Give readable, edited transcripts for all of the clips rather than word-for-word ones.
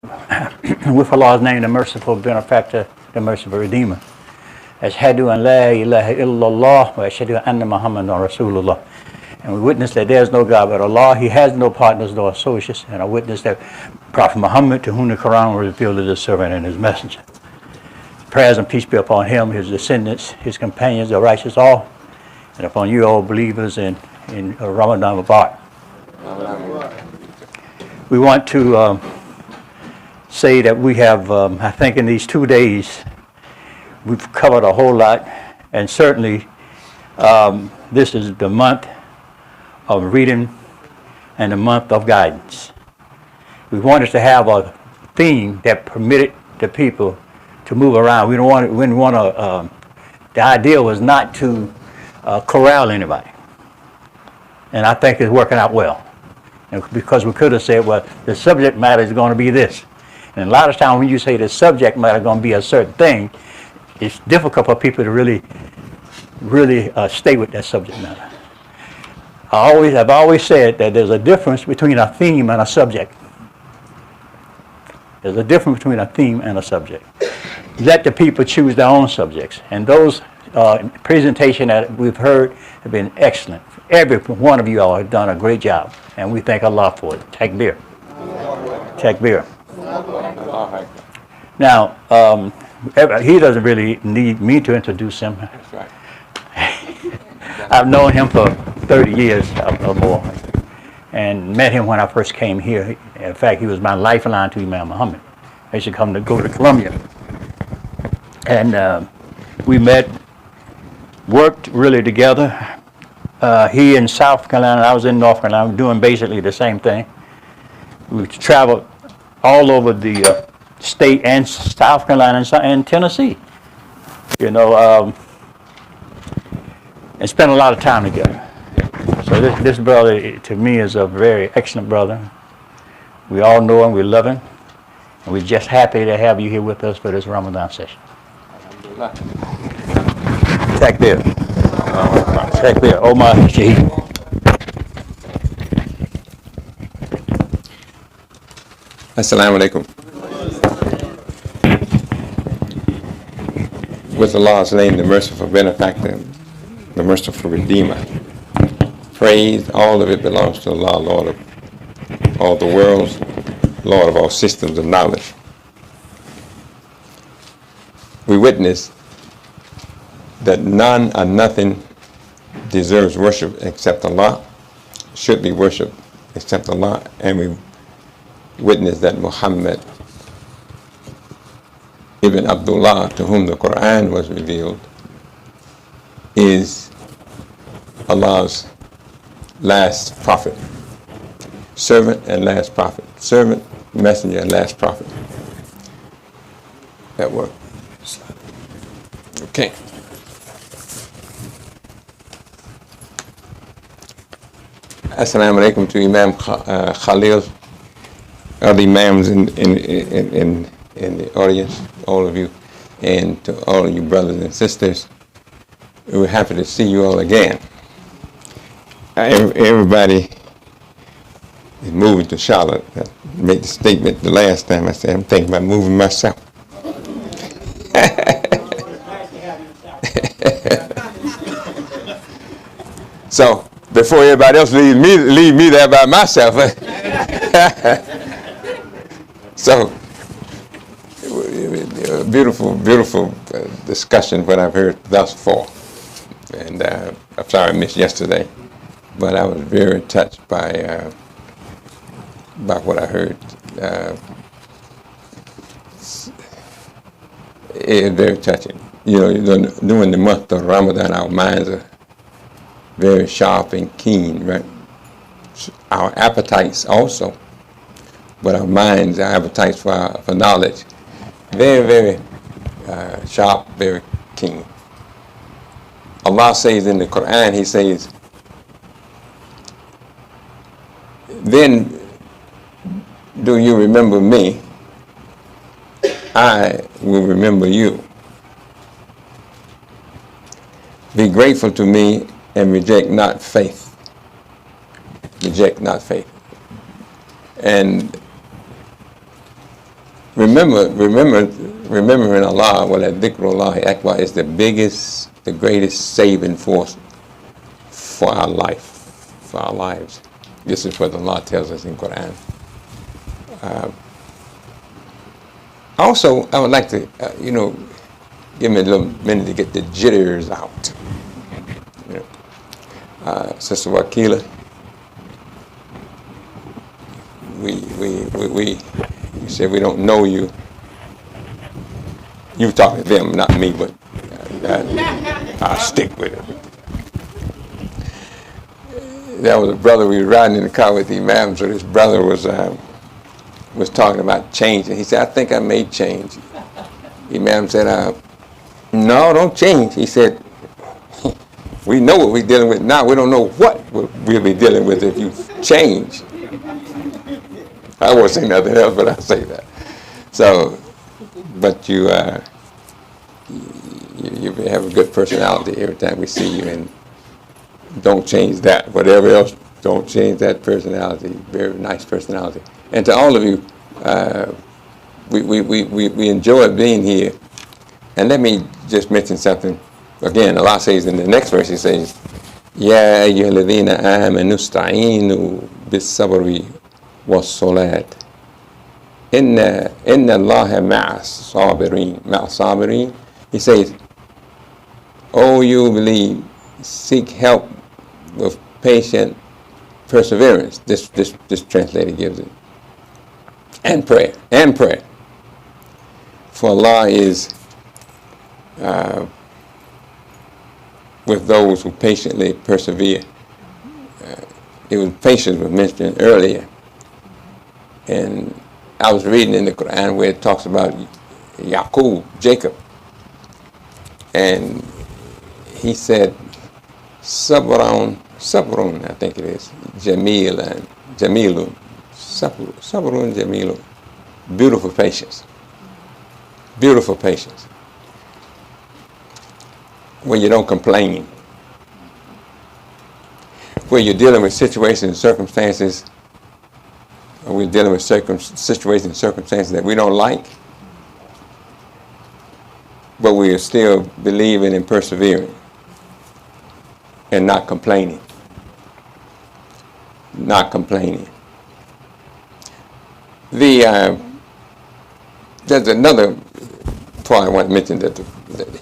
With Allah's name, the merciful benefactor, the merciful redeemer. Ashhadu an la ilaha illallah wa ashhadu anna Muhammadan Rasulullah. And we witness that there is no God but Allah. He has no partners, no associates. And I witness that Prophet Muhammad, to whom the Quran was revealed, is his servant and his messenger. Prayers and peace be upon him, his descendants, his companions, the righteous all, and upon you all believers in Ramadan Mubarak. We want to say that we have, I think in these 2 days, we've covered a whole lot, and certainly this is the month of reading and the month of guidance. We wanted to have a theme that permitted the people to move around. We didn't want to, the idea was not to corral anybody. And I think it's working out well. And because we could have said, well, the subject matter is going to be this. And a lot of times when you say the subject matter is going to be a certain thing, it's difficult for people to really stay with that subject matter. I've always said that there's a difference between a theme and a subject. There's a difference between a theme and a subject. Let the people choose their own subjects. And those presentations that we've heard have been excellent. Every one of you all have done a great job. And we thank Allah for it. Takbir. Takbir. Now, he doesn't really need me to introduce him. That's right. I've known him for 30 years or more, and met him when I first came here. In fact, he was my lifeline to Imam Muhammad. I used to go to Columbia. And we met, worked really together. He in South Carolina, I was in North Carolina, doing basically the same thing. We traveled all over the state and South Carolina and Tennessee, and spent a lot of time together. So this brother, to me, is a very excellent brother. We all know him, we love him, and we're just happy to have you here with us for this Ramadan session. Takbir. Takbir. Omar Shaheed. Assalamu alaikum. With Allah's name, the merciful benefactor, the merciful redeemer. Praise, all of it belongs to Allah, Lord of all the worlds, Lord of all systems of knowledge. We witness that none or nothing deserves worship except Allah, should be worshipped except Allah, and we witness that Muhammad ibn Abdullah, to whom the Quran was revealed, is Allah's last prophet, servant and last prophet, servant, messenger, and last prophet. That work. Okay. Assalamu alaikum to Imam Khalil, other Imams in the audience, all of you, and to all of you brothers and sisters. We're happy to see you all again. Everybody is moving to Charlotte. I made the statement the last time. I said, I'm thinking about moving myself. So before everybody else leave me there by myself. So beautiful discussion what I've heard thus far. And I'm sorry I missed yesterday, but I was very touched by what I heard. It's very touching. During the month of Ramadan, our minds are very sharp and keen, right? Our appetites also, but our minds, our appetites for knowledge, very sharp, very keen. Allah says in the Quran, He says, then do you remember me, I will remember you. Be grateful to me and reject not faith. Reject not faith. And remembering Allah, dhikrullah akbar, is the biggest, the greatest saving force for our life, for our lives. This is what Allah tells us in Quran. Also, I would like to, give me a little minute to get the jitters out. Sister Wakila, we said we don't know you. You talking to them, not me, but I'll stick with it. There was a brother, we were riding in the car with the Imam, so this brother was talking about change, and he said, I think I may change. Imam said, no, don't change. He said, we know what we're dealing with now. We don't know what we'll be dealing with if you change. I won't say nothing else, but I'll say that. So, but you have a good personality every time we see you, and don't change that. Whatever else, don't change that personality. Very nice personality. And to all of you, we enjoy being here. And let me just mention something. Again, Allah says in the next verse, He says, Ya ayyuhalladhina amanu ista'inu bis-sabri was-salat. Inna Allaha ma'as sabirin. He says, oh, you believe, seek help with patient perseverance. This translator gives it. And prayer. For Allah is with those who patiently persevere. It was patience was mentioned earlier. And I was reading in the Quran where it talks about Yaqub, Jacob. And he said, Sabrun, I think it is, Jamilun, Sabrun Jamilun. Beautiful patience. Where you don't complain. Where you're dealing with situations and circumstances, or we're dealing with situations and circumstances that we don't like, but we are still believing and persevering and not complaining. There's another part I want to mention that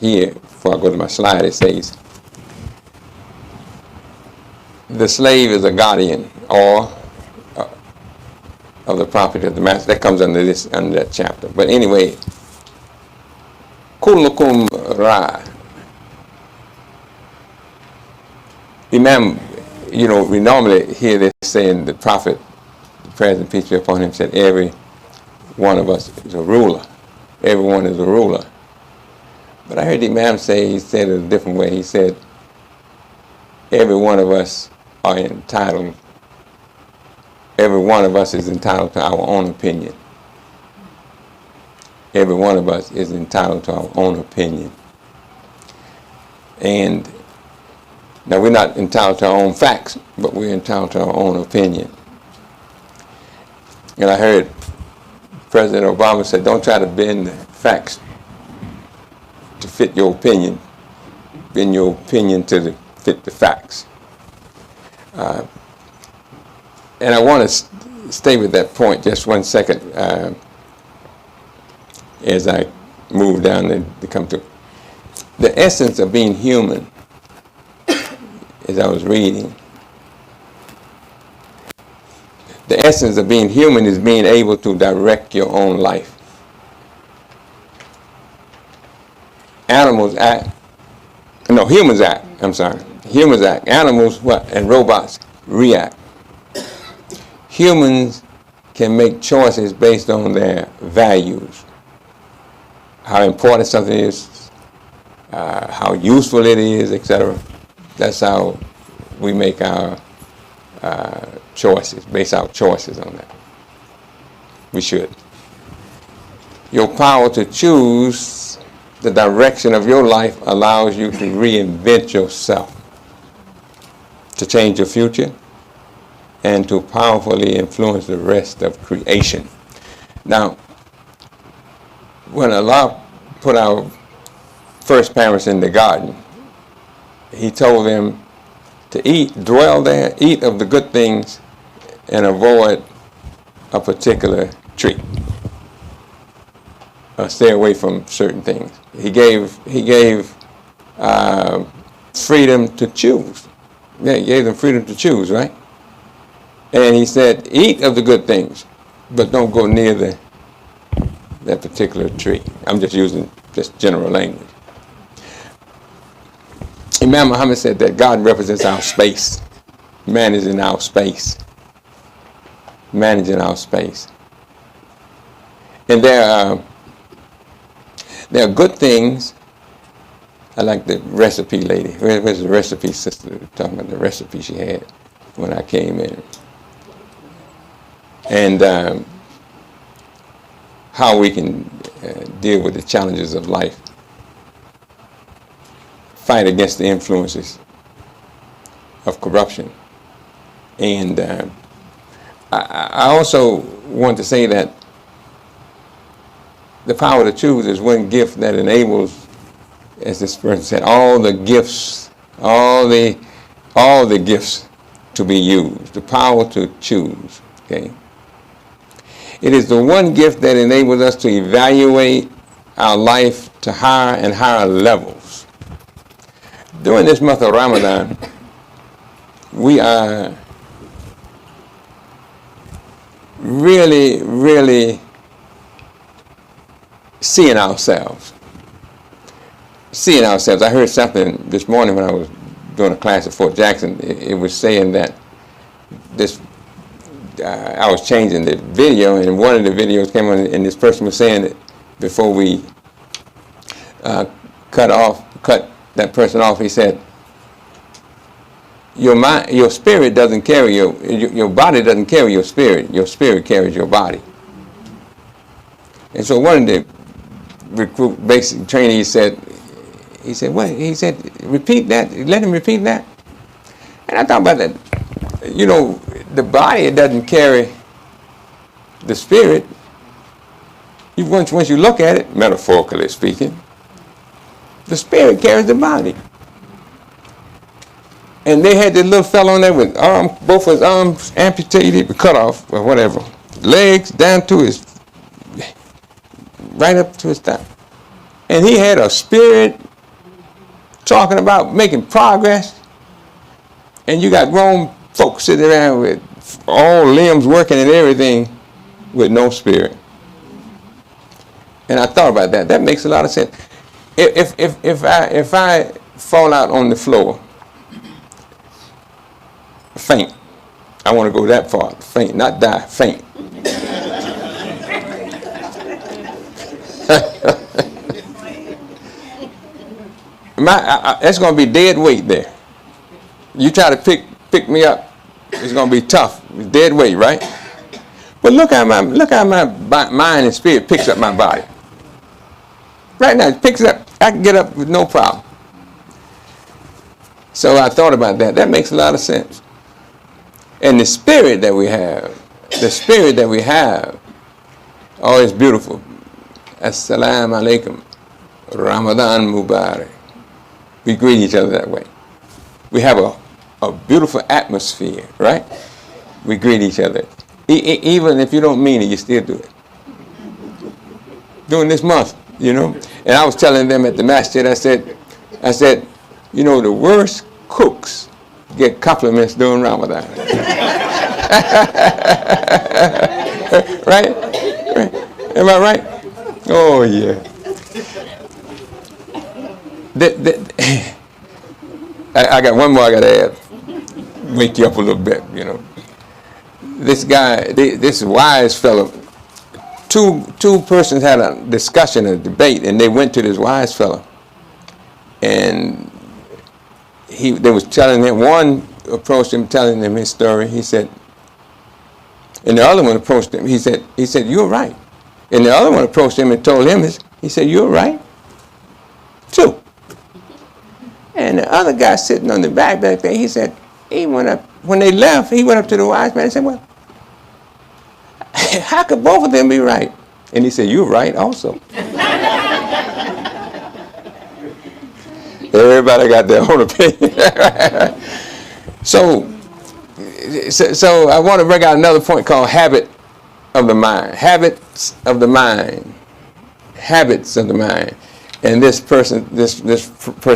here, before I go to my slide, it says, the slave is a guardian or of the property of the master. That comes under that chapter. But anyway, kullukum ra. Imam, we normally hear this saying, the Prophet, the President, peace be upon him, said every one of us is a ruler. Everyone is a ruler. But I heard the Imam say, he said it a different way. He said, every one of us are entitled, every one of us is entitled to our own opinion. Every one of us is entitled to our own opinion. And now we're not entitled to our own facts, but we're entitled to our own opinion. And I heard President Obama say, don't try to bend the facts to fit your opinion. Bend your opinion to fit the facts. And I want to stay with that point just 1 second as I move down and come to the essence of being human. As I was reading, the essence of being human is being able to direct your own life. Humans act. Humans act. Animals what? And robots react. Humans can make choices based on their values. How important something is, how useful it is, etc. That's how we make our choices, base our choices on that. We should. Your power to choose the direction of your life allows you to reinvent yourself, to change your future, and to powerfully influence the rest of creation. Now, when Allah put our first parents in the garden, He told them to eat, dwell there, eat of the good things, and avoid a particular tree. Stay away from certain things. He gave freedom to choose. Yeah, He gave them freedom to choose, right? And He said, eat of the good things, but don't go near that particular tree. I'm just using just general language. Imam Muhammad said that God represents our space. Man is in our space. Man is in our space. And there are good things. I like the recipe lady. Where's the recipe sister? Talking about the recipe she had when I came in. And how we can deal with the challenges of life. Fight against the influences of corruption. And I also want to say that the power to choose is one gift that enables, as this person said, all the gifts to be used. The power to choose. Okay. It is the one gift that enables us to evaluate our life to higher and higher levels. During this month of Ramadan, we are really, really seeing ourselves. I heard something this morning when I was doing a class at Fort Jackson. It was saying that I was changing the video, and one of the videos came on, and this person was saying that before we cut that person off, he said, your spirit doesn't carry your body doesn't carry your spirit carries your body. And so one of the recruit basic trainees said, what? He said, repeat that, let him repeat that. And I thought about that. The body doesn't carry the spirit. Once you look at it, metaphorically speaking, the spirit carries the body. And they had this little fellow on there with both his arms amputated, cut off, or whatever. Legs down to right up to his thigh. And he had a spirit talking about making progress. And you got grown folks sitting around with all limbs working and everything with no spirit. And I thought about that. That makes a lot of sense. If I fall out on the floor, faint. I want to go that far. Faint, not die. Faint. That's going to be dead weight there. You try to pick me up, it's going to be tough. It's dead weight, right? But look how my mind and spirit picks up my body. Right now, it picks up. I can get up with no problem. So I thought about that. That makes a lot of sense. And the spirit that we have, oh, it's beautiful. Assalamu alaikum. Ramadan Mubarak. We greet each other that way. We have a beautiful atmosphere, right? We greet each other. Even if you don't mean it, you still do it. During this month, And I was telling them at the Masjid, I said, the worst cooks get compliments during Ramadan. Right? Am I right? Oh, yeah. I got one more I got to add. Wake you up a little bit, This guy, this wise fellow, two persons had a discussion, a debate, and they went to this wise fellow. And they was telling him, one approached him telling him his story. He said, and the other one approached him. He said, you're right. And the other one approached him and told him, he said, you're right, too. And the other guy sitting on the back there, he said, he went up, when they left, he went up to the wise man and said, well, how could both of them be right? And he said, you're right also. Everybody got their own opinion. So I want to bring out another point called habit of the mind. Habits of the mind. Habits of the mind. And this person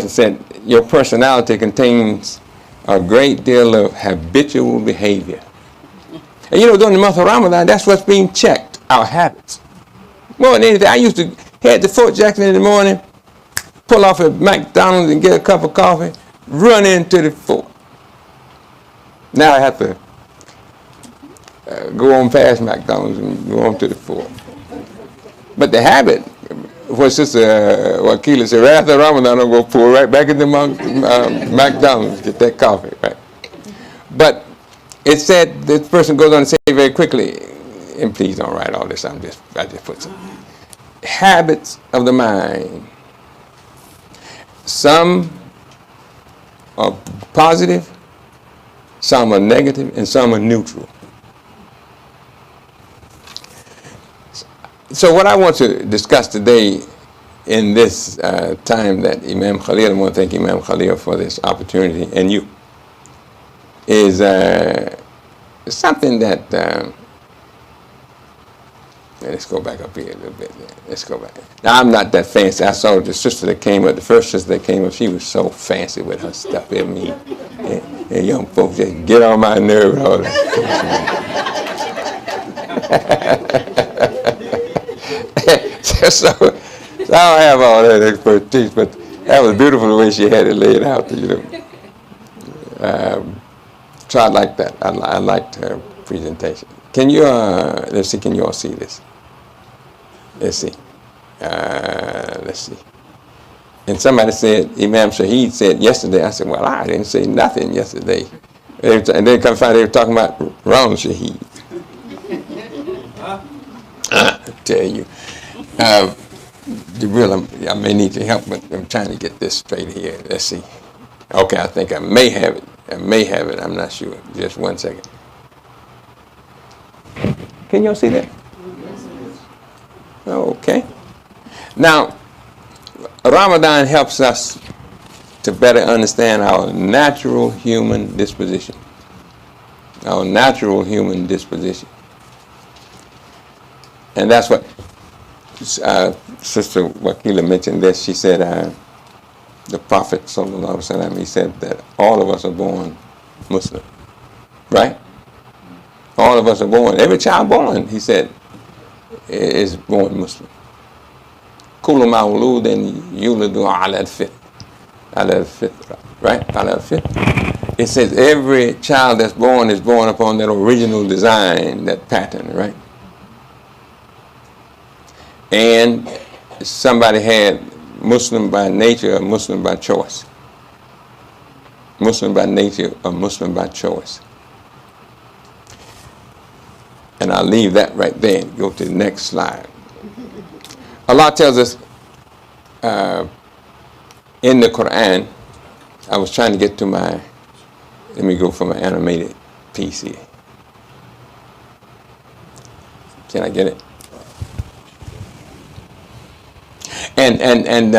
said, your personality contains a great deal of habitual behavior. And during the month of Ramadan, that's what's being checked, our habits. More than anything, I used to head to Fort Jackson in the morning, pull off at McDonald's and get a cup of coffee, run into the fort. Now I have to go on past McDonald's and go on to the fort. But the habit, what Sister Wakila said, right after Ramadan, I'll go pull right back into McDonald's, get that coffee, right? But it said, this person goes on to say very quickly, and please don't write all this, I just put some. Habits of the mind. Some are positive, some are negative, and some are neutral. So what I want to discuss today in this time that Imam Khalil, I want to thank Imam Khalil for this opportunity, and you, is something that, let's go back up here a little bit. Let's go back. Now, I'm not that fancy. I saw the sister that came up, the first sister that came up, she was so fancy with her stuff. I mean, and young folks just get on my nerve and all that. So I don't have all that expertise, but that was beautiful the way she had it laid out, So I like that. I liked her presentation. Can you, let's see, can you all see this? Let's see. Let's see. And somebody said, Imam Shaheed said yesterday, I said, well, I didn't say nothing yesterday. And then come find they were talking about wrong Shaheed. I tell you. I may need your help, but I'm trying to get this straight here. Let's see. Okay, I think I may have it. I'm not sure. Just 1 second. Can y'all see that? Okay. Now, Ramadan helps us to better understand our natural human disposition. Our natural human disposition. And that's what Sister Wakila mentioned this. She said, the Prophet, sallallahu alaihi wasallam, he said that all of us are born Muslim. Right? All of us are born. Every child born, he said, is born Muslim. Kullu mawludin yuladu ala al-fitra. Ala al-fitra. Right? Ala al-fitra. It says every child that's born is born upon that original design, that pattern, right? And somebody had Muslim by nature or Muslim by choice. Muslim by nature or Muslim by choice. And I'll leave that right there and go to the next slide. Allah tells us in the Quran, I was trying to get to let me go for my animated piece here. Can I get it? And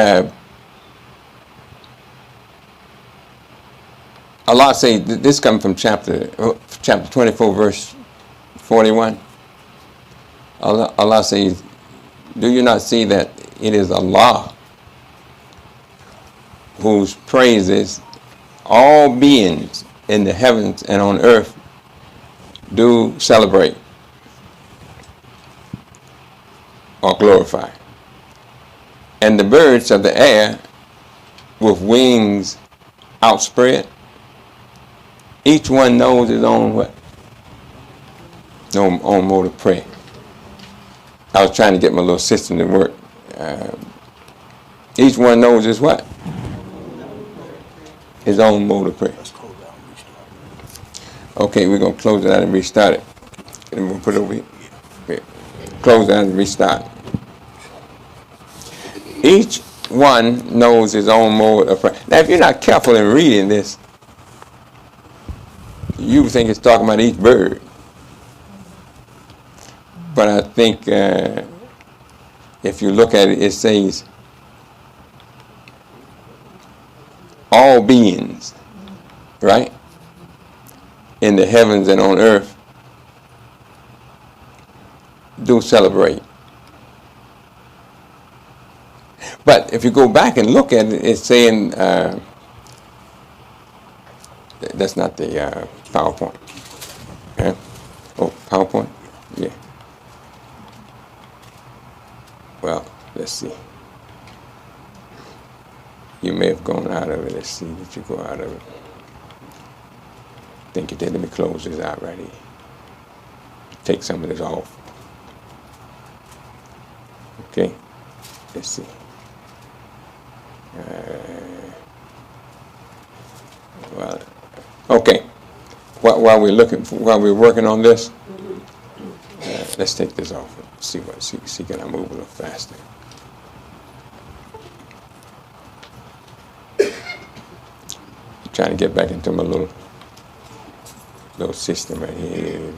Allah says, this comes from chapter 24, verse 41. Allah says, do you not see that it is Allah whose praises all beings in the heavens and on earth do celebrate or glorify? And the birds of the air with wings outspread, each one knows his own what? Own mode of prayer. I was trying to get my little system to work. Each one knows his what? His own mode of prayer. Okay, we're going to close it out and restart it. And we'll put it over here. Close it out and restart it. Each one knows his own mode of prayer. Now, if you're not careful in reading this, you think it's talking about each bird. But I think if you look at it, it says, all beings, right, in the heavens and on earth do celebrate. But if you go back and look at it, it's saying, that's not the PowerPoint. Okay. Oh, PowerPoint? Yeah. Well, let's see. You may have gone out of it. Let's see, did you go out of it? I think you did. Let me close this out right here. Take some of this off. Okay, let's see. Well, okay. While we're working on this, let's take this off. See can I move a little faster? Trying to get back into my little system right here.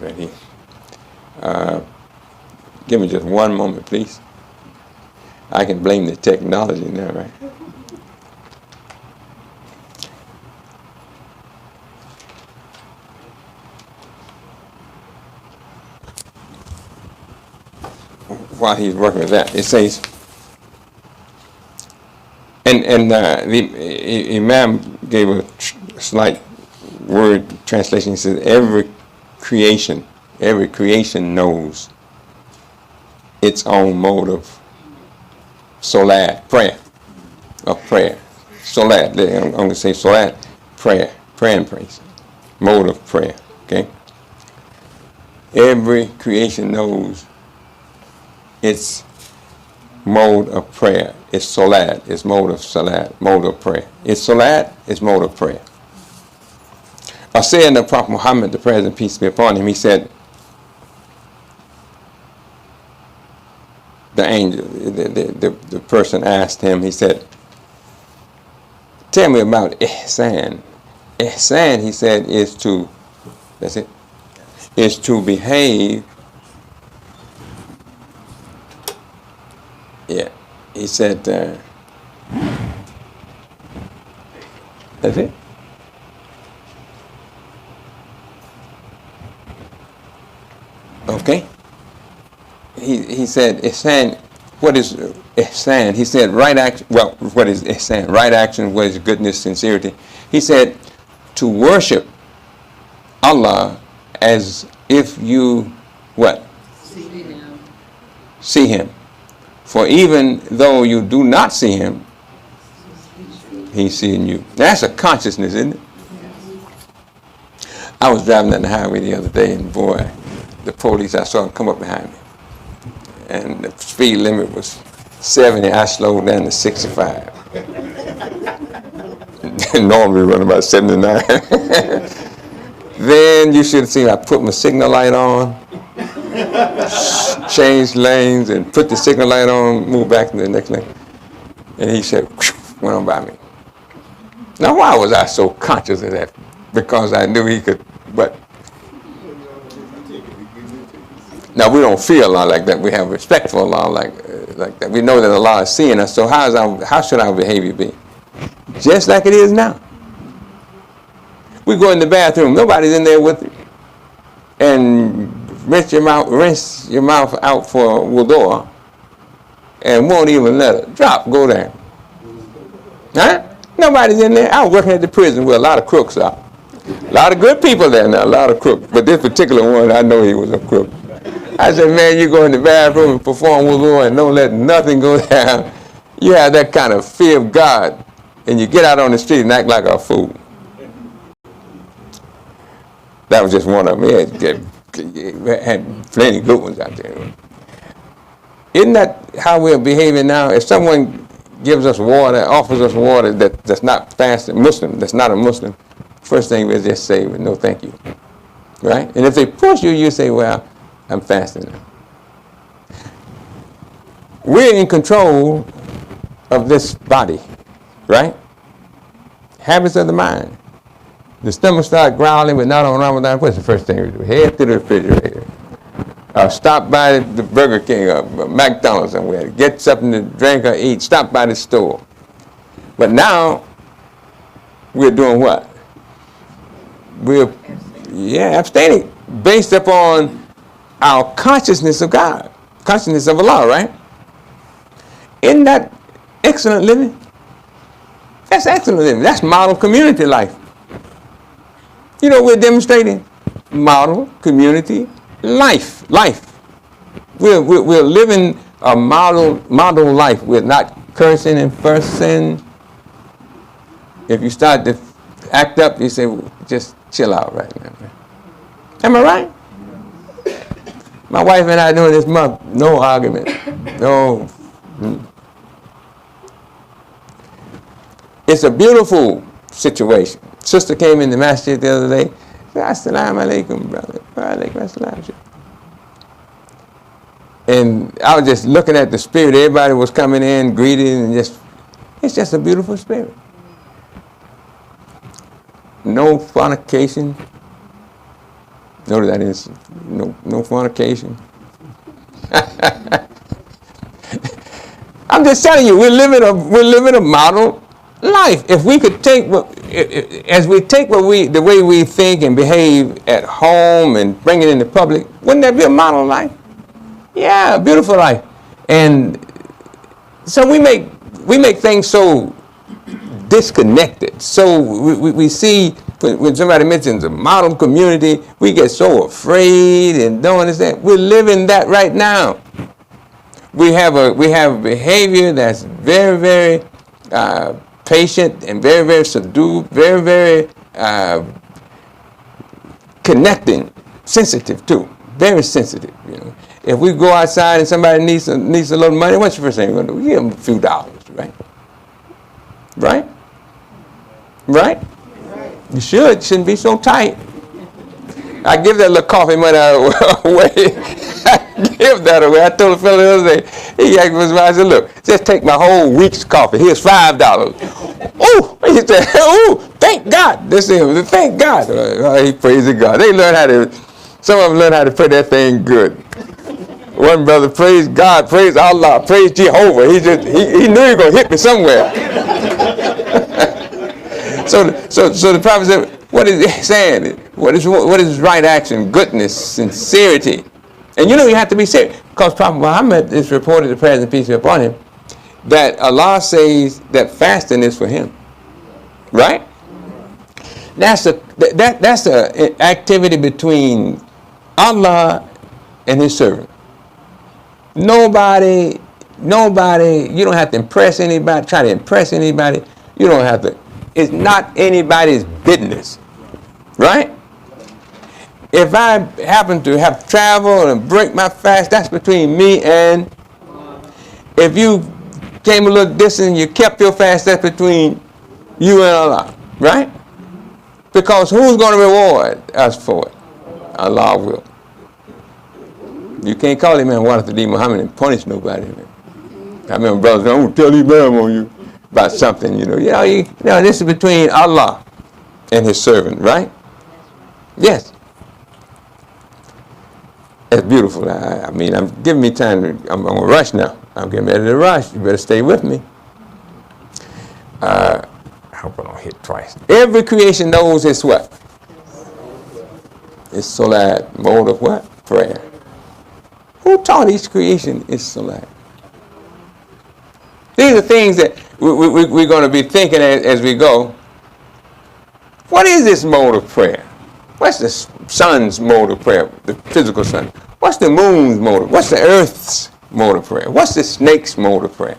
Give me just one moment, please. I can blame the technology now, right? While he's working with that, it says, and the Imam gave a slight word translation. He says, every creation knows its own mode of salat, prayer. Salat, I'm going to say salat, prayer and praise. Mode of prayer, okay? Every creation knows its mode of prayer. It's salat, it's mode of salat, mode of prayer. It's salat, it's mode of prayer. I said in the Prophet Muhammad, the praise and peace be upon him, he said, the angel, the person asked him, he said, tell me about ihsan. Ihsan, he said, is to behave. Yeah, he said, that's it. Okay. He said, ihsan, what is ihsan? He said, right action, well, what is ihsan? Right action, what is goodness, sincerity? He said, to worship Allah as if you, what? See him. For even though you do not see him, he's seeing you. That's a consciousness, isn't it? I was driving down the highway the other day, and boy, the police, I saw them come up behind me. And the speed limit was 70. I slowed down to 65. Normally run about 79. Then you should have seen I put my signal light on, changed lanes, and put the signal light on, moved back to the next lane. And he said, went on by me. Now, why was I so conscious of that? Because I knew he could, but. Now, we don't feel Allah like that. We have respect for Allah like that. We know that Allah is seeing us. So how should our behavior be? Just like it is now. We go in the bathroom. Nobody's in there with you. And rinse your mouth out for wudu, and won't even let a drop go down. Huh? Nobody's in there. I was working at the prison where a lot of crooks are. A lot of good people there now, a lot of crooks. But this particular one, I know he was a crook. I said, man, you go in the bathroom and perform wudu and don't let nothing go down. You have that kind of fear of God, and you get out on the street and act like a fool. That was just one of them. He had plenty of good ones out there. Isn't that how we're behaving now? If someone gives us water, offers us water that's not fasting, Muslim, that's not a Muslim, first thing we just say, no thank you. Right? And if they push you, you say, well, I'm fasting now. We're in control of this body, right? Habits of the mind. The stomach starts growling, but not on Ramadan. What's the first thing we do? Head to the refrigerator. Stop by the Burger King or McDonald's somewhere, get something to drink or eat, stop by the store. But now, we're doing what? We're abstaining based upon our consciousness of God, consciousness of Allah, right? Isn't that excellent living? That's excellent living. That's model community life. You know, we're demonstrating model community life. We're living a model life. We're not cursing and fussing. If you start to act up, you say, well, just chill out right now. Am I right? My wife and I doing this month, no argument. No. It's a beautiful situation. Sister came in the Masjid the other day. Assalamu alaikum, brother. Wa alaikum assalam. And I was just looking at the spirit. Everybody was coming in, greeting, and it's just a beautiful spirit. No fornication. Notice that is no fornication. I'm just telling you, we're living a model life. If we could take the way we think and behave at home and bring it into public, wouldn't that be a model life? Yeah, a beautiful life. And so we make things so disconnected. So we see when somebody mentions a model community, we get so afraid and don't understand. We're living that right now. We have behavior that's very, very patient and very, very subdued, very, very connecting, sensitive too, very sensitive. You know, if we go outside and somebody needs a little money, what's the first thing we're going to do? We give them a few dollars, right? Right? Right? You shouldn't be so tight. I give that little coffee money away. I give that away. I told a fellow the other day, he asked me, I said, look, just take my whole week's coffee. Here's $5. Oh, he said, oh, thank God. This is thank God. He praised God. Some of them learn how to pray that thing good. One brother, praise God, praise Allah, praise Jehovah. He knew he was going to hit me somewhere. So the prophet said, what is he saying? What is right action, goodness, sincerity? And you know you have to be serious. Because Prophet Muhammad is reported, the praise and peace be upon him, that Allah says that fasting is for him. Right? That's a activity between Allah and his servant. Nobody, you don't have to impress anybody, try to impress anybody. You don't have to. It's not anybody's business. Right? If I happen to have traveled and break my fast, that's between me and. If you came a little distance, you kept your fast, that's between you and Allah. Right? Because who's going to reward us for it? Allah will. You can't call Imam Muhammad and punish nobody. I remember brothers saying, I'm going to tell Imam on you about something, you know. This is between Allah and his servant, right? Yes. That's beautiful. I mean, I'm giving me time. I'm going to rush now. I'm getting ready to rush. You better stay with me. I hope I don't hit twice. Every creation knows it's what? It's salat, mode of what? Prayer. Who taught each creation is salat? These are things that we're going to be thinking as we go. What is this mode of prayer? What's the sun's mode of prayer, the physical sun? What's the moon's mode? What's the earth's mode of prayer? What's the snake's mode of prayer?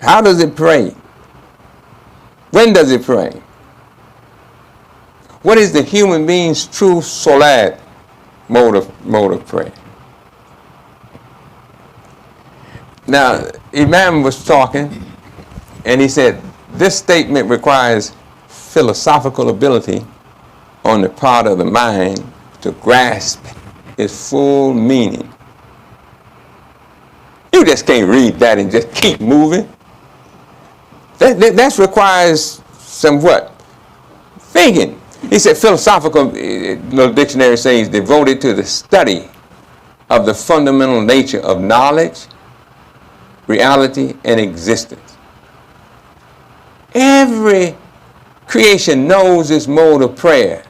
How does it pray? When does it pray? What is the human being's true salat mode of prayer? Now, Imam was talking, and he said, this statement requires philosophical ability on the part of the mind to grasp its full meaning. You just can't read that and just keep moving. That requires some what? Thinking. He said philosophical, the dictionary says, devoted to the study of the fundamental nature of knowledge, reality, and existence. Every creation knows this mode of prayer.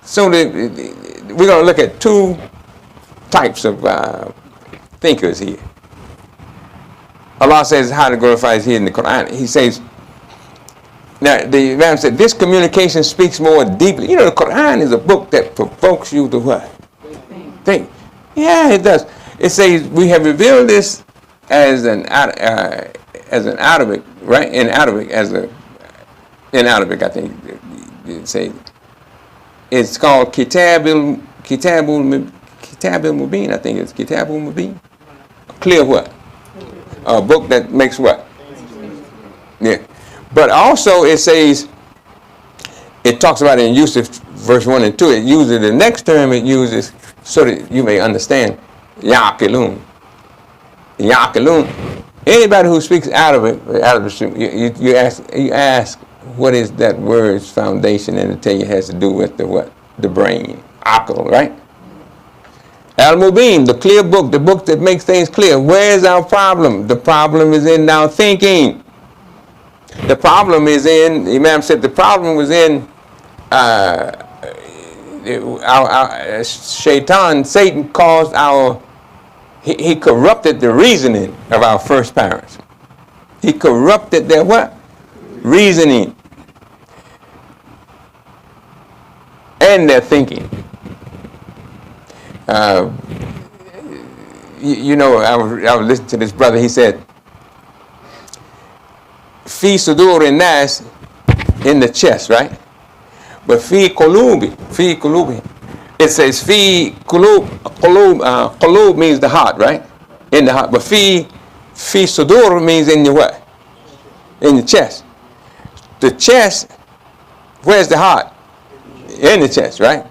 So we're going to look at two types of thinkers here. Allah says how to glorify His here in the Quran. He says, now the Imam said, this communication speaks more deeply. You know, the Quran is a book that provokes you to what? Think. Yeah, it does. It says, we have revealed this as an Arabic, right? In Arabic, in Arabic, I think it says. It's called Kitabul Mubin, I think it's Kitabul Mubin. Clear what? A book that makes what? Yeah. But also it says, it talks about it in Yusuf verse 1 and 2. It uses the next term it uses so that you may understand. Ya'qilun. Ya'qilun. Anybody who speaks Arabic, you ask what is that word's foundation, and it tell you it has to do with the what? The brain. Aql, right? Al-Mubin, the clear book, the book that makes things clear. Where's our problem? The problem is in our thinking. The problem is in, Imam said the problem was in our shaitan, Satan caused he corrupted the reasoning of our first parents. He corrupted their what? Reasoning. And their thinking. You know, I was listening to this brother. He said, "Fi sudur nas," in the chest, right? But fi qulubi. It says fi qulub. Qulub means the heart, right? In the heart. But fi sudur means in your what? In the chest. The chest. Where's the heart? In the chest, right?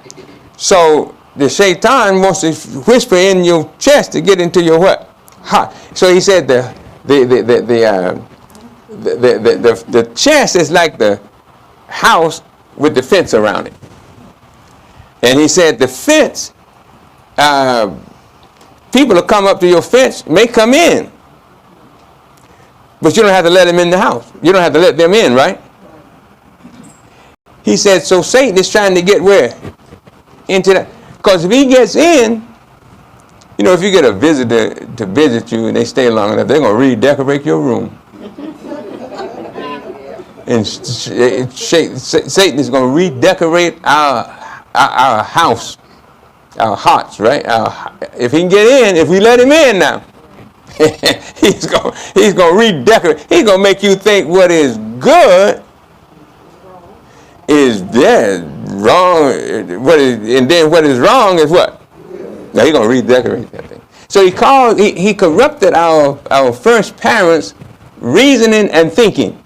So the shaitan wants to whisper in your chest to get into your what? Heart. So he said the chest is like the house with the fence around it. And he said the fence, people will come up to your fence, may come in. But you don't have to let them in the house. You don't have to let them in, right? He said, so Satan is trying to get where? Into that. Because if he gets in, you know, if you get a visitor to visit you and they stay long enough, they're going to redecorate your room. And Satan is going to redecorate our house, our hearts, right? If he can get in, if we let him in now, he's going to redecorate. He's going to make you think what is good is dead, wrong. And then what is wrong is what? Now he's going to redecorate that thing. So he corrupted our first parents' reasoning and thinking.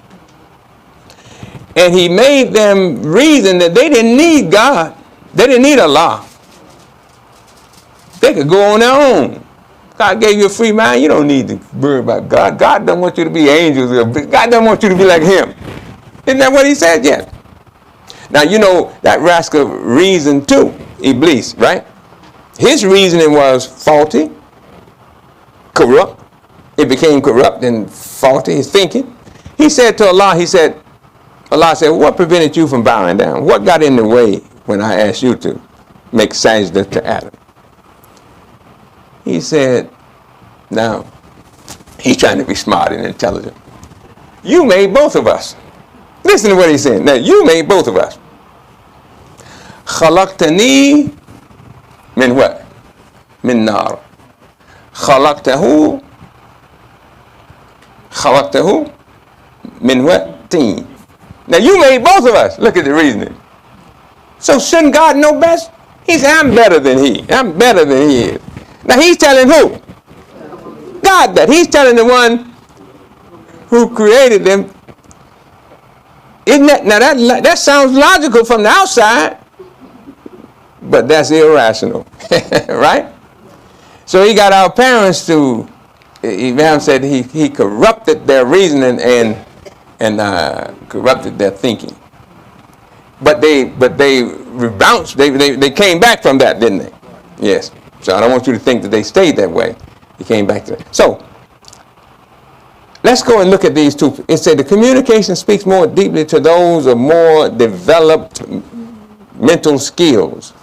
And he made them reason that they didn't need God. They didn't need Allah. They could go on their own. God gave you a free mind. You don't need to worry about God. God doesn't want you to be angels. God doesn't want you to be like him. Isn't that what he said? Yeah. Now, you know, that rascal reasoned too, Iblis, right? His reasoning was faulty, corrupt. It became corrupt and faulty, his thinking. He said to Allah, Allah said, what prevented you from bowing down? What got in the way when I asked you to make sajda to Adam? He said, now, he's trying to be smart and intelligent. You made both of us. Listen to what he's saying. Now, you made both of us. Khalaqtani min what? Min nar. Khalaqtahu min what? Teen. Now, you made both of us. Look at the reasoning. So, shouldn't God know best? He said, I'm better than he. I'm better than he is. Now, he's telling who? God that. He's telling the one who created them. Isn't that, now that sounds logical from the outside, but that's irrational, right? So he got our parents to, Imam said he corrupted their reasoning and corrupted their thinking. But they rebounced, they came back from that, didn't they? Yes. So I don't want you to think that they stayed that way. He came back to it. So let's go and look at these two. It said the communication speaks more deeply to those of more developed mental skills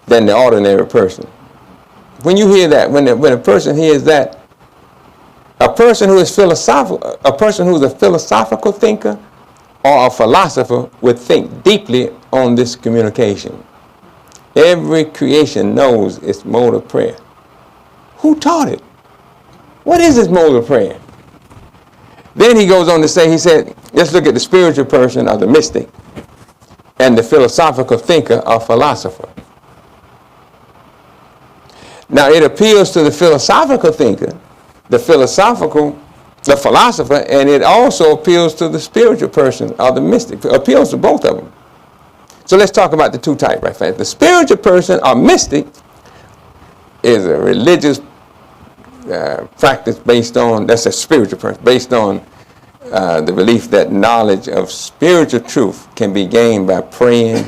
than the ordinary person. When you hear that, when a person hears that, a person who is philosophical, a person who is a philosophical thinker or a philosopher would think deeply on this communication. Every creation knows its mode of prayer. Who taught it? What is this mode of prayer? Then he goes on to say, he said, let's look at the spiritual person or the mystic and the philosophical thinker or philosopher. Now it appeals to the philosophical thinker, the philosopher, and it also appeals to the spiritual person or the mystic. It appeals to both of them. So let's talk about the two types right fast. The spiritual person or mystic is a religious practice based on, that's a spiritual person, based on the belief that knowledge of spiritual truth can be gained by praying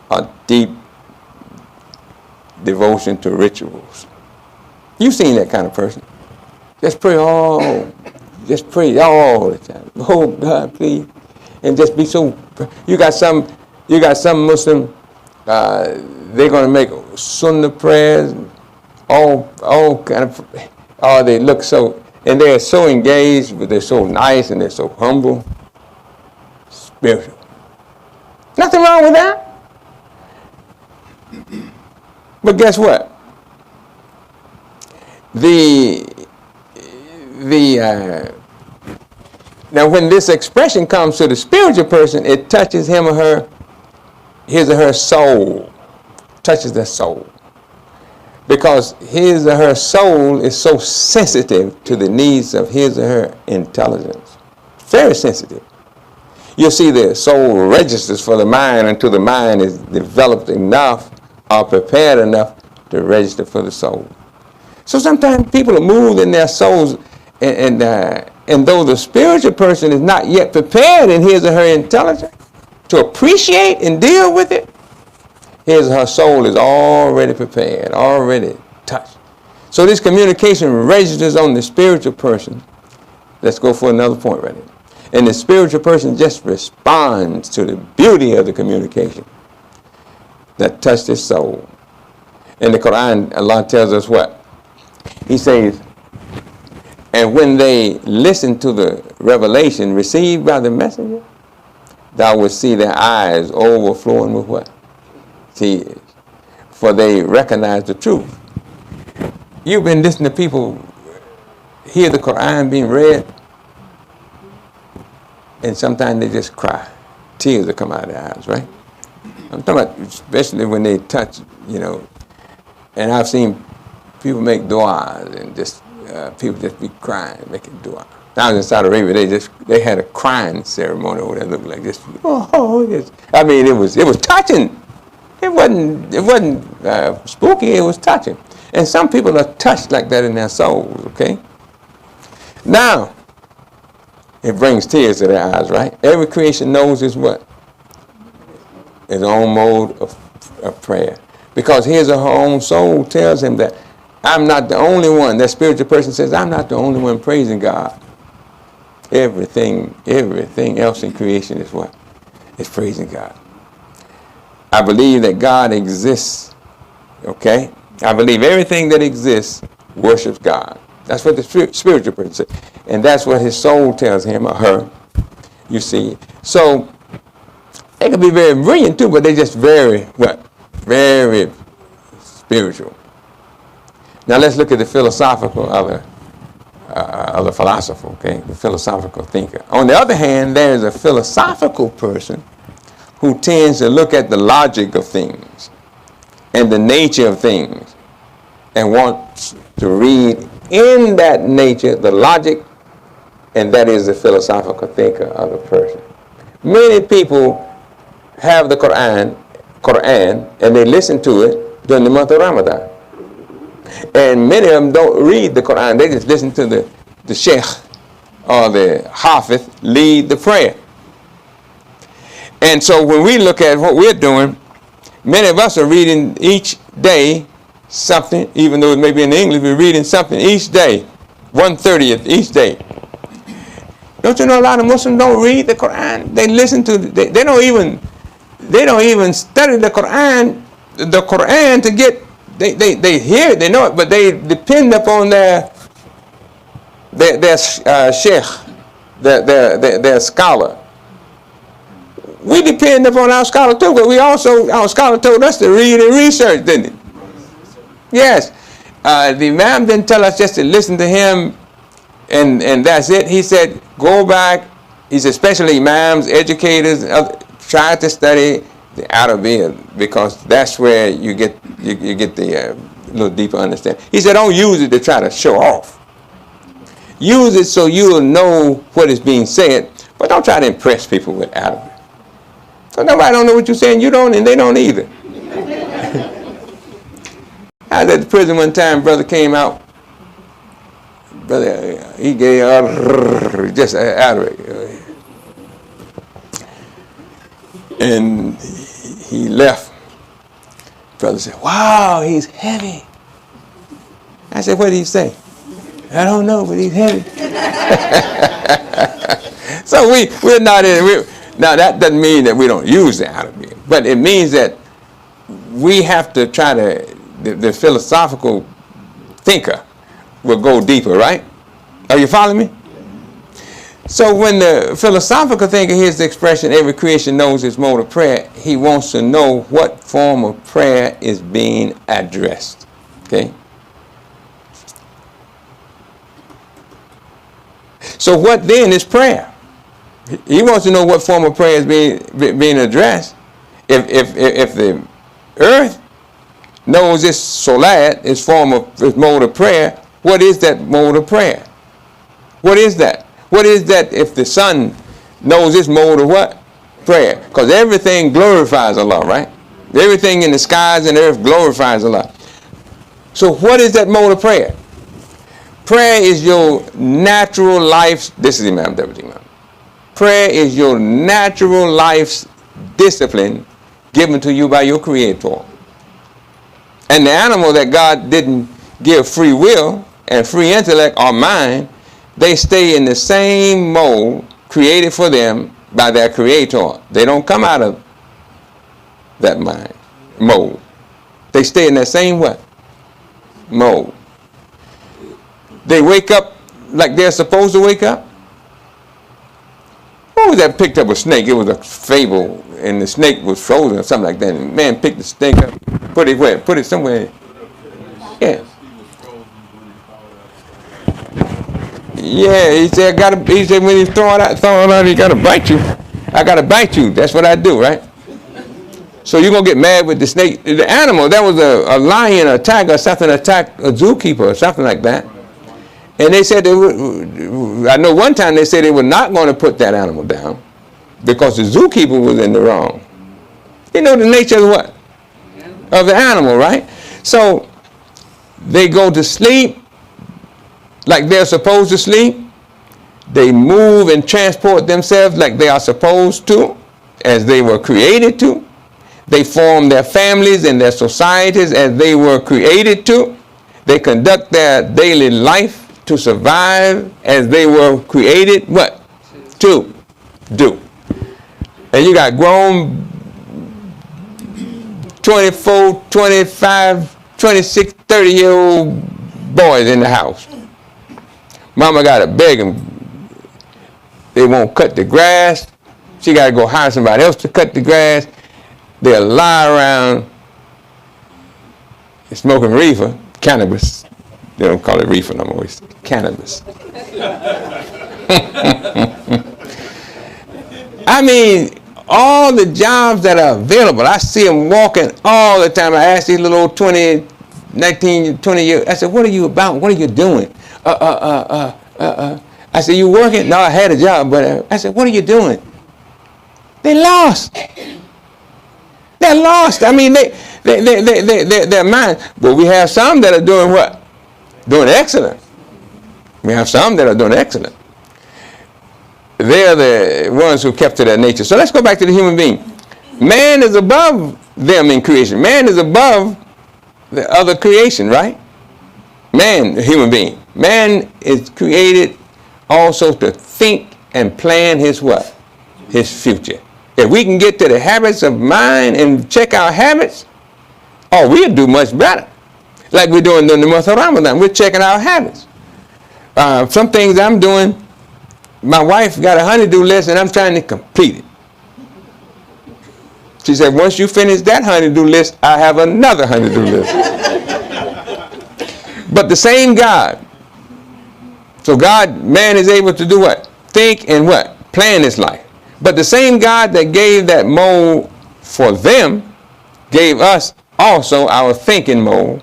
or deep devotion to rituals. You've seen that kind of person. Just pray all the time. Oh God, please. And just be so, you got some Muslim, they're going to make sunnah prayers, all kind of, oh, they look so, and they're so engaged, but they're so nice and they're so humble, spiritual. Nothing wrong with that. But guess what? Now when this expression comes to the spiritual person, it touches him or her, his or her soul, touches their soul. Because his or her soul is so sensitive to the needs of his or her intelligence. Very sensitive. You'll see the soul registers for the mind until the mind is developed enough or prepared enough to register for the soul. So sometimes people are moved in their souls, and though the spiritual person is not yet prepared in his or her intelligence to appreciate and deal with it, his or her soul is already prepared, already touched. So this communication registers on the spiritual person. Let's go for another point right here. And the spiritual person just responds to the beauty of the communication that touched his soul. In the Quran, Allah tells us what? He says, and when they listen to the revelation received by the messenger, thou would see their eyes overflowing with what? Tears. For they recognize the truth. You've been listening to people hear the Quran being read, and sometimes they just cry. Tears will come out of their eyes, right? I'm talking about especially when they touch, and I've seen people make du'as and just people just be crying, making du'a. I was in Saudi Arabia. They had a crying ceremony over there. Looked like this. I mean, it was touching. It wasn't spooky. It was touching. And some people are touched like that in their souls. Okay. Now, it brings tears to their eyes, right? Every creation knows is what? Its own mode of prayer. Because his or her own soul tells him that I'm not the only one. That spiritual person says, I'm not the only one praising God. Everything else in creation is what? It's praising God. I believe that God exists, okay? I believe everything that exists worships God. That's what the spiritual person says. And that's what his soul tells him or her, you see. So, they can be very brilliant too, but they're just very spiritual. Now let's look at the philosophical other philosopher, okay? The philosophical thinker. On the other hand, there is a philosophical person who tends to look at the logic of things and the nature of things and wants to read in that nature the logic, and that is the philosophical thinker of the person. Many people have the Quran, and they listen to it during the month of Ramadan. And many of them don't read the Quran. They just listen to the sheikh or the hafiz lead the prayer. And so when we look at what we're doing, many of us are reading each day something, even though it may be in English, we're reading something each day, 1/30th each day. Don't you know a lot of Muslims don't read the Quran? They listen to, they don't even study the Quran to get, they hear it, they know it, but they depend upon their sheikh, their scholar. We depend upon our scholar too, but our scholar told us to read and research, didn't he? Yes. The Imam didn't tell us just to listen to him and that's it. He said, go back. He said, especially Imams, educators, try to study the Arabic, because that's where you get the little deeper understanding. He said, don't use it to try to show off. Use it so you'll know what is being said, but don't try to impress people with Arabic. So nobody don't know what you're saying, you don't, and they don't either. I was at the prison one time, brother came out. Brother, he gave just Arabic. And he left. Brother said, wow, he's heavy. I said, what did he say? I don't know, but he's heavy. So we're not in, now that doesn't mean that we don't use the Arabic, but it means that we have to try to, the philosophical thinker will go deeper, right? Are you following me? So when the philosophical thinker hears the expression, every creation knows its mode of prayer, he wants to know what form of prayer is being addressed. Okay? So what then is prayer? He wants to know what form of prayer is being addressed. If the earth knows its solat, its mode of prayer, what is that mode of prayer? What is that? What is that if the sun knows its mode of what? Prayer. Because everything glorifies Allah, right? Everything in the skies and earth glorifies Allah. So what is that mode of prayer? Prayer is your natural life's, this is Imam Imam. Prayer is your natural life's discipline given to you by your Creator. And the animal that God didn't give free will and free intellect or mind, they stay in the same mode created for them by their Creator. They don't come out of that mode. They stay in that same what? Mode. They wake up like they're supposed to wake up. What was that picked up a snake? It was a fable, and the snake was frozen or something like that. And the man picked the snake up, put it where? Put it somewhere. Yeah. Yeah, he said, when he throw it out, he gotta bite you. I gotta bite you. That's what I do, right? So you're gonna get mad with the snake. The animal, that was a lion, a tiger, or something attacked a zookeeper or something like that. And they said, I know one time they said they were not going to put that animal down because the zookeeper was in the wrong. You know the nature of what? Of the animal, right? So they go to sleep like they're supposed to sleep. They move and transport themselves like they are supposed to, as they were created to. They form their families and their societies as they were created to. They conduct their daily life to survive as they were created, what? To do. And you got grown 24, 25, 26, 30-year-old boys in the house. Mama got to beg them. They won't cut the grass. She got to go hire somebody else to cut the grass. They'll lie around smoking reefer, cannabis. They don't call it reefer no more, it's cannabis. I mean, all the jobs that are available, I see them walking all the time. I ask these little old 20, 19, 20 years, I said, what are you about? What are you doing? I said, you working? No, I had a job, but I said, what are you doing? They lost. They're lost. I mean, they're mine. But we have some that are doing what? Doing excellent. We have some that are doing excellent. They're the ones who kept to their nature. So let's go back to the human being. Man is above them in creation. Man is above the other creation, right? Man, a human being. Man is created also to think and plan his what? His future. If we can get to the habits of mind and check our habits, oh, we'll do much better. Like we're doing during the month of Ramadan. We're checking our habits. Some things I'm doing, my wife got a honey-do list and I'm trying to complete it. She said, once you finish that honey-do list, I have another honey-do list. But the same God. So God, man is able to do what? Think and what? Plan his life. But the same God that gave that mold for them gave us also our thinking mold.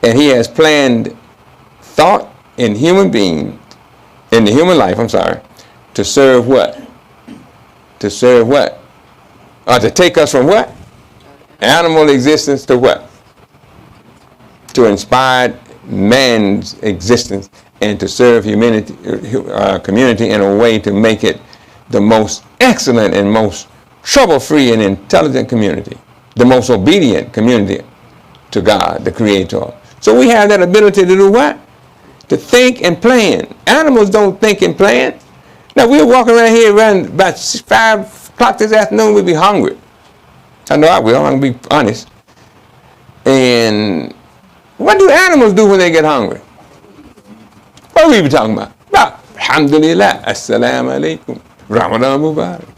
And he has planned thought in human beings, in the human life, to serve what? To serve what? Or to take us from what? Animal existence to what? To inspire man's existence and to serve humanity, community in a way to make it the most excellent and most trouble-free and intelligent community, the most obedient community to God, the Creator. So we have that ability to do what? To think and plan. Animals don't think and plan. Now we'll walk around here around about 5 o'clock this afternoon, we'll be hungry. I know I will, I'm going to be honest. And what do animals do when they get hungry? What are we talking about? Alhamdulillah, Assalamu alaikum, Ramadan Mubarak.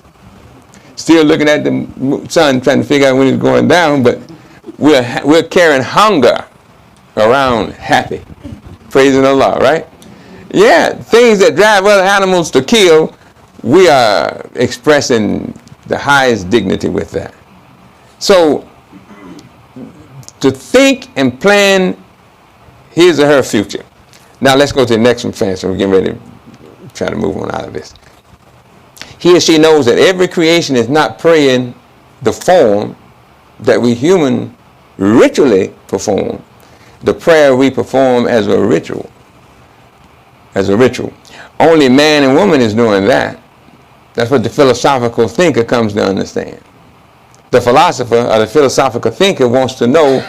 Still looking at the sun, trying to figure out when it's going down, but we're carrying hunger around happy, praising Allah, right? Yeah, things that drive other animals to kill, we are expressing the highest dignity with that. So, to think and plan his or her future. Now let's go to the next one fast. We're getting ready to try to move on out of this. He or she knows that every creation is not praying the form that we human ritually perform. The prayer we perform as a ritual. As a ritual. Only man and woman is doing that. That's what the philosophical thinker comes to understand. The philosopher or the philosophical thinker wants to know,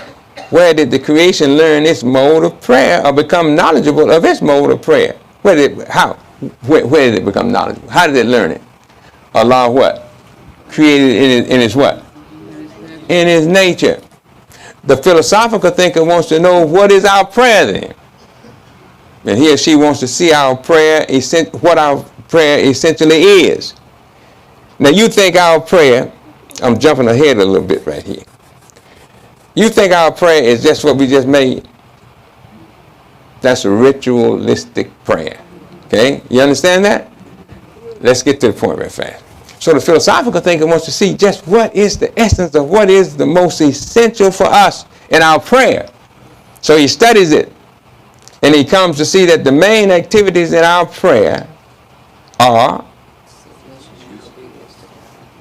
where did the creation learn its mode of prayer or become knowledgeable of its mode of prayer? Where did it become knowledgeable? How did it learn it? Allah what? Created in his what? In his nature. The philosophical thinker wants to know, what is our prayer then? And he or she wants to see our prayer, what our prayer essentially is. Now you think our prayer, I'm jumping ahead a little bit right here. You think our prayer is just what we just made? That's a ritualistic prayer. Okay? You understand that? Let's get to the point very fast. So the philosophical thinker wants to see just what is the essence of what is the most essential for us in our prayer. So he studies it. And he comes to see that the main activities in our prayer are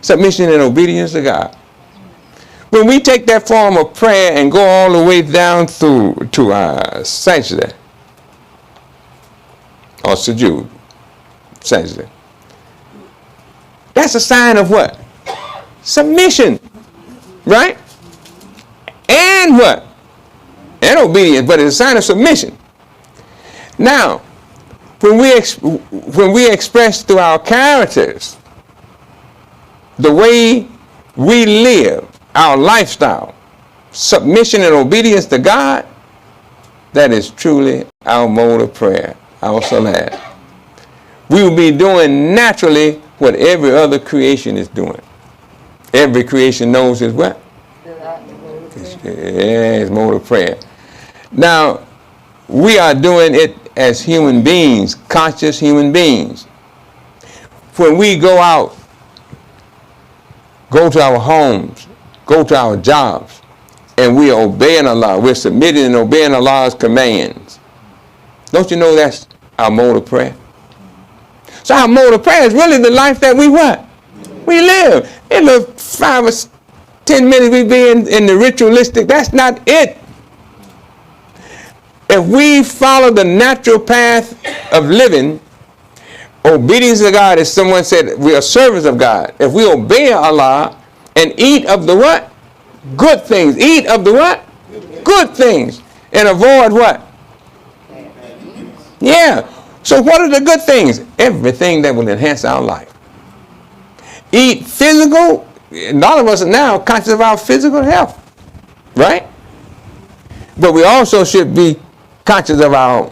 submission and obedience to God. When we take that form of prayer and go all the way down through to our sajda, or sujood, sajda, that's a sign of what? Submission, right? And what? And obedience, but it's a sign of submission. Now, when we express through our characters the way we live, our lifestyle, submission and obedience to God, that is truly our mode of prayer, our salat. We will be doing naturally what every other creation is doing. Every creation knows is what? It's mode of prayer. Now, we are doing it as human beings, conscious human beings. When we go out, go to our homes, go to our jobs, and we are obeying Allah, we're submitting and obeying Allah's commands. Don't you know that's our mode of prayer? So our mode of prayer is really the life that we what? We live. In the 5 or 10 minutes we be in the ritualistic, that's not it. If we follow the natural path of living, obedience to God, as someone said, we are servants of God. If we obey Allah and eat of the what? Good things. Eat of the what? good things and avoid what? Yeah. So what are the good things? Everything that will enhance our life. Eat physical. A lot of us are now conscious of our physical health, right? But we also should be conscious of our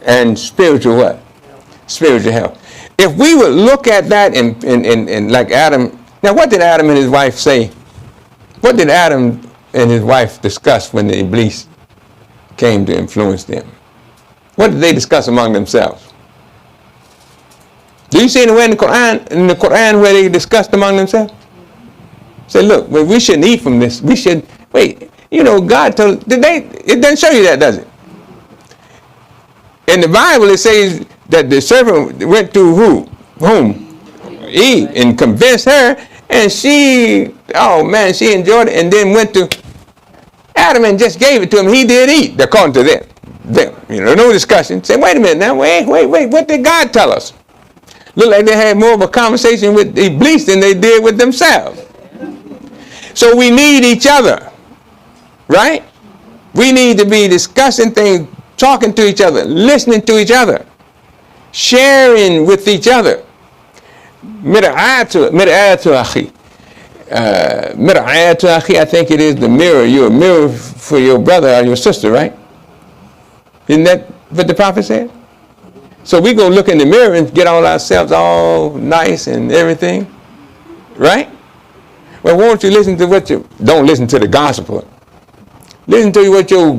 and spiritual what? Spiritual health. If we would look at that and like Adam, now what did Adam and his wife say? What did Adam and his wife discuss when the Iblis came to influence them? What did they discuss among themselves? Do you see anywhere in the Quran where they discussed among themselves? Say, look, well, we shouldn't eat from this. We should, wait, you know, God told, it doesn't show you that, does it? In the Bible, it says that the serpent went to whom? Eve, and convinced her, and she, oh man, she enjoyed it, and then went to Adam and just gave it to him. He did eat, according to them. You know, no discussion. Say, wait a minute now, wait, what did God tell us? Look like they had more of a conversation with Iblis than they did with themselves. So we need each other, right? We need to be discussing things, talking to each other, listening to each other, sharing with each other. Mir'atu akhi. Mir'atu akhi, I think it is the mirror. You're a mirror for your brother or your sister, right? Isn't that what the prophet said? So we go look in the mirror and get all ourselves all nice and everything, right? Well, won't you listen to don't listen to the gospel. Listen to what your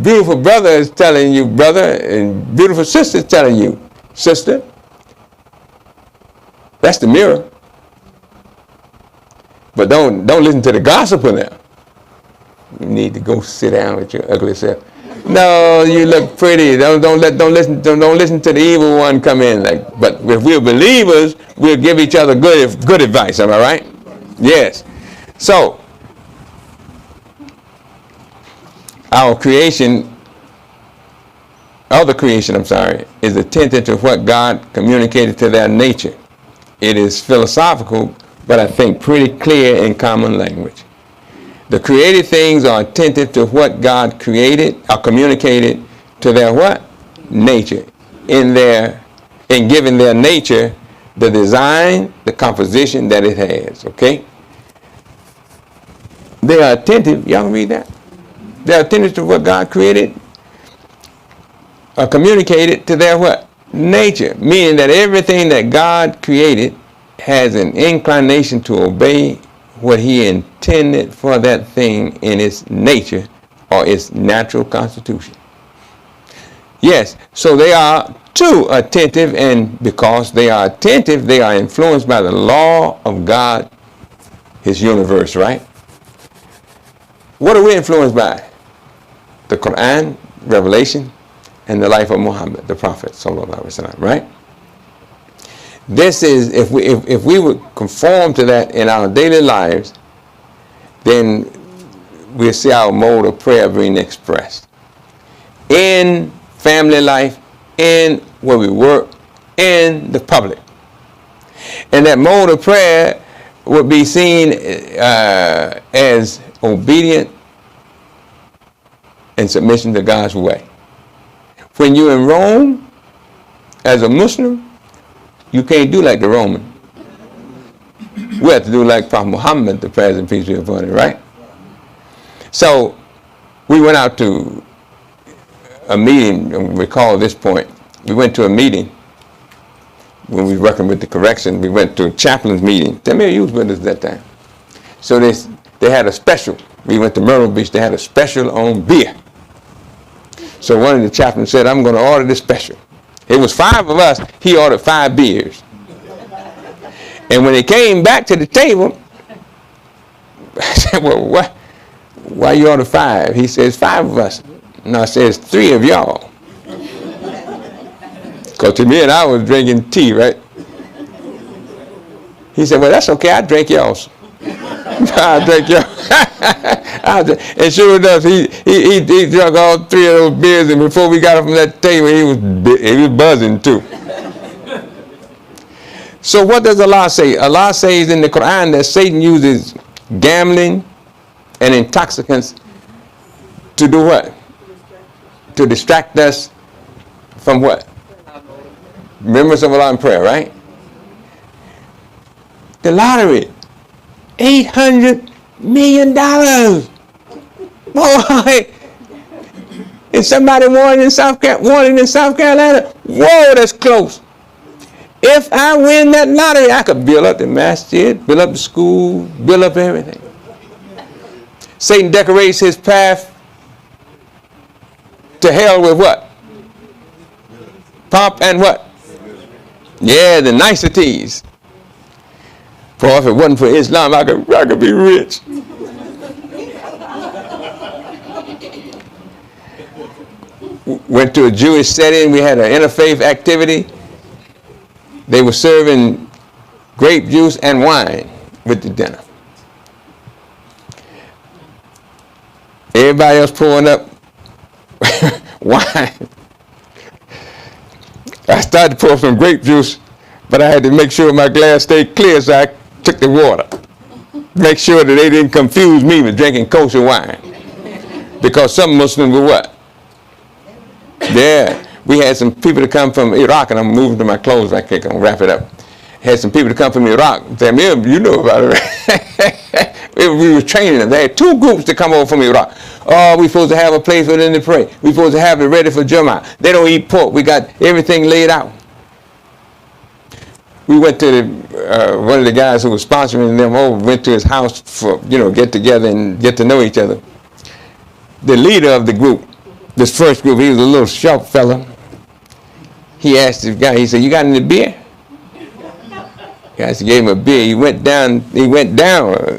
beautiful brother is telling you, brother, and beautiful sister is telling you, sister. That's the mirror. But don't listen to the gospel now. You need to go sit down with your ugly self. No, you look pretty. Don't listen to the evil one come in. But if we're believers, we'll give each other good advice. Am I right? Yes. So our creation, is attentive to what God communicated to their nature. It is philosophical, but I think pretty clear in common language. The created things are attentive to what God created or communicated to their what? Nature. In giving their nature the design, the composition that it has. Okay? They are attentive. Y'all can read that? They are attentive to what God created or communicated to their what? Nature. Meaning that everything that God created has an inclination to obey what he intended for that thing in its nature or its natural constitution. Yes, so they are too attentive, and because they are attentive, they are influenced by the law of God, his universe, right? What are we influenced by? The Quran, Revelation, and the life of Muhammad, the Prophet, sallallahu alaihi wasallam, right? This is, if we would conform to that in our daily lives, then we'll see our mode of prayer being expressed. In family life, in where we work, in the public. And that mode of prayer would be seen as obedient and submission to God's way. When you're in Rome, as a Muslim, you can't do like the Roman. We have to do like Prophet Muhammad, the praise and peace be upon him, right? So we went out to a meeting, and recall this point. We went to a meeting when we were working with the correction. We went to a chaplain's meeting. Tell me, you was with us that time. So they had a special. We went to Myrtle Beach. They had a special on beer. So one of the chaplains said, I'm going to order this special. It was 5 of us. He ordered 5 beers. And when he came back to the table, I said, well, what? Why you order 5? He says, 5 of us. No, I says 3 of y'all. Because to me and I was drinking tea, right? He said, well, that's okay. I drink yours. I drink yours. And sure enough, he drank all 3 of those beers, and before we got up from that table, he was buzzing too. So what does Allah say? Allah says in the Quran that Satan uses gambling and intoxicants To do what? To distract us from what? Remembrance of Allah and prayer, right? The lottery, $800 million. Boy, if somebody won in South Carolina, whoa, that's close. If I win that lottery, I could build up the masjid, build up the school, build up everything. Satan decorates his path to hell with what? Pomp and what? Yeah, the niceties. For if it wasn't for Islam, I could be rich. Went to a Jewish setting. We had an interfaith activity. They were serving grape juice and wine with the dinner. Everybody else pouring up wine. I started to pour some grape juice, but I had to make sure my glass stayed clear, so I took the water. Make sure that they didn't confuse me with drinking kosher wine. Because some Muslims were what? Yeah, we had some people to come from Iraq, and I'm moving to my clothes right quick, I'm gonna wrap it up. Had some people to come from Iraq. You know about it. We were training them. They had two groups to come over from Iraq. Oh, we supposed to have a place for them to pray. We supposed to have it ready for Jummah. They don't eat pork. We got everything laid out. We went to one of the guys who was sponsoring them over, went to his house for, get together and get to know each other. The leader of the group, this first group, he was a little sharp fella. He asked the guy, he said, "You got any beer?" The guy gave him a beer. He went downstairs,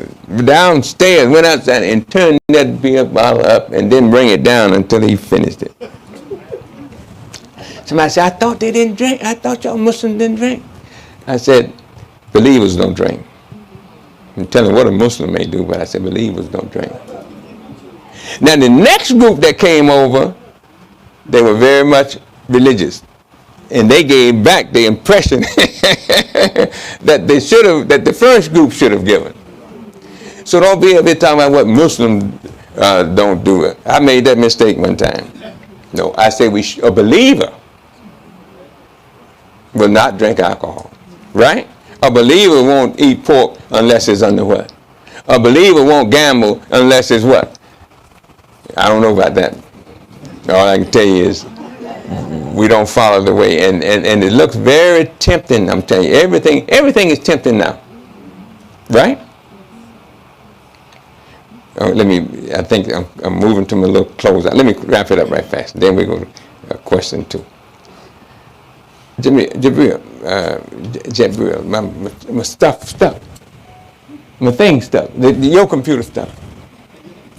went outside and turned that beer bottle up and didn't bring it down until he finished it. Somebody said, "I thought they didn't drink. I thought y'all Muslims didn't drink." I said, "Believers don't drink." I'm telling what a Muslim may do, but I said, believers don't drink. Now the next group that came over, they were very much religious. And they gave back the impression that the first group should have given. So don't be up here talking about what Muslims don't do it. I made that mistake one time. No, I said a believer will not drink alcohol, right? A believer won't eat pork unless it's under what? A believer won't gamble unless it's what? I don't know about that. All I can tell you is we don't follow the way, and it looks very tempting. I'm telling you, everything is tempting now, right? I think I'm moving to my little closeout. Let me wrap it up right fast. Then we go to question 2. Jabril, my stuff, my thing stuff, your computer stuff.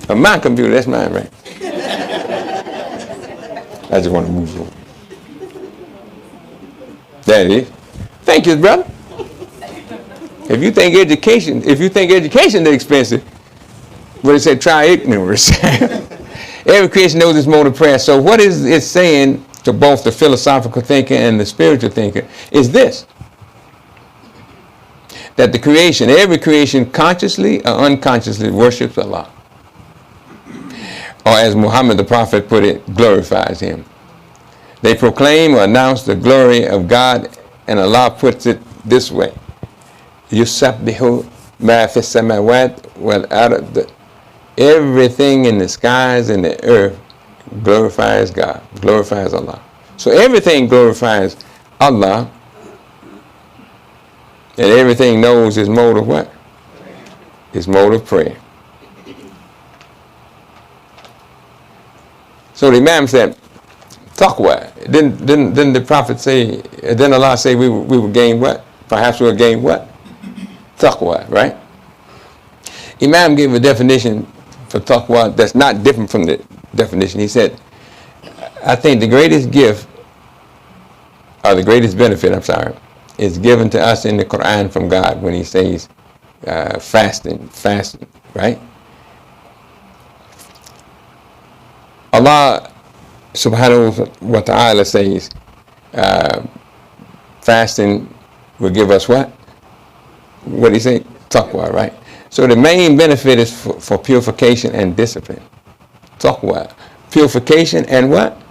My computer, that's mine, right? I just want to move on. There it is. Thank you, brother. If you think education is expensive, what it said, try ignorance. Every creation knows its mode of prayer. So what is it saying to both the philosophical thinker and the spiritual thinker is this: that every creation consciously or unconsciously worships Allah. Or as Muhammad the Prophet put it, glorifies him. They proclaim or announce the glory of God, and Allah puts it this way: Yusabbihu ma fis samawat wal ard. Everything in the skies and the earth glorifies God, glorifies Allah. So everything glorifies Allah, and everything knows his mode of what? His mode of prayer. So the Imam said, taqwa. Didn't the Prophet say, didn't Allah say we will gain what? Perhaps we'll gain what? Taqwa, right? Imam gave a definition for taqwa that's not different from the definition. He said, I think the greatest gift, or the greatest benefit, is given to us in the Quran from God when he says fasting, right? Allah subhanahu wa ta'ala says fasting will give us what? What did he say? Taqwa, right? So the main benefit is for purification and discipline. Taqwa. Purification and what?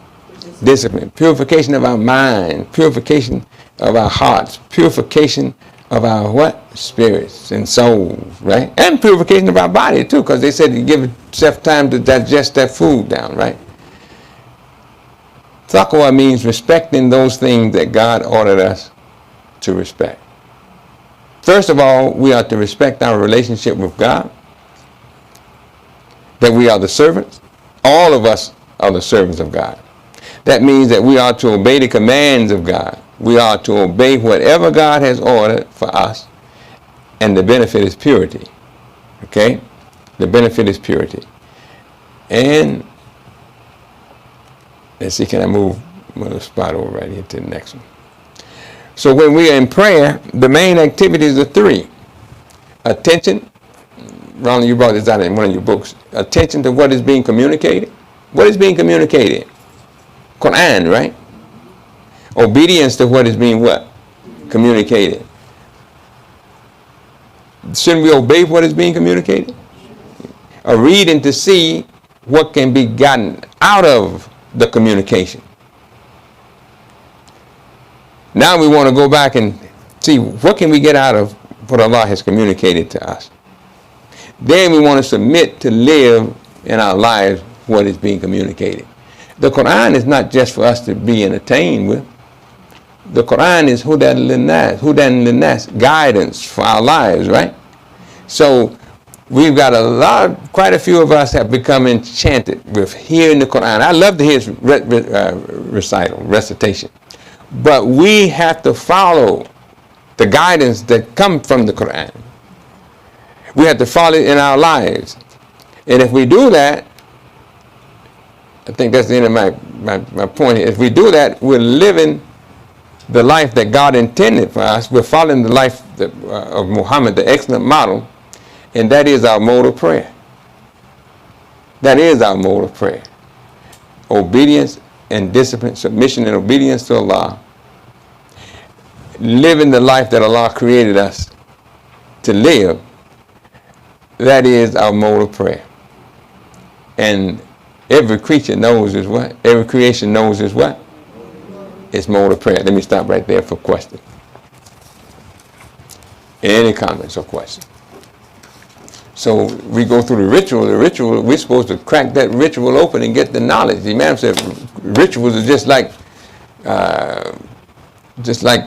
Discipline. Purification of our mind. Purification of our hearts. Purification of our what? Spirits and souls, right? And purification of our body too, because they said you give yourself time to digest that food down, right? Taqwa means respecting those things that God ordered us to respect. First of all, we are to respect our relationship with God, that we are the servants. All of us are the servants of God. That means that we are to obey the commands of God. We are to obey whatever God has ordered for us, and the benefit is purity. Okay? The benefit is purity. And let's see, can I move the spot over right here to the next one? So when we are in prayer, the main activities are three. Attention. Ronald, you brought this out in one of your books. Attention to what is being communicated. What is being communicated? Quran, right? Obedience to what is being what? Communicated. Shouldn't we obey what is being communicated? Or reading to see what can be gotten out of the communication. Now we want to go back and see what can we get out of what Allah has communicated to us. Then we want to submit to live in our lives what is being communicated. The Quran is not just for us to be entertained with. The Quran is hudan linnas, guidance for our lives, right? So we've got quite a few of us have become enchanted with hearing the Quran. I love to hear its recitation. But we have to follow the guidance that comes from the Quran. We have to follow it in our lives. And if we do that, I think that's the end of my point here. If we do that, we're living the life that God intended for us. We're following the life of Muhammad, the excellent model, and that is our mode of prayer. That is our mode of prayer. Obedience and discipline, submission and obedience to Allah. Living the life that Allah created us to live. That is our mode of prayer. And every creature knows is what? Every creation knows is what? It's mode of prayer. Let me stop right there for questions. Any comments or questions? So we go through the ritual. The ritual, we're supposed to crack that ritual open and get the knowledge. The Imam said rituals are just like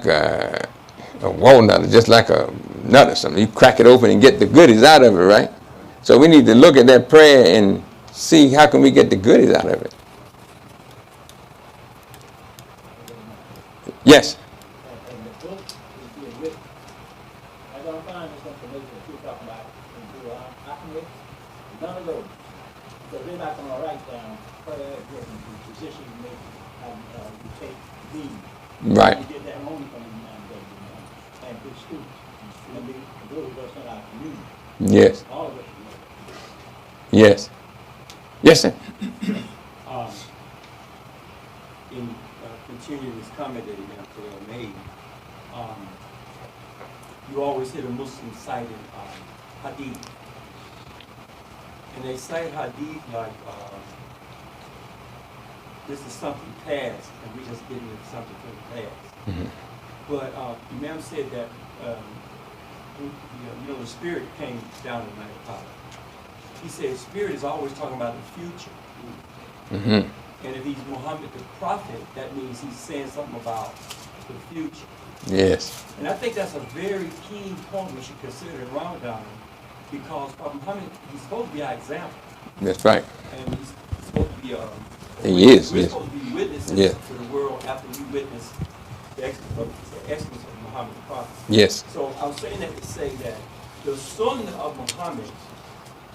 a walnut, just like a nut or something. You crack it open and get the goodies out of it, right? So we need to look at that prayer and see how can we get the goodies out of it. Yes? None of those. Because they're not going to write down prayer, the position you make, how you take these. Right. You get that only from the Imam and good students. And those of us in our community. Yes. All of us. Yes. Yes, sir. In continuing this comment that Imam Khalil made, you always hear the Muslims citing hadith. And they cite hadith like this is something past, and we're just getting into something from the past. Mm-hmm. But Imam said that the spirit came down in night. He said spirit is always talking about the future. Mm-hmm. And if he's Muhammad the prophet, that means he's saying something about the future. Yes. And I think that's a very key point we should consider in Ramadan, because Muhammad, he's supposed to be our example. That's right. And he's supposed to be He is. we're Yes. supposed to be witnesses Yes. to the world after we witness the excellence of Muhammad the prophet. Yes. So I was saying that to say that the sunnah of Muhammad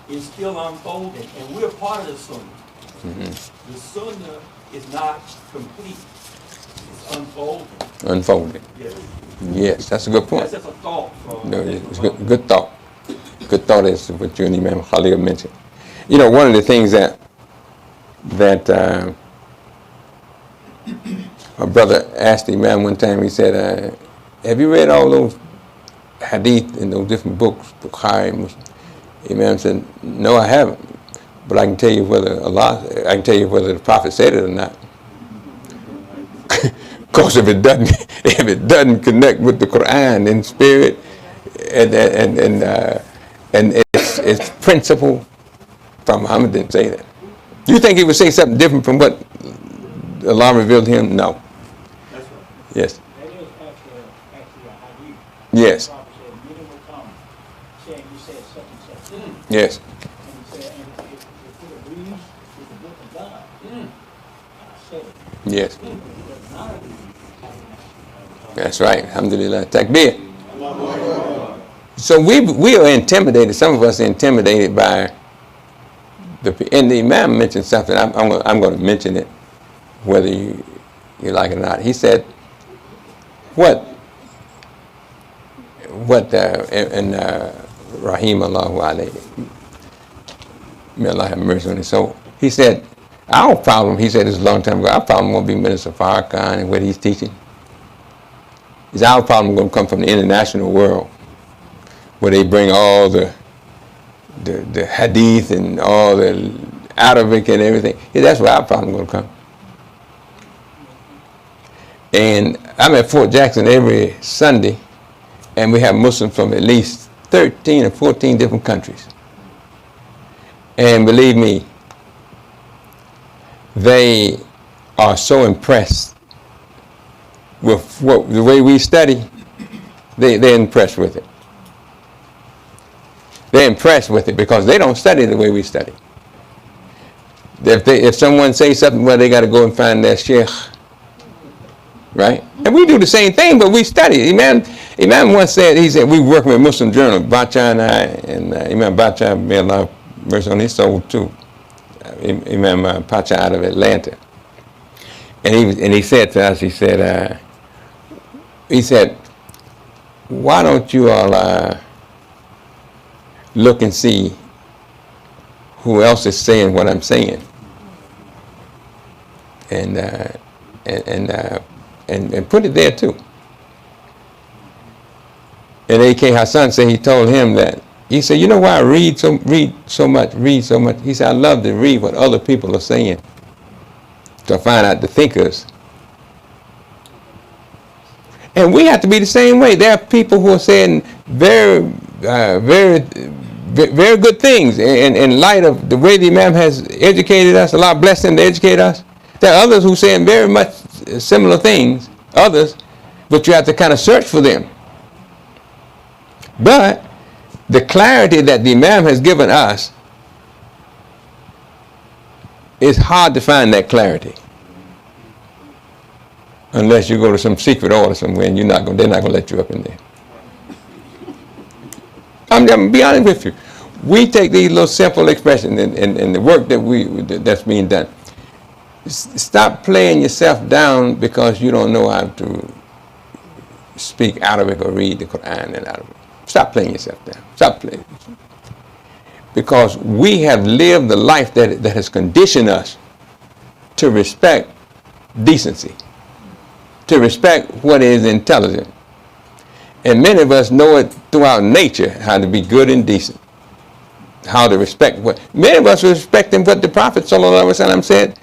is still unfolding, and we're part of the sunnah. Mm-hmm. The sunnah is not complete. It's unfolding. Unfolding. Yes. Yes, that's a good point. That's just a thought. No, it's good thought. Good thought is what you and Imam Khalil mentioned. You know, one of the things that my brother asked the Imam one time, he said, have you read all those hadith in those different books, Bukhari, Muslim? Imam said, no, I haven't. but I can tell you whether I can tell you whether the prophet said it or not. Because if it doesn't connect with the Quran in spirit and its principle, Prophet Muhammad didn't say that. You think he would say something different from what Allah revealed to him? No. That's right. Yes. That is actually a hadith. Yes. The prophet said, "Many will come saying you said such and such." Yes. And he said, and if it agrees with the book of God, I said it. Yes. If it does not agree, That's right. Alhamdulillah. Takbir. So we are intimidated. Some of us are intimidated by and the Imam mentioned something. I'm going to mention it, whether you like it or not. He said, Rahim Allahu alayhi, may Allah have mercy on his soul. He said, our problem, he said this a long time ago, our problem won't be Minister Farrakhan and what he's teaching. Is our problem going to come from the international world, where they bring all the hadith and all the Arabic and everything. Yeah, that's where our problem going to come. And I'm at Fort Jackson every Sunday, and we have Muslims from at least 13 or 14 different countries. And believe me, they are so impressed with the way we study. They're impressed with it. They're impressed with it because they don't study the way we study. If someone says something, well, they got to go and find their sheikh, right? And we do the same thing, but we study. Imam once said, he said, we work with a Muslim journal, Bacha and I, and Imam Bacha, may Allah have mercy on his soul too. Imam Pacha out of Atlanta. And he said to us, he said, why don't you all look and see who else is saying what I'm saying, and put it there too. And A.K. Hassan said he told him that, he said, you know why I read so much? He said, I love to read what other people are saying to find out the thinkers. And we have to be the same way. There are people who are saying very good things in light of the way the Imam has educated us. Allah bless him to educate us. There are others who are saying very much similar things, others, but you have to kind of search for them. But the clarity that the Imam has given us, it's hard to find that clarity. Unless you go to some secret order somewhere and they're not going to let you up in there. I'm going to be honest with you. We take these little simple expressions and the work that's being done. Stop playing yourself down because you don't know how to speak Arabic or read the Quran in Arabic. Stop playing yourself down. Stop playing. Because we have lived the life that has conditioned us to respect decency, to respect what is intelligent. And many of us know it throughout nature, how to be good and decent, how to respect many of us were respecting what the Prophet ﷺ said.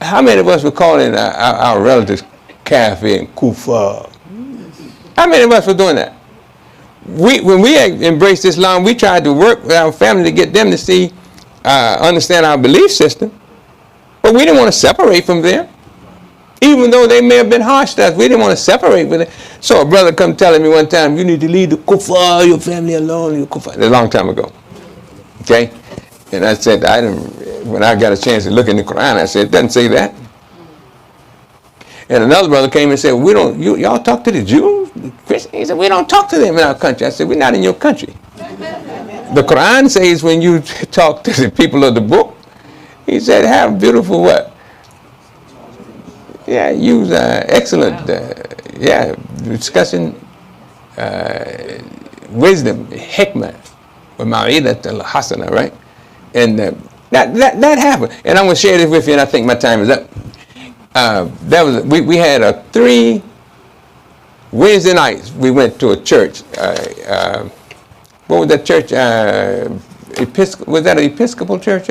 How many of us were calling our relatives kafir and kufar? How many of us were doing that? When we embraced Islam, we tried to work with our family to get them to see, understand our belief system. But we didn't want to separate from them. Even though they may have been harsh to us, we didn't want to separate with it. So a brother come telling me one time, you need to leave the kuffar, your family alone, your kuffar. A long time ago. Okay? And I said, when I got a chance to look in the Quran, I said, it doesn't say that. And another brother came and said, y'all talk to the Jews, the Christians? He said, we don't talk to them in our country. I said, we're not in your country. The Quran says when you talk to the people of the book, he said, have beautiful what? Yeah, use excellent, discussing wisdom, hikmah, wa ma'idat al-hasana, right? And that happened. And I'm going to share this with you, and I think my time is up. We had 3 Wednesday nights. We went to a church. What was that church? was that an Episcopal church?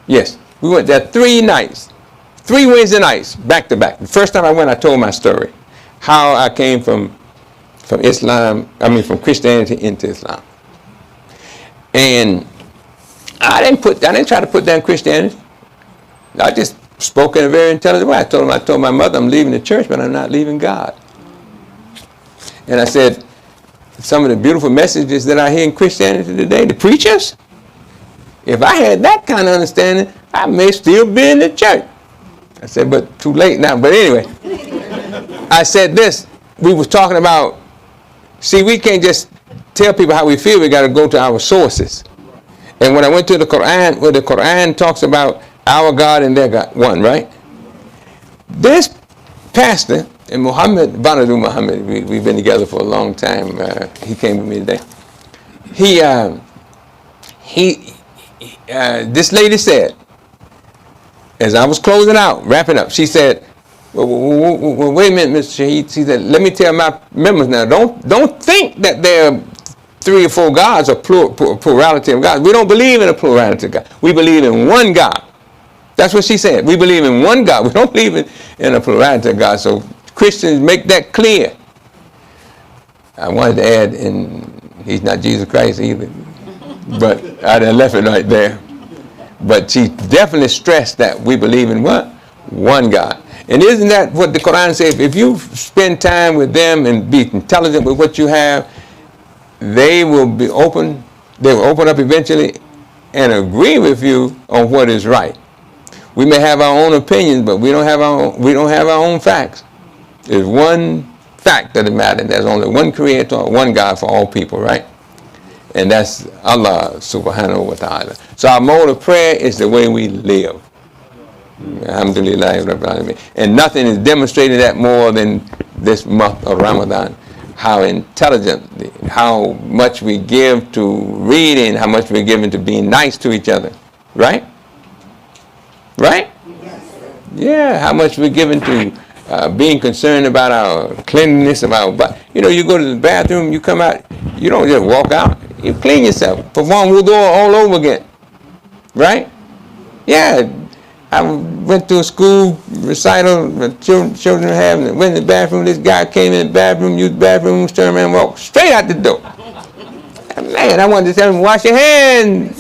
Yes. We went there 3 nights. 3 Wednesday nights, back to back. The first time I went, I told my story. How I came from Christianity into Islam. And I didn't try to put down Christianity. I just spoke in a very intelligent way. I told my mother, I'm leaving the church, but I'm not leaving God. And I said, some of the beautiful messages that I hear in Christianity today, the preachers, if I had that kind of understanding, I may still be in the church. I said, but too late now. But anyway, I said this. We was talking about, see, we can't just tell people how we feel. We got to go to our sources. And when I went to the Quran, where the Quran talks about our God and their God, one, right? This pastor, and Muhammad, we've been together for a long time. He came with me today. This lady said, as I was closing out, wrapping up, she said, well, wait a minute, Mr. Shaheed. She said, let me tell my members now, don't think that there are 3 or 4 gods or plurality of gods. We don't believe in a plurality of gods. We believe in one God. That's what she said. We believe in one God. We don't believe in a plurality of gods. So Christians make that clear. I wanted to add, and he's not Jesus Christ either, but I done left it right there. But she definitely stressed that we believe in what? One God. And isn't that what the Quran says? If you spend time with them and be intelligent with what you have, they will be open. They will open up eventually and agree with you on what is right. We may have our own opinions, but we don't have our own facts. There's one fact that matters. There's only one creator, one God for all people, right? And that's Allah subhanahu wa ta'ala. So our mode of prayer is the way we live. Alhamdulillah. And nothing is demonstrated that more than this month of Ramadan. How intelligently, how much we give to reading, how much we're giving to being nice to each other. Right? Right? Yes. Yeah, how much we're giving to being concerned about our cleanliness, about, you go to the bathroom, you come out, you don't just walk out. You clean yourself. Perform wudu all over again. Right? Yeah. I went to a school recital that children were having. Went in the bathroom. This guy came in the bathroom, used the bathroom, turned around and walked straight out the door. Man, I wanted to tell him, wash your hands.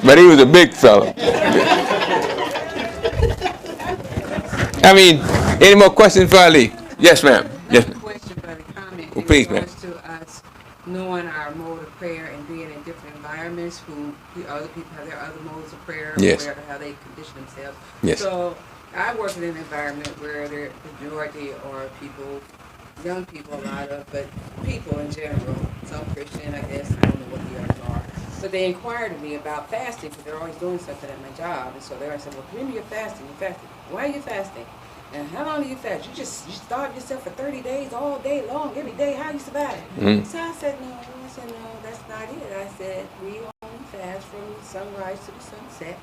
But he was a big fella. I mean, any more questions before I leave? Yes, ma'am. Yes, ma'am. Question, but a comment. Well, please, ma'am. To us knowing our mode of prayer and being in different environments, other people have their other modes of prayer, yes, or how they condition themselves. Yes. So I work in an environment where the majority are people, young people, a lot of, but people in general, some Christian, I guess, I don't know what the others are. But they inquired of me about fasting because they're always doing something at my job. And so they always said, well, remember you're fasting, Why are you fasting? And how long do you fast? You starve yourself for 30 days, all day long, every day. How you survive? Mm-hmm. So I said, no, that's not it. I said, we only fast from the sunrise to the sunset.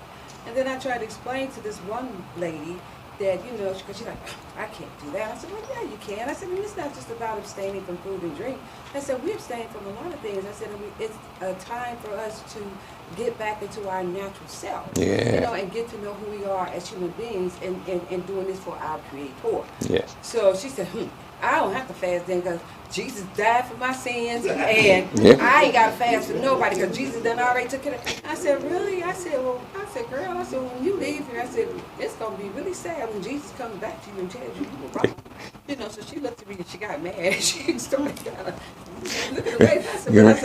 And then I tried to explain to this one lady that, because she's like, I can't do that. I said, well, yeah, you can. I said, it's not just about abstaining from food and drink. I said, we abstain from a lot of things. I said, it's a time for us to get back into our natural self, and get to know who we are as human beings and doing this for our Creator. Yes. So she said, I don't have to fast then because Jesus died for my sins and I ain't got to fast for nobody because Jesus done already took care of it. I said, really? I said, girl, when you leave here, I said, it's going to be really sad when Jesus comes back to you and tells you you were wrong. So she looked at me and she got mad. She started kind of looking away. I said, well,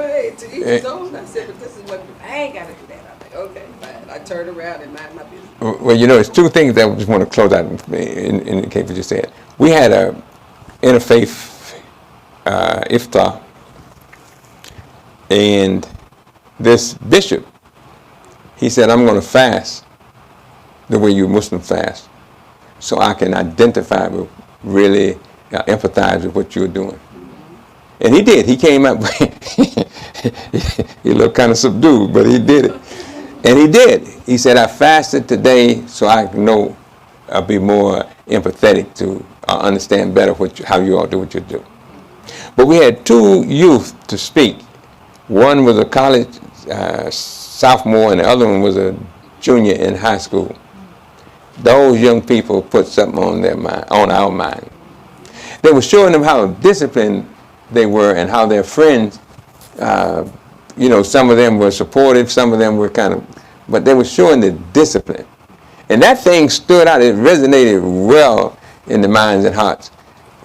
hey, to each his own. I said, but this is what, I ain't got to do that. I'm like, okay, fine. I turned around and mind my business. Well, it's 2 things that I just want to close out in the case what you said. We had a interfaith iftar, and this bishop, he said, I'm going to fast the way you Muslim fast so I can identify with, really empathize with what you're doing. And he did. He came up, he looked kind of subdued, but he did it. And he did. He said, I fasted today so I know I'll be more empathetic to understand better how you all do what you do. But we had 2 youth to speak, One was a college sophomore, and the other one was a junior in high school. Those young people put something on their mind, on our mind. They were showing them how disciplined they were and how their friends, some of them were supportive, some of them were but they were showing the discipline. And that thing stood out. It resonated well in the minds and hearts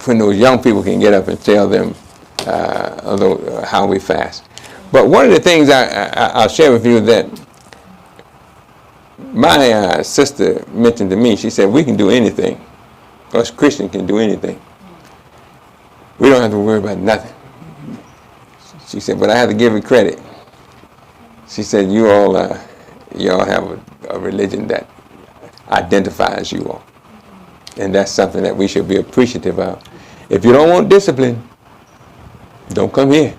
when those young people can get up and tell them how we fast. But one of the things I'll share with you that my sister mentioned to me, she said, we can do anything. Us Christians can do anything. We don't have to worry about nothing. She said, but I have to give her credit. She said, you all have a religion that identifies you all. And that's something that we should be appreciative of. If you don't want discipline, don't come here.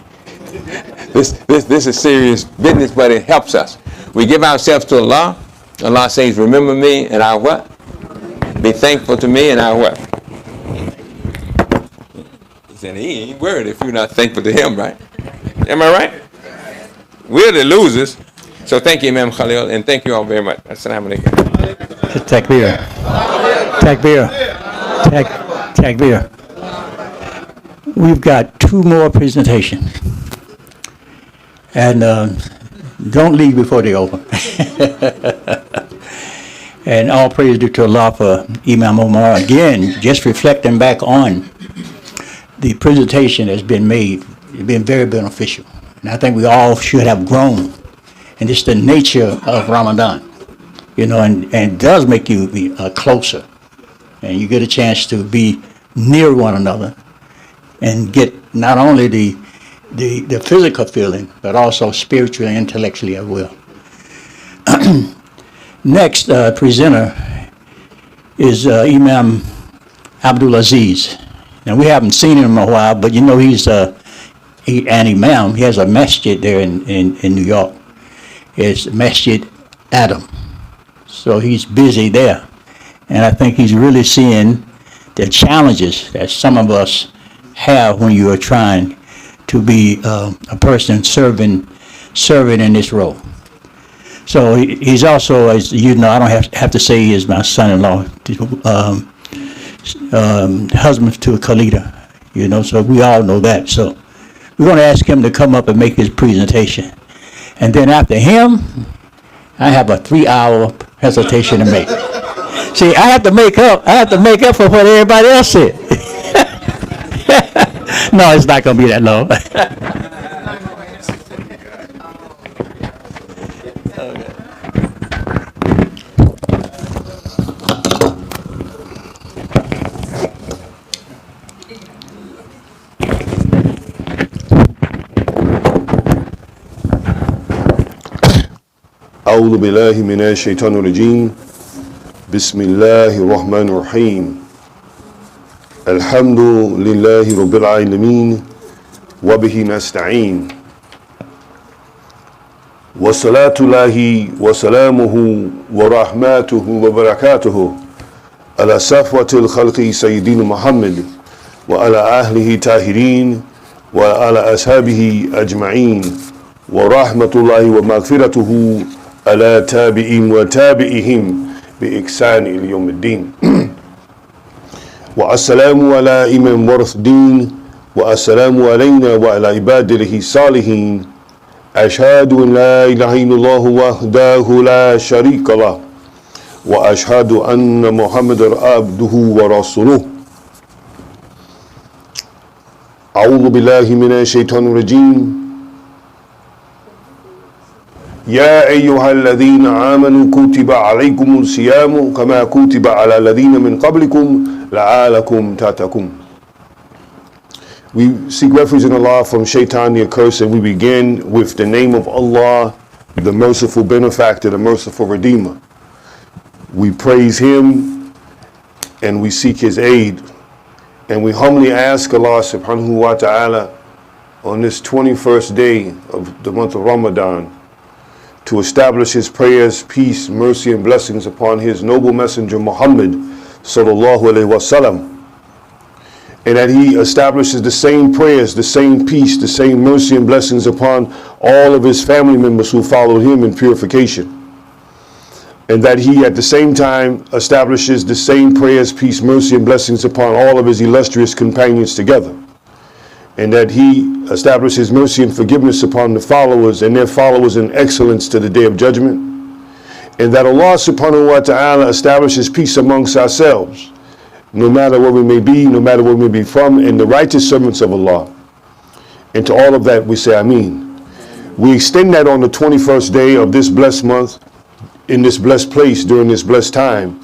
This is serious business, but it helps us. We give ourselves to Allah. Allah says, remember me, and I'll what? Be thankful to me, and I'll what? And he ain't worried if you're not thankful to him, right? Am I right? We're the losers. So thank you, Imam Khalil, and thank you all very much. Assalamu alaikum. Takbir. Takbir. Takbir. We've got 2 more presentations. And don't leave before they open. And all praise due to Allah for Imam Omar. Again, just reflecting back on the presentation that's been made. It's been very beneficial. And I think we all should have grown. And it's the nature of Ramadan. And it does make you be closer. And you get a chance to be near one another and get not only the physical feeling, but also spiritually and intellectually as well. Next presenter is Imam Abdul-Azeez. Now, we haven't seen him in a while, but he's an Imam. He has a Masjid there in New York. It's Masjid Adam. So he's busy there. And I think he's really seeing the challenges that some of us have when you are trying to be a person serving in this role. So he's also, as you know, I don't have to say he is my son-in-law, husband to Khalida, so we all know that. So we're going to ask him to come up and make his presentation. And then after him, I have a 3-hour presentation to make. See, I have to make up for what everybody else said. No, it's not going to be that long. أعوذ بالله من الشيطان الرجيم بسم الله الرحمن الرحيم الحمد لله رب العالمين وبه نستعين وصلاة الله وسلامه ورحمته وبركاته على صفوة الخلق سيدنا محمد وعلى أهله طاهرين وعلى أصحابه أجمعين ورحمة الله ومغفرته على تابعين وتابعهم بإحسان إلى يوم الدين والسلام على إمام ورث الدين والسلام علينا وعلى عباد الله الصالحين أشهد أن لا إله إلا الله وحده لا شريك له وأشهد أن محمدا عبده ورسوله أعوذ بالله من الشيطان الرجيم يا أيها الذين آمنوا كتب عليكم الصيام كما كتب على الذين من قبلكم لعلكم تتقون. We seek refuge in Allah from shaitan the accursed, and we begin with the name of Allah, the merciful benefactor, the merciful redeemer. We praise him and we seek his aid, and we humbly ask Allah subhanahu wa ta'ala on this 21st day of the month of Ramadan to establish his prayers, peace, mercy, and blessings upon his noble messenger Muhammad sallallahu alaihi wasallam, and that he establishes the same prayers, the same peace, the same mercy and blessings upon all of his family members who followed him in purification. And that he at the same time establishes the same prayers, peace, mercy, and blessings upon all of his illustrious companions together. And that he establishes mercy and forgiveness upon the followers and their followers in excellence to the day of judgment. And that Allah subhanahu wa ta'ala establishes peace amongst ourselves, no matter where we may be, no matter where we may be from, and the righteous servants of Allah. And to all of that we say Ameen. We extend that on the 21st day of this blessed month, in this blessed place, during this blessed time.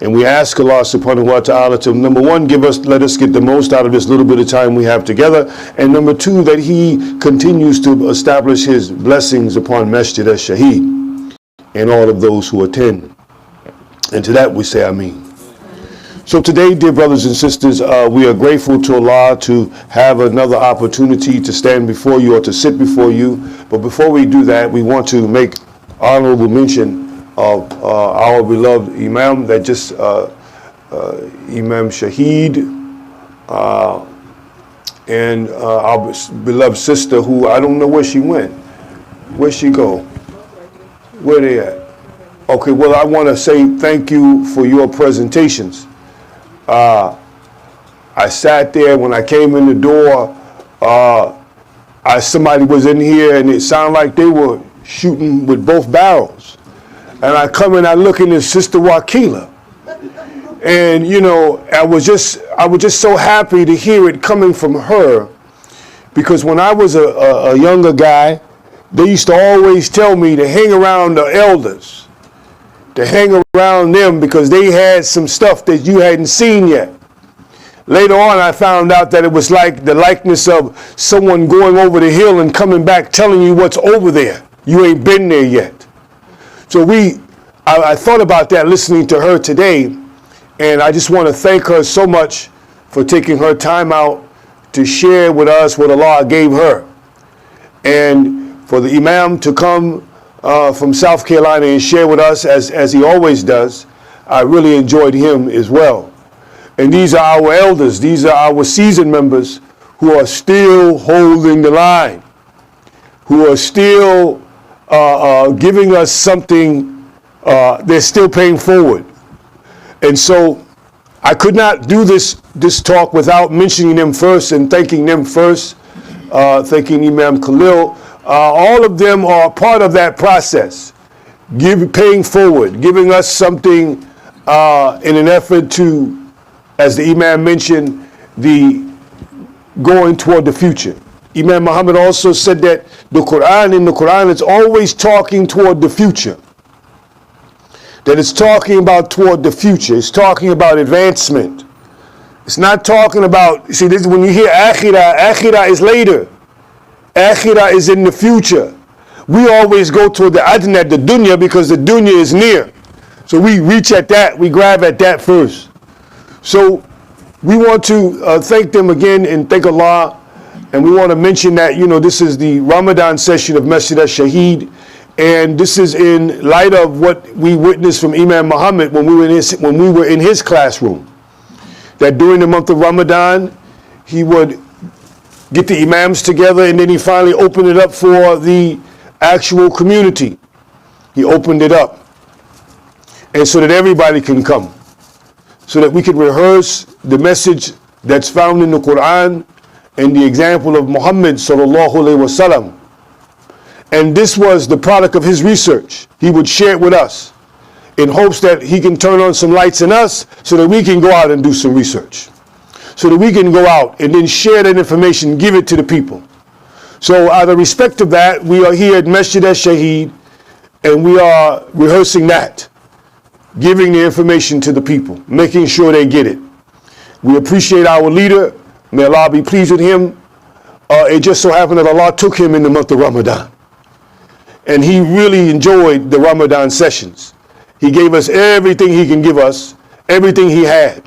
And we ask Allah subhanahu wa ta'ala to, number one, let us get the most out of this little bit of time we have together. And number two, that he continues to establish his blessings upon Masjid Ash-Shaheed and all of those who attend. And to that we say Ameen. So today, dear brothers and sisters, we are grateful to Allah to have another opportunity to stand before you or to sit before you. But before we do that, we want to make honorable mention of our beloved Imam that just, Imam Shaheed, and our beloved sister who, I don't know where she went. Where'd she go? Where they at? Okay, well, I want to say thank you for your presentations. I sat there when I came in the door. Somebody was in here and it sounded like they were shooting with both barrels. And I come in, I look in at Sister Wakila. And you know, I was just so happy to hear it coming from her, because when I was a younger guy, they used to always tell me to hang around the elders, to hang around them because they had some stuff that you hadn't seen yet. Later on, I found out that it was like the likeness of someone going over the hill and coming back telling you what's over there. You ain't been there yet. So I thought about that listening to her today, and I just want to thank her so much for taking her time out to share with us what Allah gave her. And for the Imam to come from South Carolina and share with us as he always does, I really enjoyed him as well. And these are our elders, these are our seasoned members who are still holding the line, who are still giving us something, they're still paying forward. And so I could not do this talk without mentioning them first and thanking them first, thanking Imam Khalil. All of them are part of that process, paying forward, giving us something in an effort to, as the Imam mentioned, the going toward the future. Imam Muhammad also said that in the Quran, it's always talking toward the future. That it's talking about toward the future. It's talking about advancement. It's not talking about, see, this, when you hear akhirah is later. Akhirah is in the future. We always go toward the adna, the dunya, because the dunya is near. So we reach at that, we grab at that first. So we want to thank them again and thank Allah. And we want to mention that, you know, this is the Ramadan session of Masjid Ash-Shaheed, and this is in light of what we witnessed from Imam Muhammad when we were in his classroom. That during the month of Ramadan, he would get the imams together, and then he finally opened it up for the actual community. He opened it up, and so that everybody can come, so that we can rehearse the message that's found in the Quran and the example of Muhammad sallallahu alaihi wasallam. And this was the product of his research. He would share it with us in hopes that he can turn on some lights in us so that we can go out and do some research, so that we can go out and then share that information, give it to the people. So out of respect of that, we are here at Masjid Ash-Shaheed, and we are rehearsing that, giving the information to the people, making sure they get it. We appreciate our leader. May Allah be pleased with him. It just so happened that Allah took him in the month of Ramadan. And he really enjoyed the Ramadan sessions. He gave us everything he can give us, everything he had.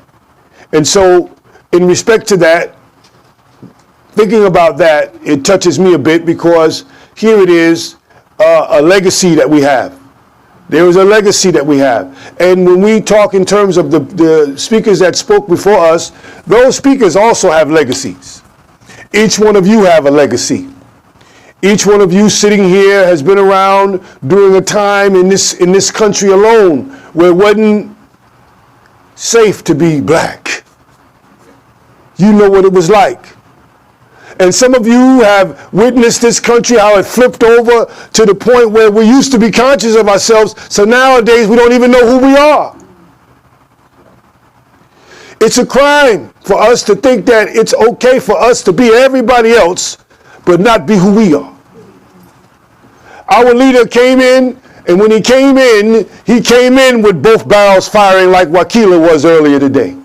And so, in respect to that, thinking about that, it touches me a bit, because here it is, a legacy that we have. There is a legacy that we have. And when we talk in terms of the speakers that spoke before us, those speakers also have legacies. Each one of you have a legacy. Each one of you sitting here has been around during a time in this country alone where it wasn't safe to be black. You know what it was like. And some of you have witnessed this country, how it flipped over to the point where we used to be conscious of ourselves, so nowadays we don't even know who we are. It's a crime for us to think that it's okay for us to be everybody else, but not be who we are. Our leader came in, and when he came in with both barrels firing like Wakila was earlier today.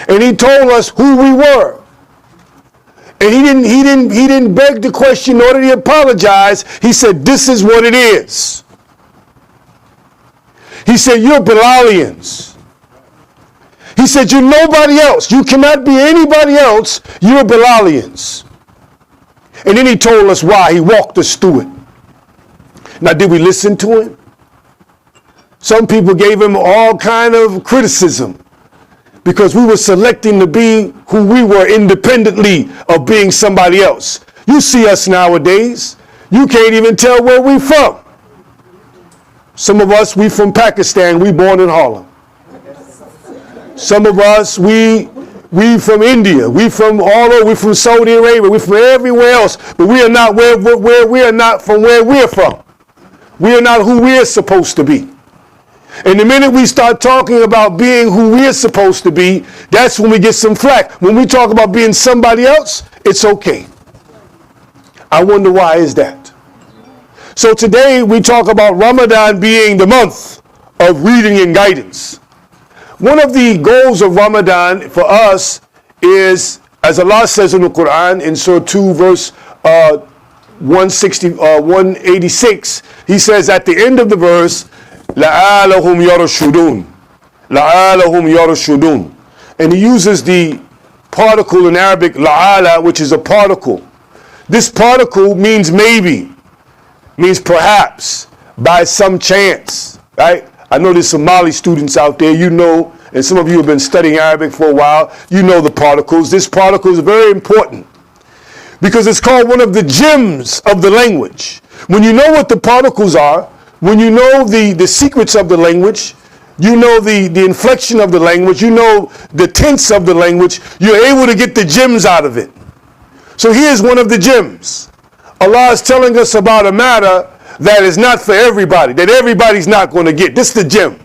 And he told us who we were. And he didn't beg the question, nor did he apologize. He said, this is what it is. He said, you're Bilalians. He said, you're nobody else. You cannot be anybody else. You're Bilalians. And then he told us why. He walked us through it. Now, did we listen to him? Some people gave him all kind of criticism because we were selecting to be who we were independently of being somebody else. You see us nowadays, you can't even tell where we from. Some of us, we from Pakistan, we born in Harlem. Some of us, we from India, we from all over, we from Saudi Arabia, we from everywhere else, but we are not where we are not from where we're from. We are not who we're supposed to be. And the minute we start talking about being who we're supposed to be, that's when we get some flack. When we talk about being somebody else, it's okay. I wonder why is that? So today we talk about Ramadan being the month of reading and guidance. One of the goals of Ramadan for us is, as Allah says in the Quran in Surah 2 verse 186, he says at the end of the verse, لَعَالَهُمْ يَرْشُدُونَ لَعَالَهُمْ يَرْشُدُونَ. And he uses the particle in Arabic, la'ala, which is a particle. This particle means maybe, means perhaps, by some chance, right? I know there's some Mali students out there, you know, and some of you have been studying Arabic for a while, you know the particles. This particle is very important because it's called one of the gems of the language. When you know what the particles are, when you know the secrets of the language, you know the inflection of the language, you know the tense of the language, you're able to get the gems out of it. So here's one of the gems. Allah is telling us about a matter that is not for everybody, that everybody's not going to get. This is the gem.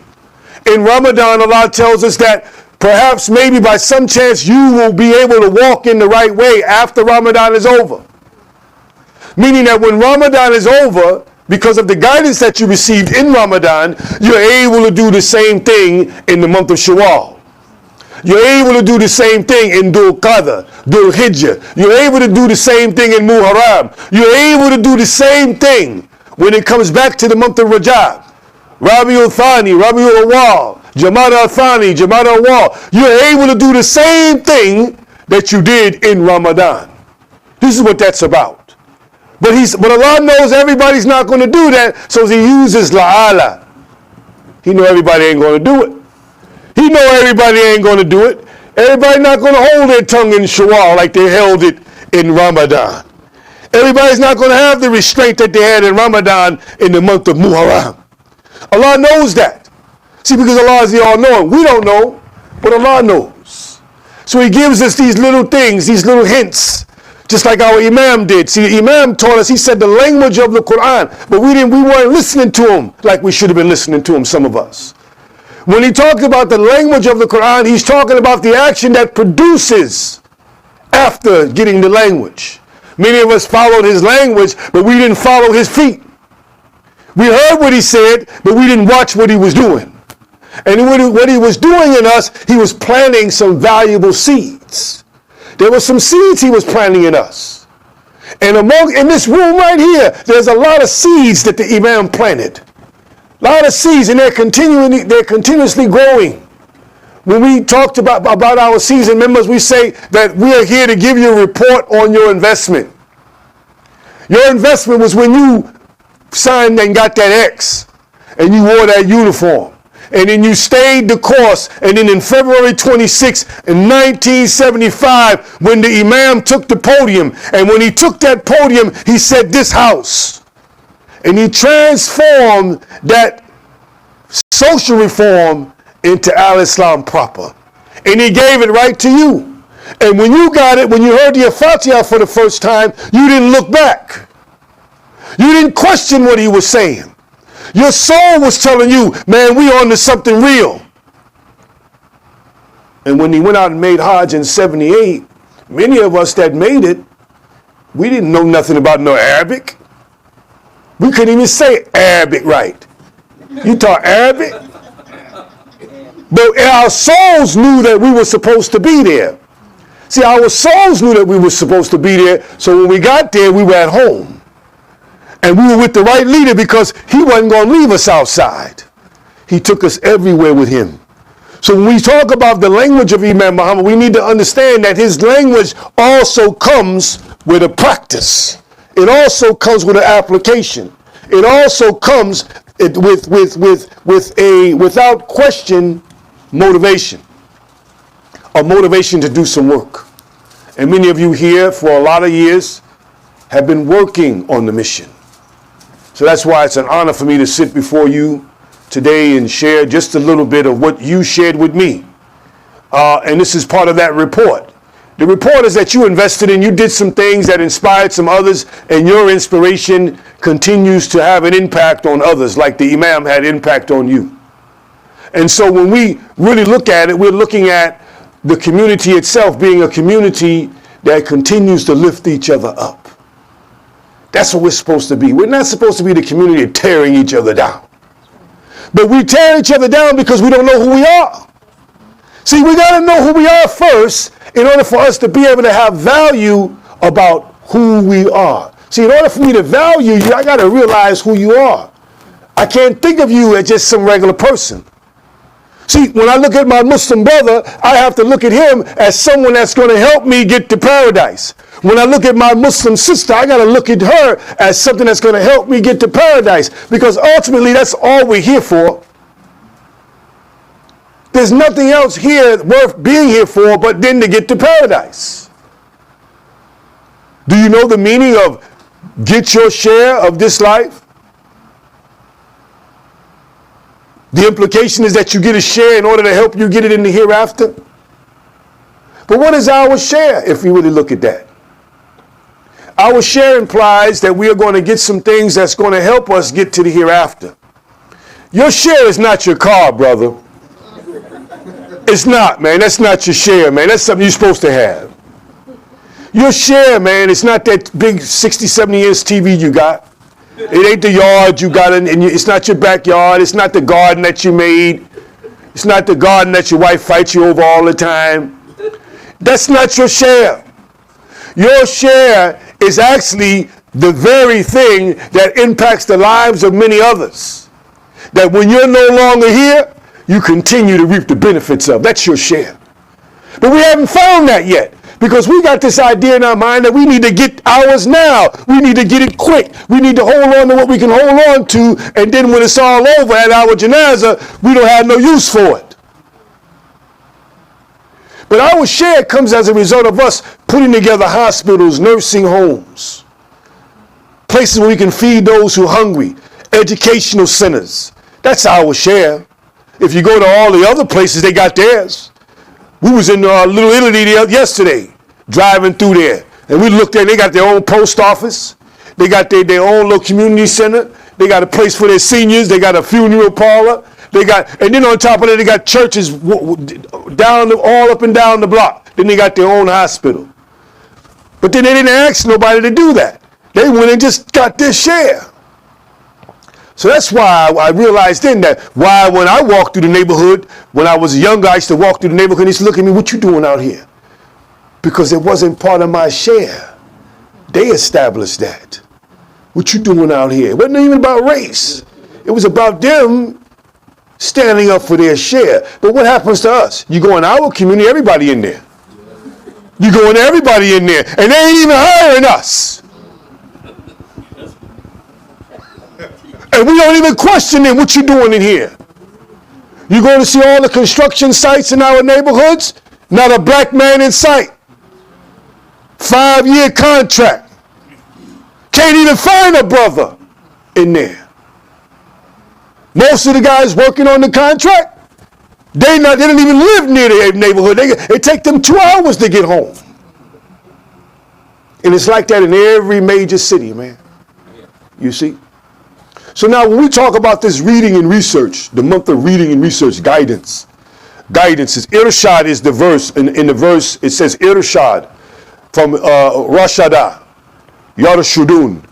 In Ramadan, Allah tells us that perhaps maybe by some chance you will be able to walk in the right way after Ramadan is over. Meaning that when Ramadan is over, because of the guidance that you received in Ramadan, you're able to do the same thing in the month of Shawwal. You're able to do the same thing in Dhul Qadr, Dhul Hijjah. You're able to do the same thing in Muharram. You're able to do the same thing when it comes back to the month of Rajab. Rabiul Thani, Rabiul Awwal, Jamad al-Thani, Jamad al-Awwal. You're able to do the same thing that you did in Ramadan. This is what that's about. But Allah knows everybody's not going to do that, so he uses la'ala. He know everybody ain't going to do it. He know everybody ain't going to do it. Everybody not going to hold their tongue in Shawwal like they held it in Ramadan. Everybody's not going to have the restraint that they had in Ramadan in the month of Muharram. Allah knows that. See, because Allah is the all-knowing. We don't know, but Allah knows. So he gives us these little things, these little hints, just like our Imam did. See, Imam taught us, he said the language of the Quran, but we weren't listening to him like we should have been listening to him, some of us. When he talked about the language of the Quran, he's talking about the action that produces after getting the language. Many of us followed his language, but we didn't follow his feet. We heard what he said, but we didn't watch what he was doing. And what he was doing in us, he was planting some valuable seeds. There were some seeds he was planting in us. And in this room right here, there's a lot of seeds that the Imam planted. A lot of seeds, and they're continuously growing. When we talked about our season members, we say that we are here to give you a report on your investment. Your investment was when you signed and got that X. and you wore that uniform. And then you stayed the course. And then in February 26, in 1975, when the Imam took the podium, and when he took that podium, he said, "This house." And he transformed that social reform into Al-Islam proper. And he gave it right to you. And when you got it, when you heard the Fatiha for the first time, you didn't look back. You didn't question what he was saying. Your soul was telling you, man, we on to something real. And when he went out and made Hajj in 78, many of us that made it, we didn't know nothing about no Arabic. We couldn't even say Arabic right. You taught Arabic? But our souls knew that we were supposed to be there. See, our souls knew that we were supposed to be there, so when we got there, we were at home. And we were with the right leader because he wasn't going to leave us outside. He took us everywhere with him. So when we talk about the language of Imam Muhammad, we need to understand that his language also comes with a practice. It also comes with an application. It also comes with a, without question, motivation. A motivation to do some work. And many of you here for a lot of years have been working on the mission. So that's why it's an honor for me to sit before you today and share just a little bit of what you shared with me. And this is part of that report. The report is that you invested in, you did some things that inspired some others, and your inspiration continues to have an impact on others, like the Imam had impact on you. And so when we really look at it, we're looking at the community itself being a community that continues to lift each other up. That's what we're supposed to be. We're not supposed to be the community tearing each other down. But we tear each other down because we don't know who we are. See, we got to know who we are first in order for us to be able to have value about who we are. See, in order for me to value you, I got to realize who you are. I can't think of you as just some regular person. See, when I look at my Muslim brother, I have to look at him as someone that's going to help me get to paradise. When I look at my Muslim sister, I got to look at her as something that's going to help me get to paradise. Because ultimately, that's all we're here for. There's nothing else here worth being here for but then to get to paradise. Do you know the meaning of get your share of this life? The implication is that you get a share in order to help you get it in the hereafter. But what is our share if we really look at that? Our share implies that we are going to get some things that's going to help us get to the hereafter. Your share is not your car, brother. It's not, man. That's not your share, man. That's something you're supposed to have. Your share, man, it's not that big 60, 70-inch TV you got. It ain't the yard you got, and it's not your backyard. It's not the garden that you made. It's not the garden that your wife fights you over all the time. That's not your share. Your share is actually the very thing that impacts the lives of many others. That when you're no longer here, you continue to reap the benefits of. That's your share. But we haven't found that yet. Because we got this idea in our mind that we need to get ours now. We need to get it quick. We need to hold on to what we can hold on to, and then when it's all over at our janazah, we don't have no use for it. But our share comes as a result of us putting together hospitals, nursing homes, places where we can feed those who are hungry, educational centers. That's our share. If you go to all the other places, they got theirs. We was in Little Italy yesterday, driving through there. And we looked at, they got their own post office. They got their own little community center. They got a place for their seniors. They got a funeral parlor. And then on top of that, they got churches all up and down the block. Then they got their own hospital. But then they didn't ask nobody to do that. They went and just got their share. So that's why I realized then that why when I walked through the neighborhood, when I was younger, I used to walk through the neighborhood and he used to look at me, what you doing out here? Because it wasn't part of my share. They established that. What you doing out here? It wasn't even about race. It was about them standing up for their share. But what happens to us? You go in our community, everybody in there. You go in everybody in there, and they ain't even hiring us. And we don't even question them. What you doing in here? You going to see all the construction sites in our neighborhoods? Not a black man in sight. 5-year contract. Can't even find a brother in there. Most of the guys working on the contract, they don't even live near the neighborhood. It take them 2 hours to get home. And it's like that in every major city, man. You see? So now when we talk about this reading and research, the month of reading and research, guidance is, Irshad is the verse, in the verse it says Irshad from Rashada, Yarashudun.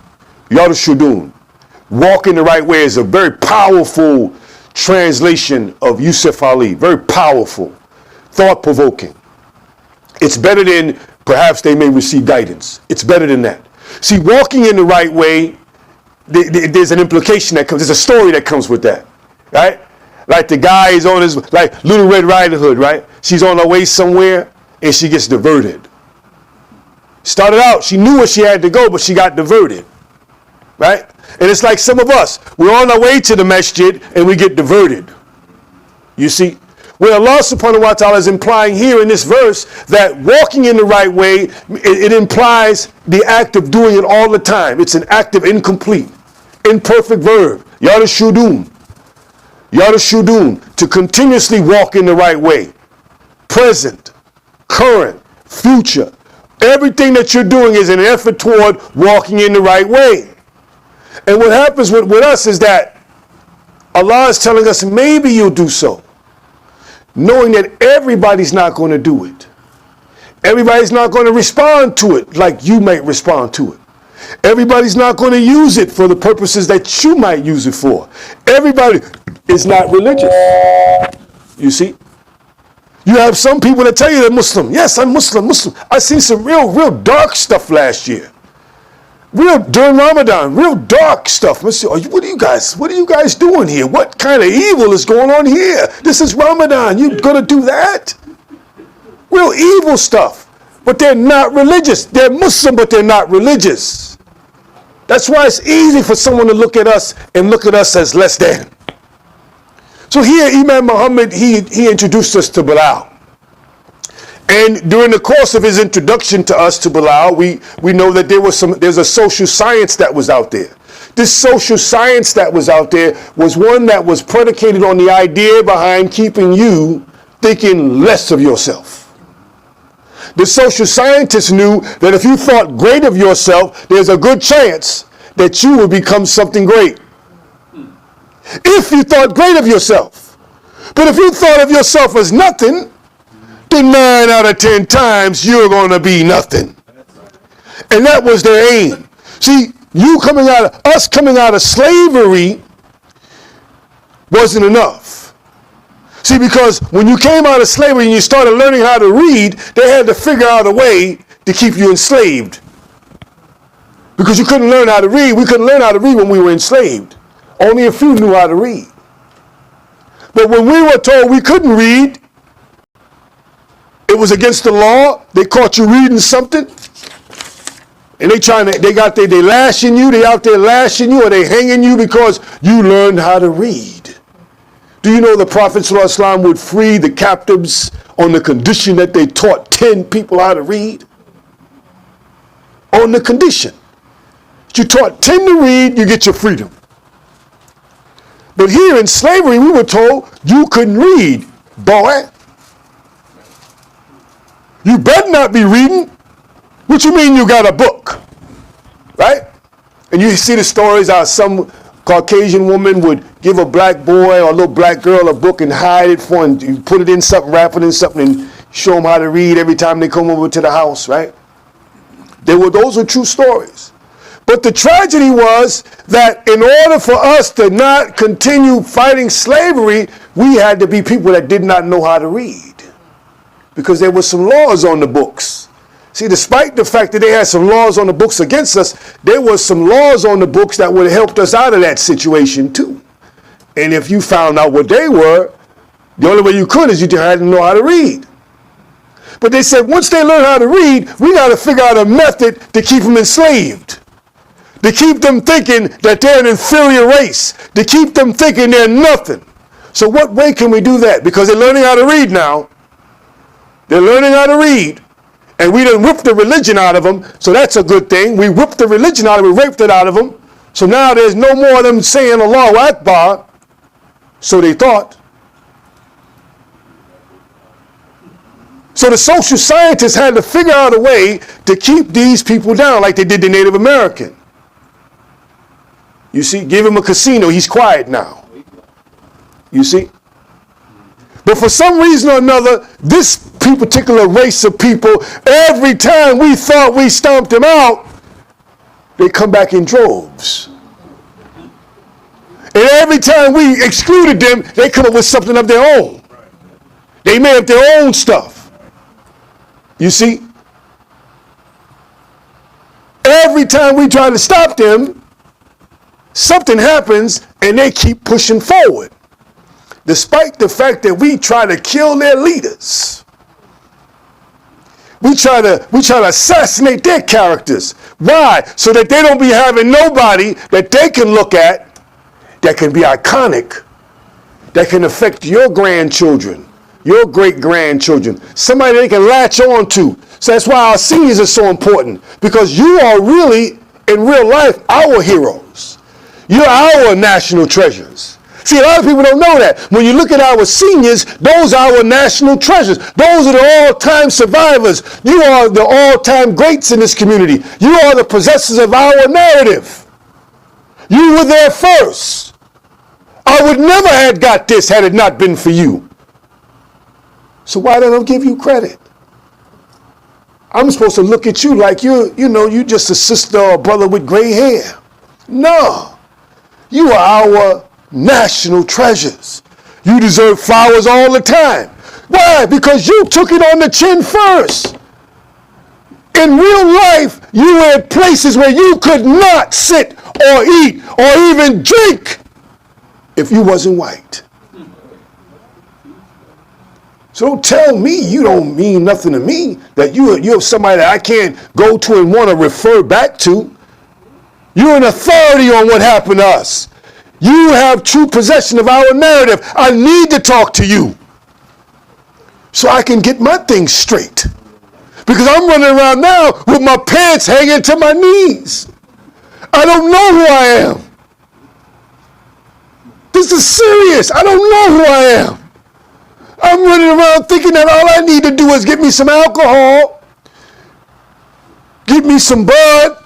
Walk in the right way is a very powerful translation of Yusuf Ali, very powerful, thought-provoking. It's better than perhaps they may receive guidance. It's better than that. See, walking in the right way, there's an implication that comes, there's a story that comes with that, right? Like the guy is on his, like Little Red Riding Hood, right? She's on her way somewhere and she gets diverted. Started out, she knew where she had to go, but she got diverted, right? And it's like some of us, we're on our way to the masjid and we get diverted. You see? Where Allah subhanahu wa ta'ala is implying here in this verse that walking in the right way, it implies the act of doing it all the time. It's an active, incomplete, imperfect verb. Yarashudun, to continuously walk in the right way. Present, current, future. Everything that you're doing is an effort toward walking in the right way. And what happens with us is that Allah is telling us maybe you'll do so, knowing that everybody's not going to do it. Everybody's not going to respond to it like you might respond to it. Everybody's not going to use it for the purposes that you might use it for. Everybody is not religious. You see? You have some people that tell you they're Muslim. Yes, I'm Muslim. I seen some real dark stuff last year. During Ramadan, real dark stuff. What are you guys doing here? What kind of evil is going on here? This is Ramadan. You gonna do that? Real evil stuff. But they're not religious. They're Muslim, but they're not religious. That's why it's easy for someone to look at us and look at us as less than. So here, Imam Muhammad, he introduced us to Bilal. And during the course of his introduction to us to Bilal, we know that there's a social science that was out there. This social science that was out there was one that was predicated on the idea behind keeping you thinking less of yourself. The social scientists knew that if you thought great of yourself, there's a good chance that you would become something great. If you thought great of yourself. But if you thought of yourself as nothing, then 9 out of 10 times you're going to be nothing. And that was their aim. See, us coming out of slavery wasn't enough. See, because when you came out of slavery and you started learning how to read, they had to figure out a way to keep you enslaved. Because you couldn't learn how to read. We couldn't learn how to read when we were enslaved. Only a few knew how to read. But when we were told we couldn't read, it was against the law. They caught you reading something, and they lashing you. They out there lashing you, or they hanging you because you learned how to read. Do you know the Prophet ﷺ would free the captives on the condition that they taught 10 people how to read? On the condition. You taught 10 to read, you get your freedom. But here in slavery, we were told you couldn't read, boy. You better not be reading. What you mean you got a book? Right? And you see the stories how some Caucasian woman would give a black boy or a little black girl a book and hide it for him, and put it in something, wrap it in something, and show them how to read every time they come over to the house, right? Those were true stories. But the tragedy was that in order for us to not continue fighting slavery, we had to be people that did not know how to read. Because there were some laws on the books. See, despite the fact that they had some laws on the books against us, there was some laws on the books that would have helped us out of that situation too. And if you found out what they were, the only way you could is you had to know how to read. But they said once they learn how to read, we got to figure out a method to keep them enslaved. to keep them thinking that they're an inferior race, to keep them thinking they're nothing. So what way can we do that? Because they're learning how to read now. They're learning how to read. And we done whipped the religion out of them, so that's a good thing. We whipped the religion out of them, we raped it out of them. So now there's no more of them saying Allahu Akbar. So they thought. So the social scientists had to figure out a way to keep these people down like they did the Native American. You see, give him a casino, he's quiet now. You see? But for some reason or another, this particular race of people, every time we thought we stomped them out, they come back in droves. And every time we excluded them, they come up with something of their own. They made up their own stuff. You see? Every time we try to stop them, something happens and they keep pushing forward. Despite the fact that we try to kill their leaders. We try to assassinate their characters. Why? So that they don't be having nobody that they can look at that can be iconic, that can affect your grandchildren, your great-grandchildren, somebody they can latch on to. So that's why our seniors are so important, because you are really, in real life, our heroes. You're our national treasures. See, a lot of people don't know that. When you look at our seniors, those are our national treasures. Those are the all-time survivors. You are the all-time greats in this community. You are the possessors of our narrative. You were there first. I would never have got this had it not been for you. So why don't I give you credit? I'm supposed to look at you like you're just a sister or a brother with gray hair. No. You are our national treasures. You deserve flowers all the time. Why? Because you took it on the chin first. In real life, you were at places where you could not sit or eat or even drink if you wasn't white. So don't tell me you don't mean nothing to me, that you're somebody that I can't go to and want to refer back to. You're an authority on what happened to us. You have true possession of our narrative. I need to talk to you so I can get my things straight. Because I'm running around now with my pants hanging to my knees. I don't know who I am. This is serious. I don't know who I am. I'm running around thinking that all I need to do is get me some alcohol, get me some bud,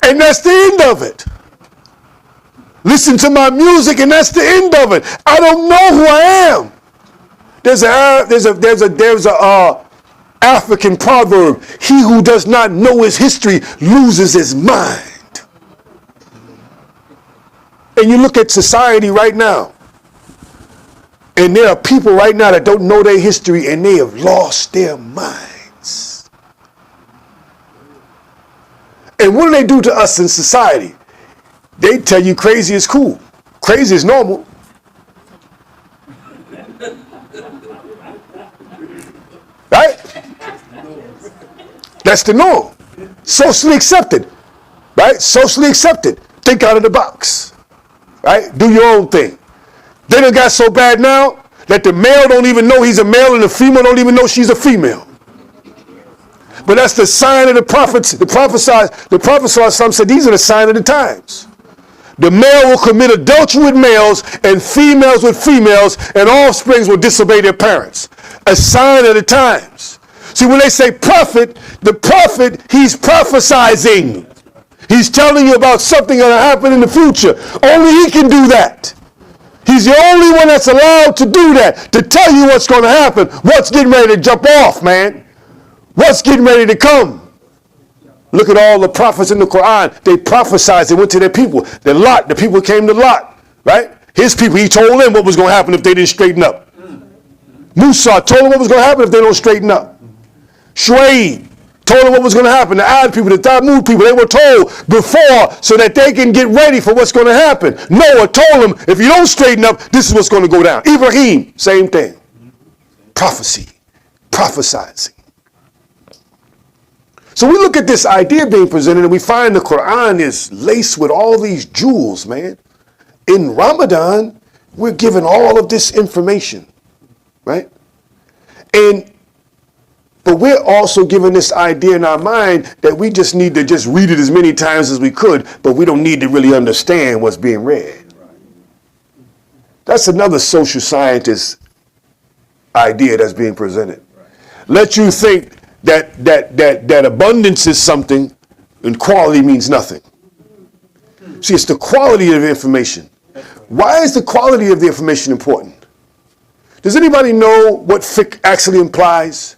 and that's the end of it. Listen to my music, and that's the end of it. I don't know who I am. There's a African proverb: he who does not know his history loses his mind. And you look at society right now, and there are people right now that don't know their history, and they have lost their minds. And what do they do to us in society? They tell you crazy is cool. Crazy is normal. Right? That's the norm. Socially accepted. Right? Socially accepted. Think out of the box. Right? Do your own thing. They done got so bad now that the male don't even know he's a male and the female don't even know she's a female. But that's the sign of the prophets. The prophet said these are the sign of the times. The male will commit adultery with males and females with females, and offsprings will disobey their parents. A sign of the times. See, when they say prophet, the prophet, he's prophesizing. He's telling you about something going to happen in the future. Only he can do that. He's the only one that's allowed to do that, to tell you what's going to happen, what's getting ready to jump off, man. What's getting ready to come. Look at all the prophets in the Quran. They prophesied. They went to their people. The people came to Lot, right? His people, he told them what was going to happen if they didn't straighten up. Musa told them what was going to happen if they don't straighten up. Shaheed told them what was going to happen. The Ad people, the Thamud people, they were told before so that they can get ready for what's going to happen. Noah told them, if you don't straighten up, this is what's going to go down. Ibrahim, same thing. Prophecy, prophesizing. So we look at this idea being presented and we find the Quran is laced with all these jewels, man. In Ramadan, we're given all of this information, right? But we're also given this idea in our mind that we just need to just read it as many times as we could, but we don't need to really understand what's being read. That's another social scientist idea that's being presented. Let you think that abundance is something and quality means nothing. See, it's the quality of the information. Why is the quality of the information important? Does anybody know what fiqh actually implies?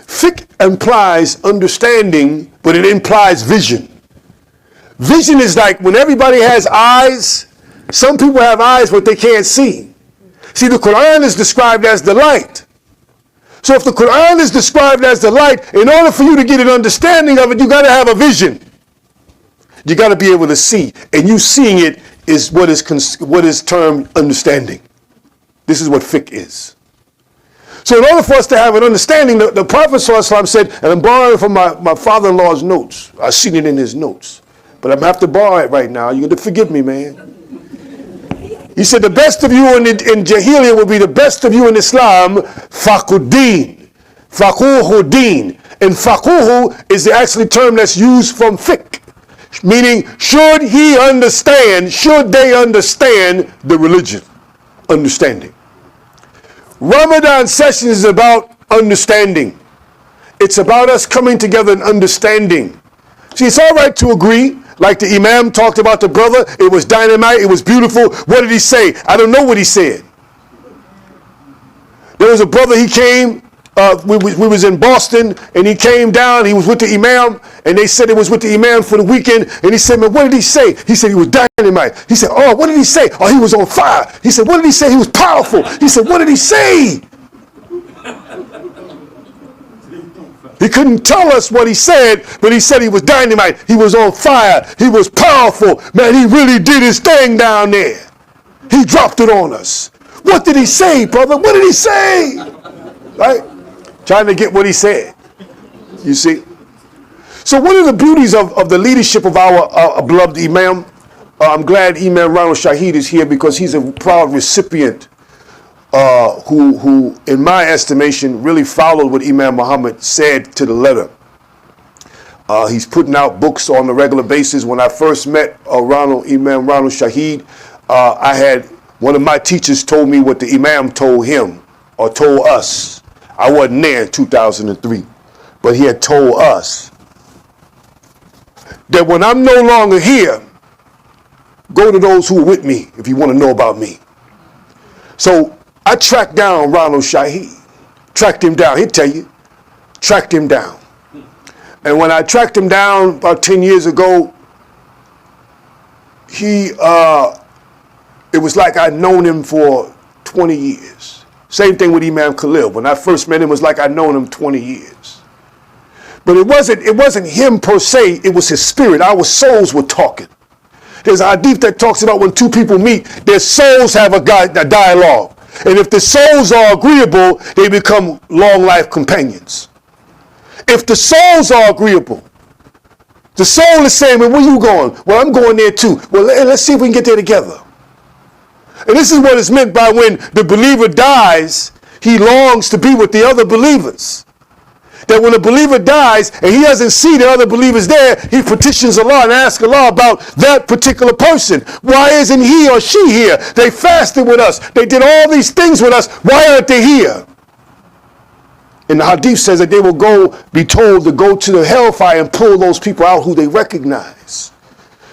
Fiqh implies understanding, but it implies vision. Vision is like when everybody has eyes, some people have eyes but they can't see. See, the Quran is described as the light. So if the Quran is described as the light, in order for you to get an understanding of it, you got to have a vision. You got to be able to see. And you seeing it is what is termed understanding. This is what fiqh is. So in order for us to have an understanding, the Prophet ﷺ said, and I'm borrowing from my father-in-law's notes. I've seen it in his notes. But I'm going to have to borrow it right now. You're going to forgive me, man. He said, the best of you in Jahiliyyah will be the best of you in Islam, faquddin, faquhuddin. And faquhu is the actually term that's used from fiqh. Meaning, should they understand the religion? Understanding. Ramadan session is about understanding. It's about us coming together and understanding. See, it's all right to agree. Like the Imam talked about the brother. It was dynamite. It was beautiful. What did he say? I don't know what he said. There was a brother, he came. We was in Boston, and he came down. He was with the Imam, and they said it was with the Imam for the weekend. And he said, man, what did he say? He said he was dynamite. He said, oh, what did he say? Oh, he was on fire. He said, what did he say? He was powerful. He said, what did he say? He couldn't tell us what he said, but he said he was dynamite. He was on fire. He was powerful. Man, he really did his thing down there. He dropped it on us. What did he say, brother? What did he say? Right? Trying to get what he said. You see? So one of the beauties of the leadership of our beloved Imam, I'm glad Imam Ronald Shaheed is here because he's a proud recipient who, in my estimation, really followed what Imam Muhammad said to the letter. He's putting out books on a regular basis. When I first met Imam Ronald Shaheed, I had one of my teachers told me what the Imam told him or told us. I wasn't there in 2003, but he had told us that when I'm no longer here, go to those who are with me if you want to know about me. So I tracked down Ronald Shaheed, tracked him down. He'd tell you, tracked him down. And when I tracked him down about 10 years ago, it was like I'd known him for 20 years. Same thing with Imam Khalil. When I first met him, it was like I'd known him 20 years. But it wasn't him per se, it was his spirit. Our souls were talking. There's a hadith that talks about when two people meet, their souls have a dialogue. And if the souls are agreeable, they become long life companions. If the souls are agreeable, the soul is saying, well, where you going? Well, I'm going there too. Well, let's see if we can get there together. And this is what is meant by when the believer dies, he longs to be with the other believers. That when a believer dies and he doesn't see the other believers there, he petitions Allah and asks Allah about that particular person. Why isn't he or she here? They fasted with us. They did all these things with us. Why aren't they here? And the hadith says that they will be told to go to the hellfire and pull those people out who they recognize.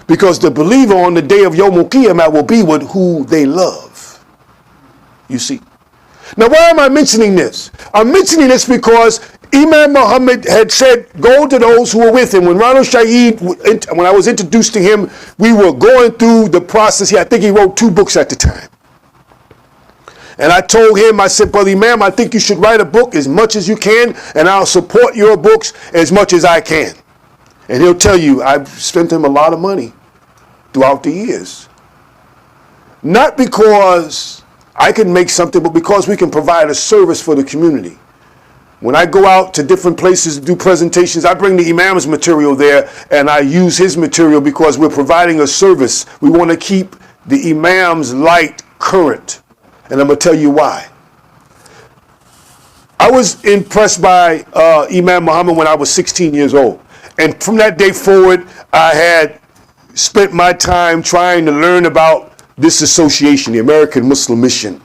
Because the believer on the day of Yawmul Qiyamah will be with who they love. You see. Now, why am I mentioning this? I'm mentioning this because Imam Muhammad had said, go to those who were with him. When Ronald Shaheed, when I was introduced to him, we were going through the process. I think he wrote 2 books at the time. And I told him, I said, Brother Imam, I think you should write a book as much as you can, and I'll support your books as much as I can. And he'll tell you, I've spent him a lot of money throughout the years. Not because I can make something, but because we can provide a service for the community. When I go out to different places to do presentations, I bring the Imam's material there and I use his material because we're providing a service. We want to keep the Imam's light current. And I'm going to tell you why. I was impressed by Imam Muhammad when I was 16 years old. And from that day forward, I had spent my time trying to learn about this association, the American Muslim Mission.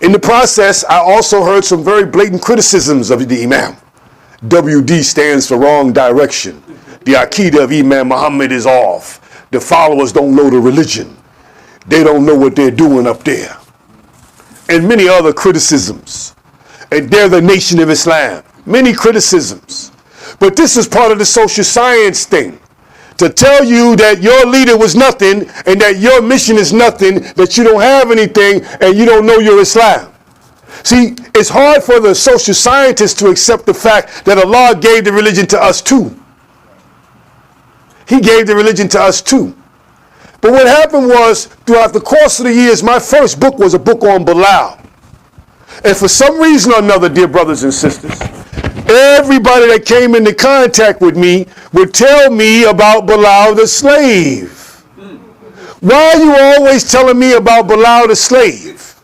In the process, I also heard some very blatant criticisms of the Imam. WD stands for wrong direction. The Aqidah of Imam Muhammad is off. The followers don't know the religion. They don't know what they're doing up there. And many other criticisms. And they're the nation of Islam. Many criticisms. But this is part of the social science thing. To tell you that your leader was nothing and that your mission is nothing, that you don't have anything and you don't know your Islam. See, it's hard for the social scientists to accept the fact that Allah gave the religion to us too. He gave the religion to us too. But what happened was, throughout the course of the years, my first book was a book on Bilal. And for some reason or another, dear brothers and sisters, everybody that came into contact with me would tell me about Bilal the slave. Why are you always telling me about Bilal the slave?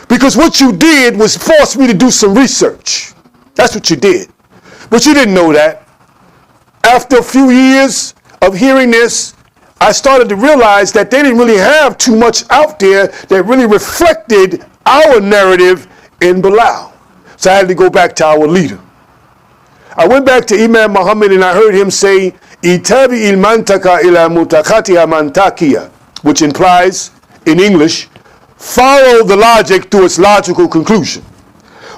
Because what you did was force me to do some research. That's what you did. But you didn't know that. After a few years of hearing this, I started to realize that they didn't really have too much out there that really reflected our narrative in Bilal. So I had to go back to our leader. I went back to Imam Muhammad and I heard him say, Itabi il mantaka ila mutakatiha mantakiya, which implies, in English, follow the logic to its logical conclusion.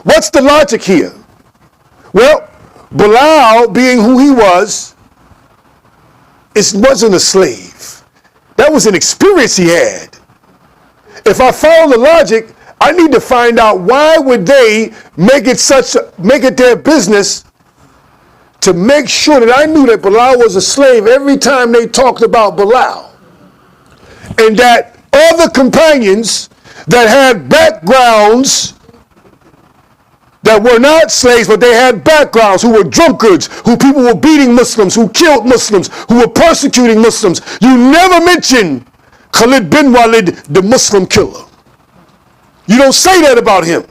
What's the logic here? Well, Bilal, being who he was, wasn't a slave. That was an experience he had. If I follow the logic, I need to find out why would they make it their business to make sure that I knew that Bilal was a slave every time they talked about Bilal. And that other companions that had backgrounds that were not slaves, but they had backgrounds, who were drunkards, who people were beating Muslims, who killed Muslims, who were persecuting Muslims. You never mention Khalid bin Walid, the Muslim killer. You don't say that about him.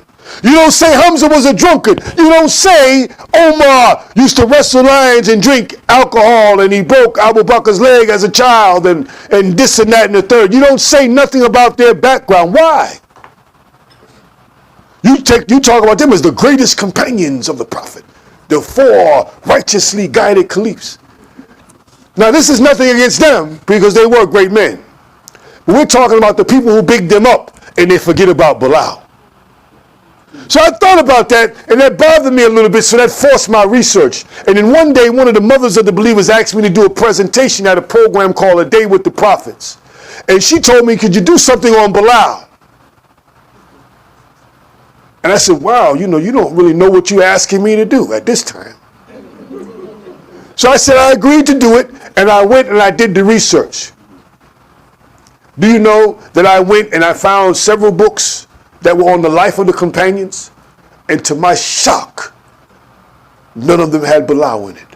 You don't say Hamza was a drunkard. You don't say Omar used to wrestle lions and drink alcohol and he broke Abu Bakr's leg as a child and this and that and the third. You don't say nothing about their background. Why? You talk about them as the greatest companions of the Prophet, the four righteously guided caliphs. Now this is nothing against them because they were great men. But we're talking about the people who bigged them up and they forget about Bilal. So I thought about that, and that bothered me a little bit, so that forced my research. And then one day, one of the mothers of the believers asked me to do a presentation at a program called A Day with the Prophets. And she told me, could you do something on Bilal? And I said, wow, you don't really know what you're asking me to do at this time. So I said I agreed to do it, and I went and I did the research. Do you know that I went and I found several books that were on the life of the companions, and to my shock, none of them had Bilal in it.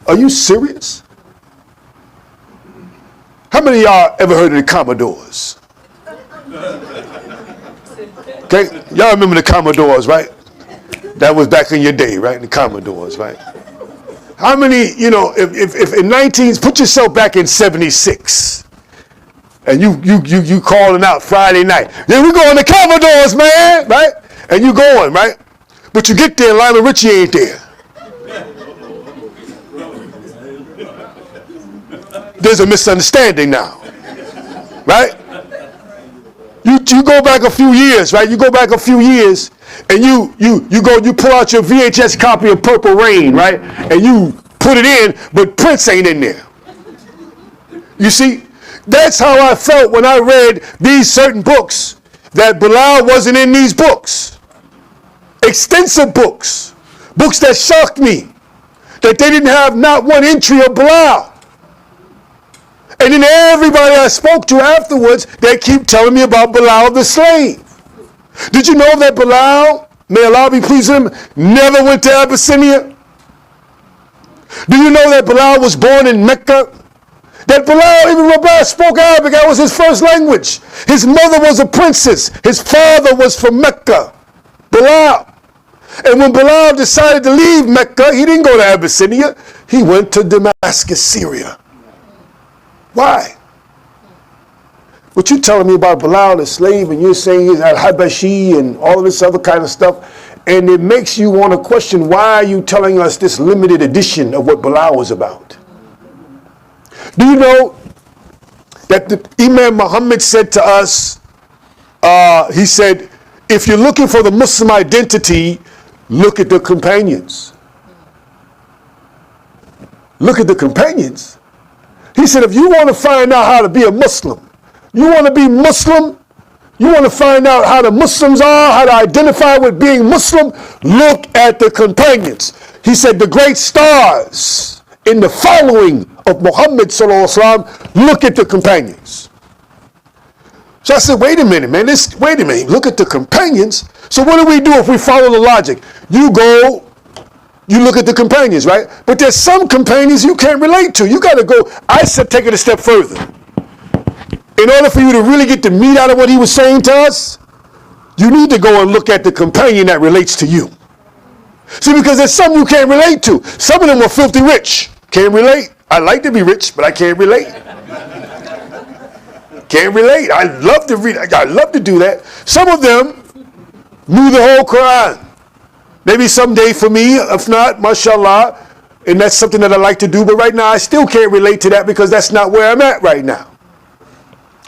Are you serious? How many of y'all ever heard of the Commodores? Okay, y'all remember the Commodores, right? That was back in your day, right? The Commodores, right? How many, if in 19, put yourself back in 76. And you calling out Friday night. Then we going to Commodores, man, right? And you going, right? But you get there, Lionel Richie ain't there. There's a misunderstanding now, right? You go back a few years, right? You go back a few years, and you pull out your VHS copy of Purple Rain, right? And you put it in, but Prince ain't in there. You see? That's how I felt when I read these certain books, that Bilal wasn't in these books. Extensive books. Books that shocked me. That they didn't have not one entry of Bilal. And then everybody I spoke to afterwards, they keep telling me about Bilal the slave. Did you know that Bilal, may Allah be pleased with him, never went to Abyssinia? Do you know that Bilal was born in Mecca? That Bilal ibn Rabah spoke Arabic, that was his first language. His mother was a princess. His father was from Mecca, Bilal. And when Bilal decided to leave Mecca, he didn't go to Abyssinia. He went to Damascus, Syria. Why? What you telling me about Bilal, the slave, and you're saying he's al-Habashi and all of this other kind of stuff, and it makes you want to question, why are you telling us this limited edition of what Bilal was about? Do you know that the Imam Muhammad said to us, he said, if you're looking for the Muslim identity, look at the companions. Look at the companions. He said, if you want to find out how to be a Muslim, you want to be Muslim, you want to find out how the Muslims are, how to identify with being Muslim, look at the companions. He said, the great stars in the following of Muhammad sallallahu alaihi wasallam, look at the companions. So I said, wait a minute, man, wait a minute, look at the companions. So what do we do if we follow the logic? You go, you look at the companions, right? But there's some companions you can't relate to. You got to go, I said, take it a step further. In order for you to really get the meat out of what he was saying to us, you need to go and look at the companion that relates to you. See, because there's some you can't relate to. Some of them are filthy rich. Can't relate. I like to be rich, but I can't relate. Can't relate. I love to read. I love to do that. Some of them knew the whole Quran. Maybe someday for me, if not, mashallah, and that's something that I like to do, but right now I still can't relate to that because that's not where I'm at right now.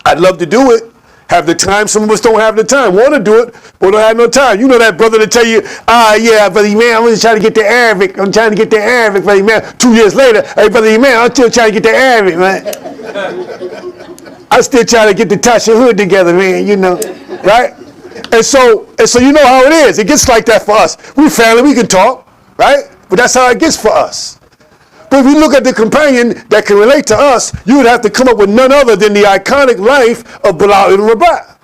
I'd love to do it, have the time. Some of us don't have the time, want to do it, but don't have no time. You know that brother to tell you, yeah, brother man, I'm just trying to get the Arabic. I'm trying to get the Arabic, brother man. 2 years later, hey, brother man, I'm still trying to get the Arabic, man. I'm still trying to get the Ash-Shaheed together, man, you know, right? And so you know how it is. It gets like that for us. We family, we can talk, right? But that's how it gets for us. But if you look at the companion that can relate to us, you would have to come up with none other than the iconic life of Bilal ibn Rabah.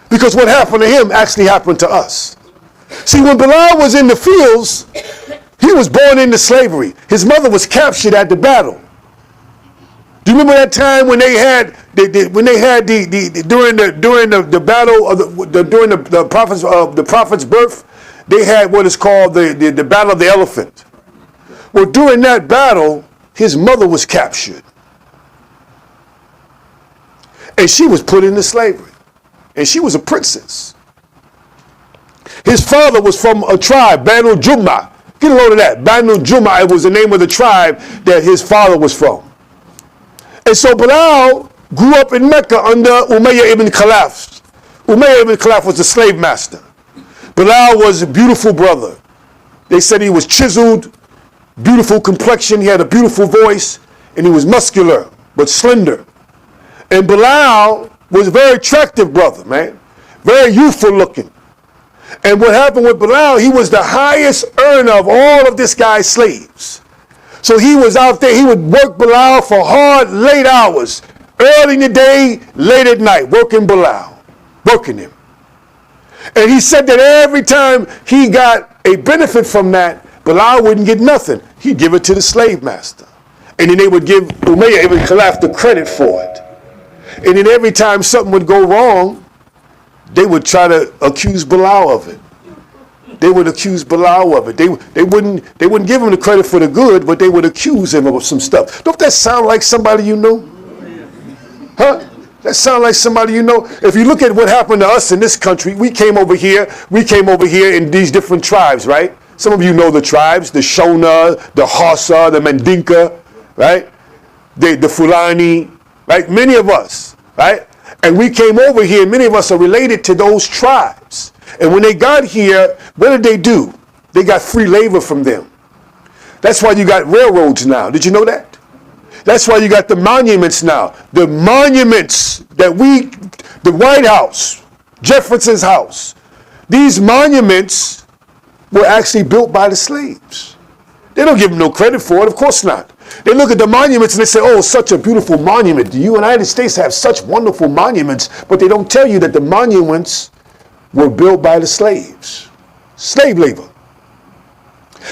Because what happened to him actually happened to us. See, when Bilal was in the fields, he was born into slavery. His mother was captured at the battle. Do you remember that time when they had during the battle of during the prophet's birth, they had what is called the battle of the elephant. Well, during that battle, his mother was captured. And she was put into slavery. And she was a princess. His father was from a tribe, Banu Jumma. Get a load of that. Banu Jumma, it was the name of the tribe that his father was from. And so Bilal grew up in Mecca under Umayyah ibn Khalaf. Umayyah ibn Khalaf was the slave master. Bilal was a beautiful brother. They said he was chiseled, beautiful complexion, he had a beautiful voice, and he was muscular, but slender. And Bilal was a very attractive brother, man. Very youthful looking. And what happened with Bilal, he was the highest earner of all of this guy's slaves. So he was out there, he would work Bilal for hard, late hours. Early in the day, late at night, working Bilal, working him. And he said that every time he got a benefit from that, Bilal wouldn't get nothing. He'd give it to the slave master. And then they would give Umayyah ibn Khalaf the credit for it. And then every time something would go wrong, they would try to accuse Bilal of it. They would accuse Bilal of it. They wouldn't give him the credit for the good, but they would accuse him of some stuff. Don't that sound like somebody you know? Huh? That sound like somebody you know? If you look at what happened to us in this country, we came over here in these different tribes, right? Some of you know the tribes, the Shona, the Hausa, the Mandinka, right? The Fulani, right? Many of us, right? And we came over here, many of us are related to those tribes. And when they got here, what did they do? They got free labor from them. That's why you got railroads now. Did you know that? That's why you got the monuments now. The monuments that the White House, Jefferson's house, these monuments were actually built by the slaves. They don't give them no credit for it, of course not. They look at the monuments and they say, oh, such a beautiful monument. The United States have such wonderful monuments, but they don't tell you that the monuments were built by the slaves. Slave labor.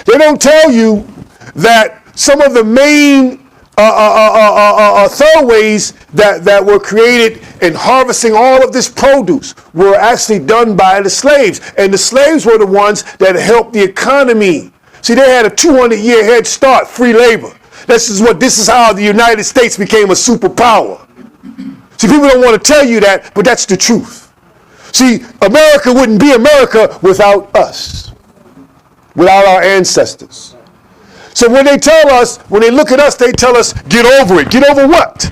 They don't tell you that some of the main thoroughways that were created in harvesting all of this produce were actually done by the slaves. And the slaves were the ones that helped the economy. See, they had a 200-year head start, free labor. This is how the United States became a superpower. See, people don't want to tell you that, but that's the truth. See, America wouldn't be America without us, without our ancestors. So when they tell us, when they look at us, they tell us, get over it. Get over what?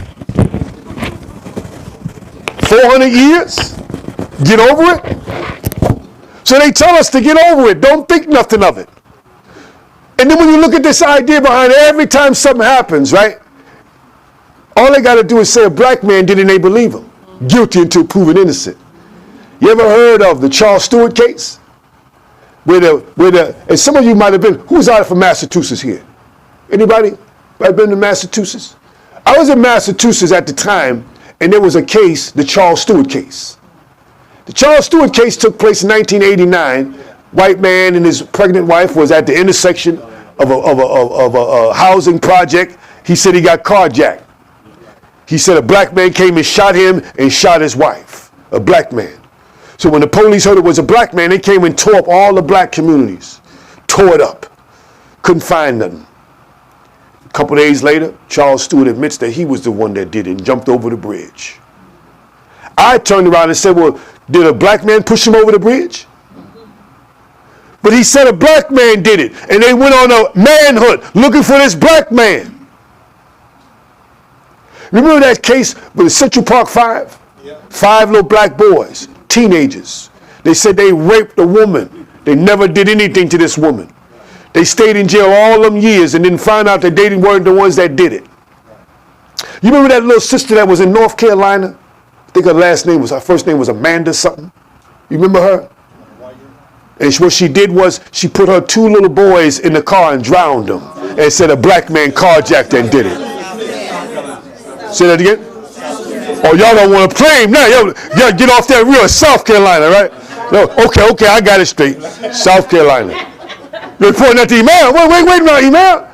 400 years? Get over it? So they tell us to get over it. Don't think nothing of it. And then when you look at this idea behind it, every time something happens, right? All they got to do is say a black man did it and they believe him. Guilty until proven innocent. You ever heard of the Charles Stewart case? And some of you might have been, who's out from Massachusetts here? Anybody? I've been to Massachusetts? I was in Massachusetts at the time, and there was a case, the Charles Stewart case. The Charles Stewart case took place in 1989. White man and his pregnant wife was at the intersection of a housing project. He said he got carjacked. He said a black man came and shot him and shot his wife, a black man. So when the police heard it was a black man, they came and tore up all the black communities. Tore it up. Couldn't find nothing. A couple days later, Charles Stewart admits that he was the one that did it and jumped over the bridge. I turned around and said, well, did a black man push him over the bridge? But he said a black man did it. And they went on a manhunt looking for this black man. Remember that case with the Central Park 5? Yeah. 5 little black boys, teenagers. They said they raped a woman. They never did anything to this woman. They stayed in jail all them years and then found out that they weren't the ones that did it. You remember that little sister that was in North Carolina? I think her first name was Amanda something. You remember her? And what she did was she put her 2 little boys in the car and drowned them and said a black man carjacked and did it. Say that again? Oh, y'all don't want to play him now. Y'all get off that real. South Carolina, right? No, okay, I got it straight. South Carolina. You're pointing at the Imam. Wait a minute, Imam.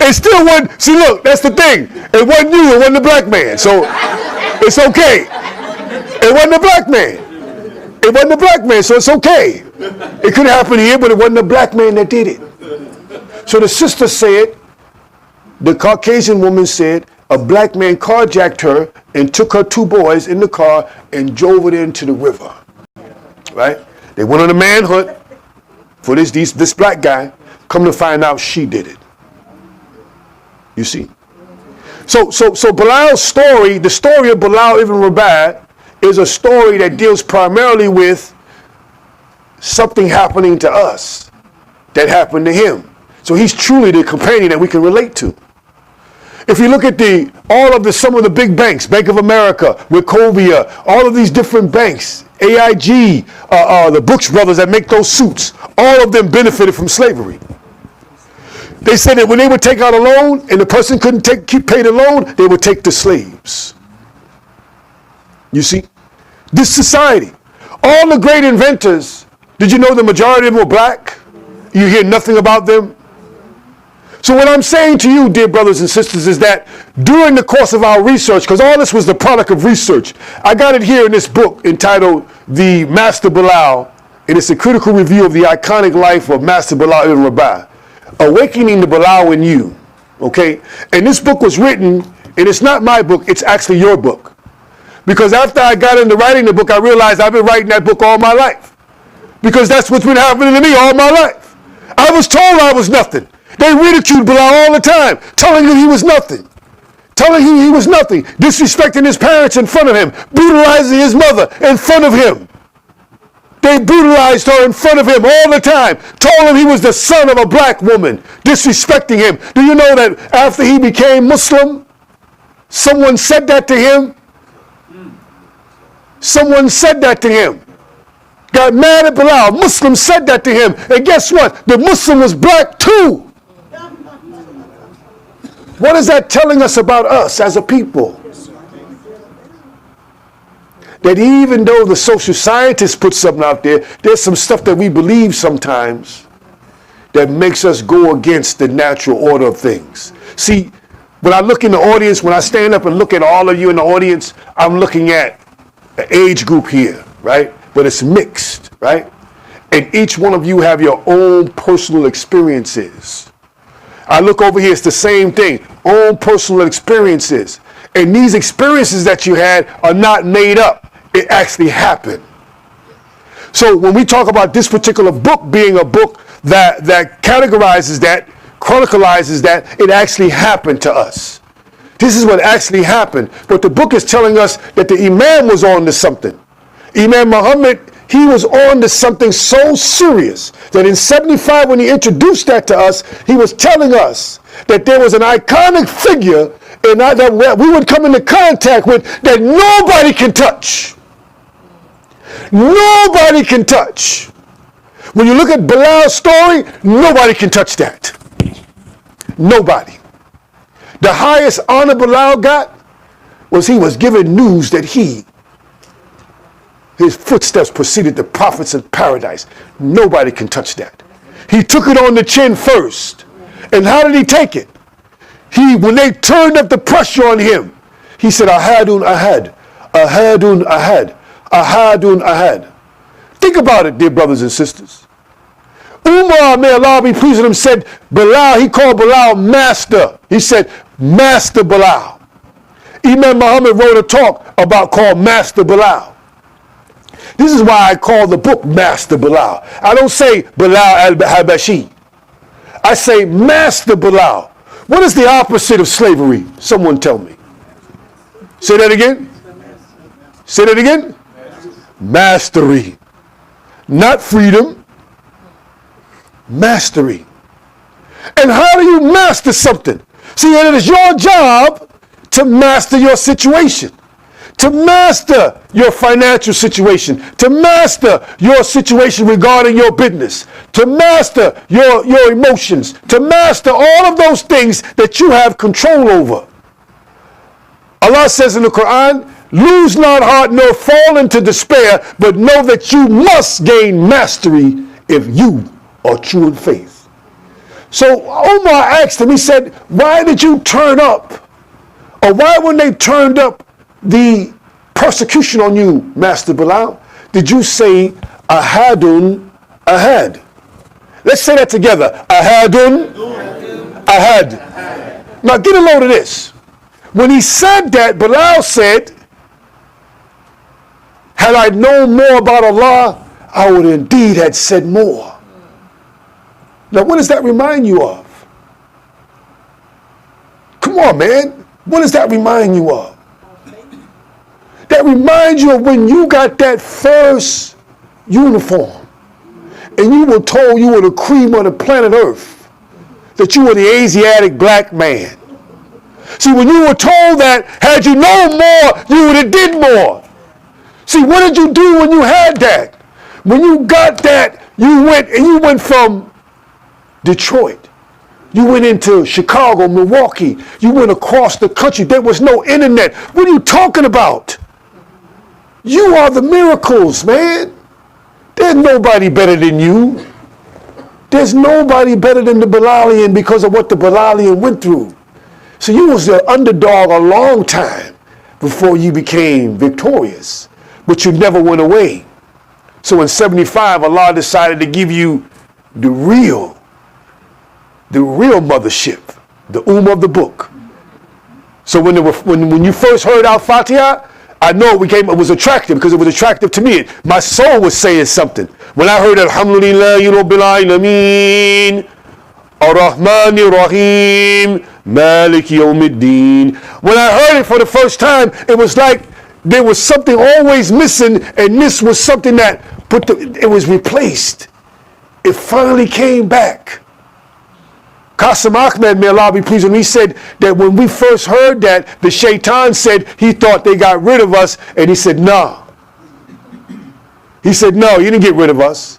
It still wasn't. See, look, that's the thing. It wasn't you. It wasn't the black man. So it's okay. It wasn't the black man. It wasn't the black man, so it's okay. It could happen here, but it wasn't the black man that did it. So the sister said, the Caucasian woman said, a black man carjacked her and took her 2 boys in the car and drove it into the river. Right? They went on a manhunt for this black guy. Come to find out she did it. You see? So Bilal's story, the story of Bilal ibn Rabah, is a story that deals primarily with something happening to us that happened to him. So he's truly the companion that we can relate to. If you look at some of the big banks, Bank of America, Wachovia, all of these different banks, AIG, the Brooks brothers that make those suits, all of them benefited from slavery. They said that when they would take out a loan and the person couldn't pay the loan, they would take the slaves. You see, this society, all the great inventors, did you know the majority of them were black? You hear nothing about them. So what I'm saying to you, dear brothers and sisters, is that during the course of our research, because all this was the product of research, I got it here in this book entitled The Master Bilal, and it's a critical review of the iconic life of Master Bilal ibn Rabah, Awakening the Bilal in You, okay? And this book was written, and it's not my book, it's actually your book. Because after I got into writing the book, I realized I've been writing that book all my life. Because that's what's been happening to me all my life. I was told I was nothing. They ridiculed Bilal all the time, telling him he was nothing. Telling him he was nothing. Disrespecting his parents in front of him. Brutalizing his mother in front of him. They brutalized her in front of him all the time. Told him he was the son of a black woman. Disrespecting him. Do you know that after he became Muslim, someone said that to him? Someone said that to him. Got mad at Bilal. Muslim said that to him. And guess what? The Muslim was black too. What is that telling us about us as a people? that even though the social scientists put something out there, there's some stuff that we believe sometimes that makes us go against the natural order of things. See, when I look in the audience, when I stand up and look at all of you in the audience, I'm looking at an age group here, right? But it's mixed, right? And each one of you have your own personal experiences. I look over here, it's the same thing, own personal experiences. And these experiences that you had are not made up. It actually happened. So when we talk about this particular book being a book that categorizes that, chronicalizes that, it actually happened to us. This is what actually happened. But the book is telling us that the Imam was on to something. Imam Muhammad, he was on to something so serious that in 75, when he introduced that to us, he was telling us that there was an iconic figure that we would come into contact with that nobody can touch. Nobody can touch. When you look at Bilal's story, nobody can touch that. Nobody. The highest honor Bilal got was he was given news that his footsteps preceded the prophets of paradise. Nobody can touch that. He took it on the chin first. And how did he take it? When they turned up the pressure on him, he said, Ahadun Ahad, Ahadun Ahad, Ahadun Ahad. Think about it, dear brothers and sisters. Umar, may Allah be pleased with him, said Bilal, he called Bilal master. He said, Master Bilal. Imam Muhammad wrote a talk called Master Bilal. This is why I call the book Master Bilal. I don't say Bilal al-Habashi. I say Master Bilal. What is the opposite of slavery? Someone tell me. Say that again. Say that again. Mastery. Not freedom. Mastery. And how do you master something? See, it is your job to master your situation, to master your financial situation, to master your situation regarding your business, to master your emotions, to master all of those things that you have control over. Allah says in the Quran, lose not heart nor fall into despair, but know that you must gain mastery if you are true in faith. So Omar asked him, he said, why did you turn up? Or why when they turned up the persecution on you, Master Bilal, did you say Ahadun Ahad? Let's say that together. Ahadun Ahad. Now get a load of this. When he said that, Bilal said, had I known more about Allah, I would indeed have said more. Now, what does that remind you of? Come on, man. What does that remind you of? That reminds you of when you got that first uniform and you were told you were the cream of the planet Earth, that you were the Asiatic black man. See, when you were told that, had you known more, you would have did more. See, what did you do when you had that? When you got that, you went from Detroit. You went into Chicago, Milwaukee. You went across the country. There was no internet. What are you talking about? You are the miracles, man. There's nobody better than you. There's nobody better than the Bilalian because of what the Bilalian went through. So you was the underdog a long time before you became victorious, but you never went away. So in 75, Allah decided to give you the real mothership, the of the book. So when you first heard Al-Fatiha, I know it was attractive because it was attractive to me. My soul was saying something. When I heard Alhamdulillahi Rabbil Alameen, Ar-Rahmanir Rahim, Maliki Yawmiddin. When I heard it for the first time, it was like there was something always missing, and this was something that it was replaced. It finally came back. Qasim Ahmed, may Allah be pleased with him, he said that when we first heard that, the shaitan said he thought they got rid of us, and he said, no. He said, no, you didn't get rid of us.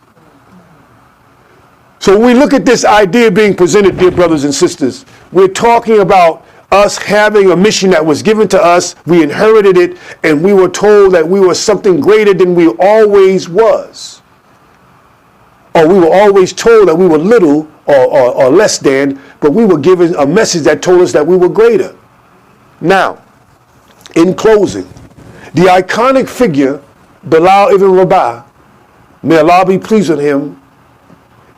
So when we look at this idea being presented, dear brothers and sisters, we're talking about us having a mission that was given to us, we inherited it, and we were told that we were something greater than we always was. Or we were always told that we were little or less than, but we were given a message that told us that we were greater. Now, in closing, the iconic figure, Bilal ibn Rabah, may Allah be pleased with him,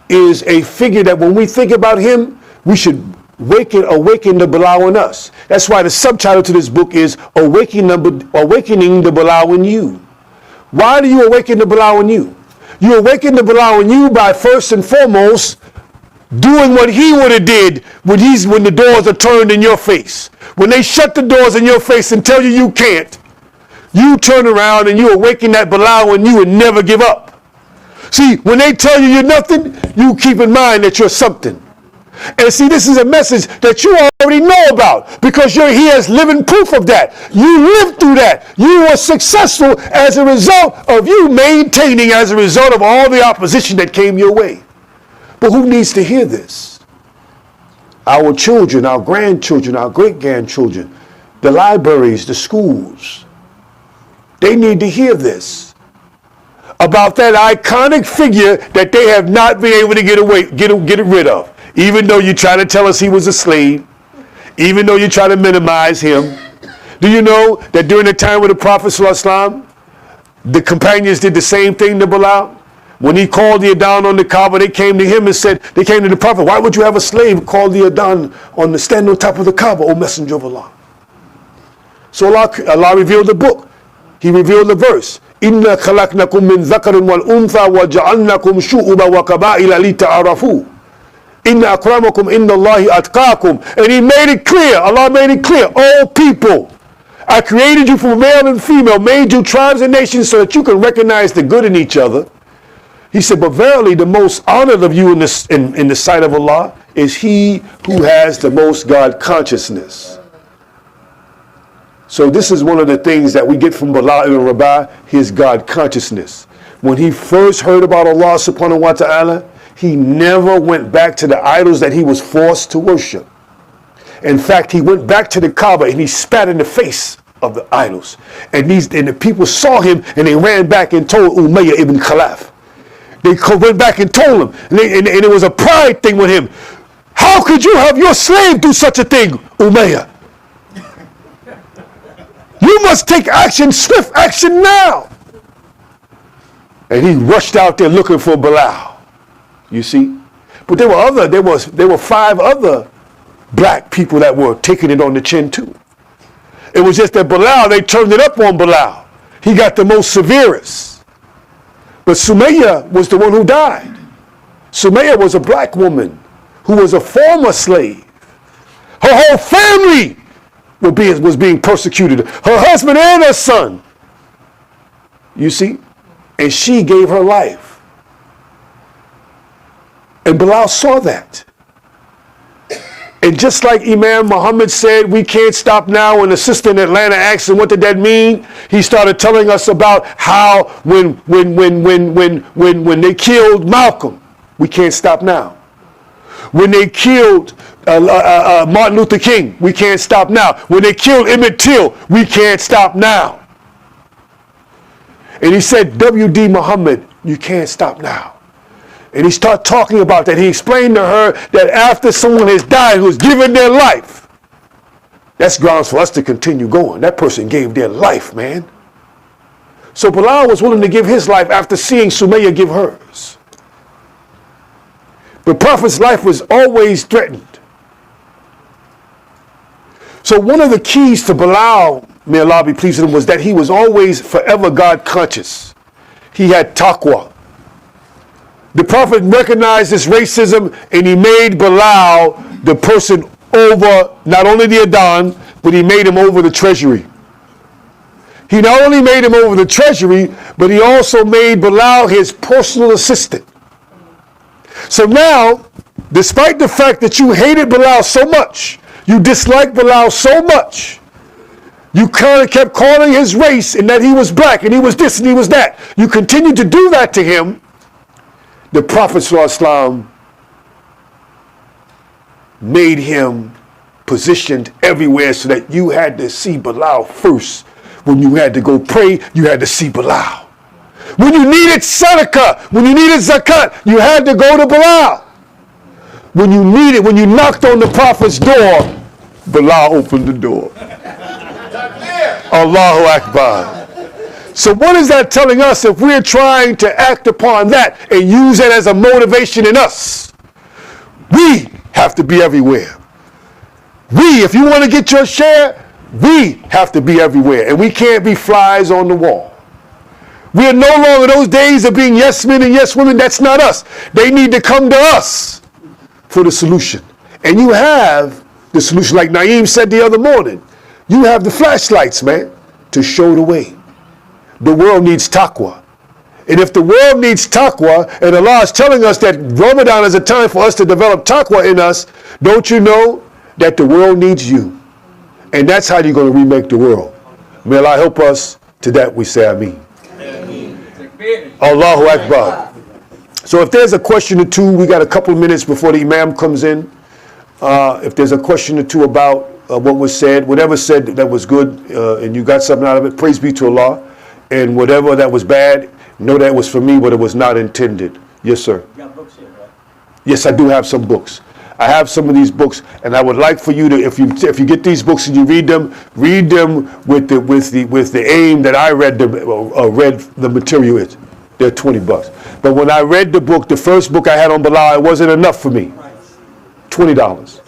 is a figure that when we think about him, we should awaken the Bilal in us. That's why the subtitle to this book is Awakening the Bilal in You. Why do you awaken the Bilal in you? You awaken the Bilal in you by first and foremost doing what he would have did when the doors are turned in your face. When they shut the doors in your face and tell you you can't, you turn around and you awaken that Bilal in you and never give up. See, when they tell you you're nothing, you keep in mind that you're something. And see, this is a message that you already know about because you're here as living proof of that. You lived through that. You were successful as a result of you maintaining as a result of all the opposition that came your way. But who needs to hear this? Our children, our grandchildren, our great-grandchildren, the libraries, the schools. They need to hear this about that iconic figure that they have not been able to get rid of. Even though you try to tell us he was a slave, even though you try to minimize him. Do you know that during the time of the Prophet ﷺ, the companions did the same thing to Bilal? When he called the adhan on the Kaaba, they came to him and said, they came to the Prophet, why would you have a slave call the adhan stand on top of the Kaaba, O Messenger of Allah? So Allah revealed the book. He revealed the verse. إِنَّا خَلَقْنَكُم مِّن ذَكَرٍ وَالْأُنثَى وَجَعَلْنَاكُمْ شُعُوبًا وَقَبَائِلَ لِتَعَارَفُوا Inna akramakum inna Allahi atqakum. And he made it clear, Allah made it clear, all people, I created you from male and female, made you tribes and nations so that you can recognize the good in each other. He said, but verily the most honored of you in the sight of Allah is he who has the most God consciousness. So this is one of the things that we get from Bilal ibn Rabah, his God consciousness. When he first heard about Allah subhanahu wa ta'ala, he never went back to the idols that he was forced to worship. In fact, he went back to the Kaaba and he spat in the face of the idols. And the people saw him and they ran back and told Umayyah ibn Khalaf. They went back and told him. And it was a pride thing with him. How could you have your slave do such a thing, Umayyah? You must take action, swift action now. And he rushed out there looking for Bilal. You see? But there were 5 other black people that were taking it on the chin too. It was just that Bilal, they turned it up on Bilal. He got the most severest. But Sumayya was the one who died. Sumayya was a black woman who was a former slave. Her whole family was being persecuted. Her husband and her son. You see? And she gave her life. And Bilal saw that. And just like Imam Muhammad said, we can't stop now, when the sister in Atlanta asked him what did that mean, he started telling us about how when they killed Malcolm, we can't stop now. When they killed Martin Luther King, we can't stop now. When they killed Emmett Till, we can't stop now. And he said, W.D. Muhammad, you can't stop now. And he started talking about that. He explained to her that after someone has died who's given their life, that's grounds for us to continue going. That person gave their life, man. So Bilal was willing to give his life after seeing Sumayya give hers. The Prophet's life was always threatened. So one of the keys to Bilal, may Allah be pleased with him, was that he was always forever God conscious. He had taqwa. The Prophet recognized this racism and he made Bilal the person over not only the adhan, but he made him over the treasury. He not only made him over the treasury, but he also made Bilal his personal assistant. So now, despite the fact that you hated Bilal so much, you disliked Bilal so much, you kind of kept calling his race and that he was black and he was this and he was that. You continued to do that to him. The Prophet ﷺ made him positioned everywhere so that you had to see Bilal first. When you had to go pray, you had to see Bilal. When you needed sadaqah, when you needed zakat, you had to go to Bilal. When you knocked on the Prophet's door, Bilal opened the door. Allahu Akbar. So what is that telling us if we're trying to act upon that and use it as a motivation in us? We have to be everywhere. If you want to get your share, we have to be everywhere. And we can't be flies on the wall. We are no longer those days of being yes men and yes women. That's not us. They need to come to us for the solution. And you have the solution, like Naeem said the other morning. You have the flashlights, man, to show the way. The world needs taqwa. And if the world needs taqwa, and Allah is telling us that Ramadan is a time for us to develop taqwa in us, don't you know that the world needs you? And that's how you're going to remake the world. May Allah help us. To that we say Ameen. Allahu Akbar. So if there's a question or two, we got a couple of minutes before the Imam comes in. If there's a question or two about what was said, whatever said that was good, and you got something out of it, praise be to Allah. And whatever that was bad, know that was for me, but it was not intended. Yes, sir. You got books here, right? Yes, I do have some books. I have some of these books, and I would like for you to, if you get these books and you read them with the aim that I read the material is. They're $20. But when I read the book, the first book I had on Bilal, it wasn't enough for me. $20.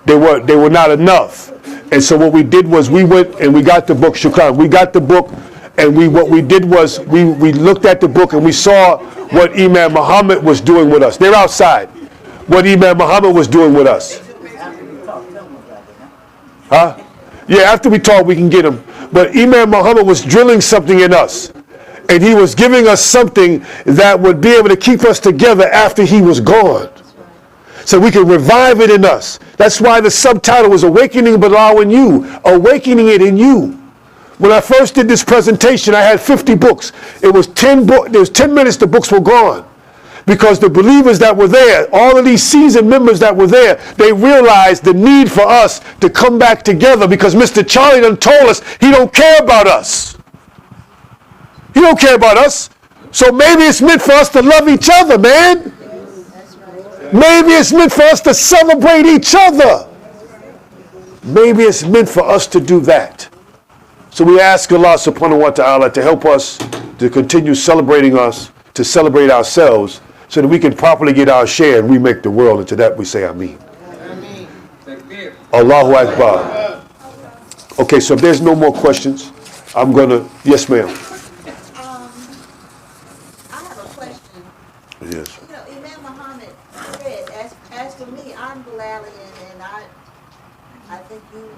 They were not enough. And so what we did was we went and we got the book, Shukran. We got the book, and what we did was we looked at the book and we saw what Imam Muhammad was doing with us. They're outside. What Imam Muhammad was doing with us. Huh? Yeah, after we talk, we can get him. But Imam Muhammad was drilling something in us. And he was giving us something that would be able to keep us together after he was gone. So we can revive it in us. That's why the subtitle was Awakening Bilal in You. Awakening it in you. When I first did this presentation, I had 50 books. It was 10 books. There was 10 minutes, the books were gone. Because the believers that were there, all of these seasoned members that were there, they realized the need for us to come back together, because Mr. Charlie done told us he don't care about us. He don't care about us. So maybe it's meant for us to love each other, man. Maybe it's meant for us to celebrate each other. Maybe it's meant for us to do that. So we ask Allah subhanahu wa ta'ala to help us to continue celebrating us, to celebrate ourselves, so that we can properly get our share and remake the world. And to that we say Ameen. Allahu Akbar. Okay, so if there's no more questions, I'm going to, yes ma'am. I have a question. Yes. You know, Imam Muhammad said, as for me, I'm Bilalian, and I think you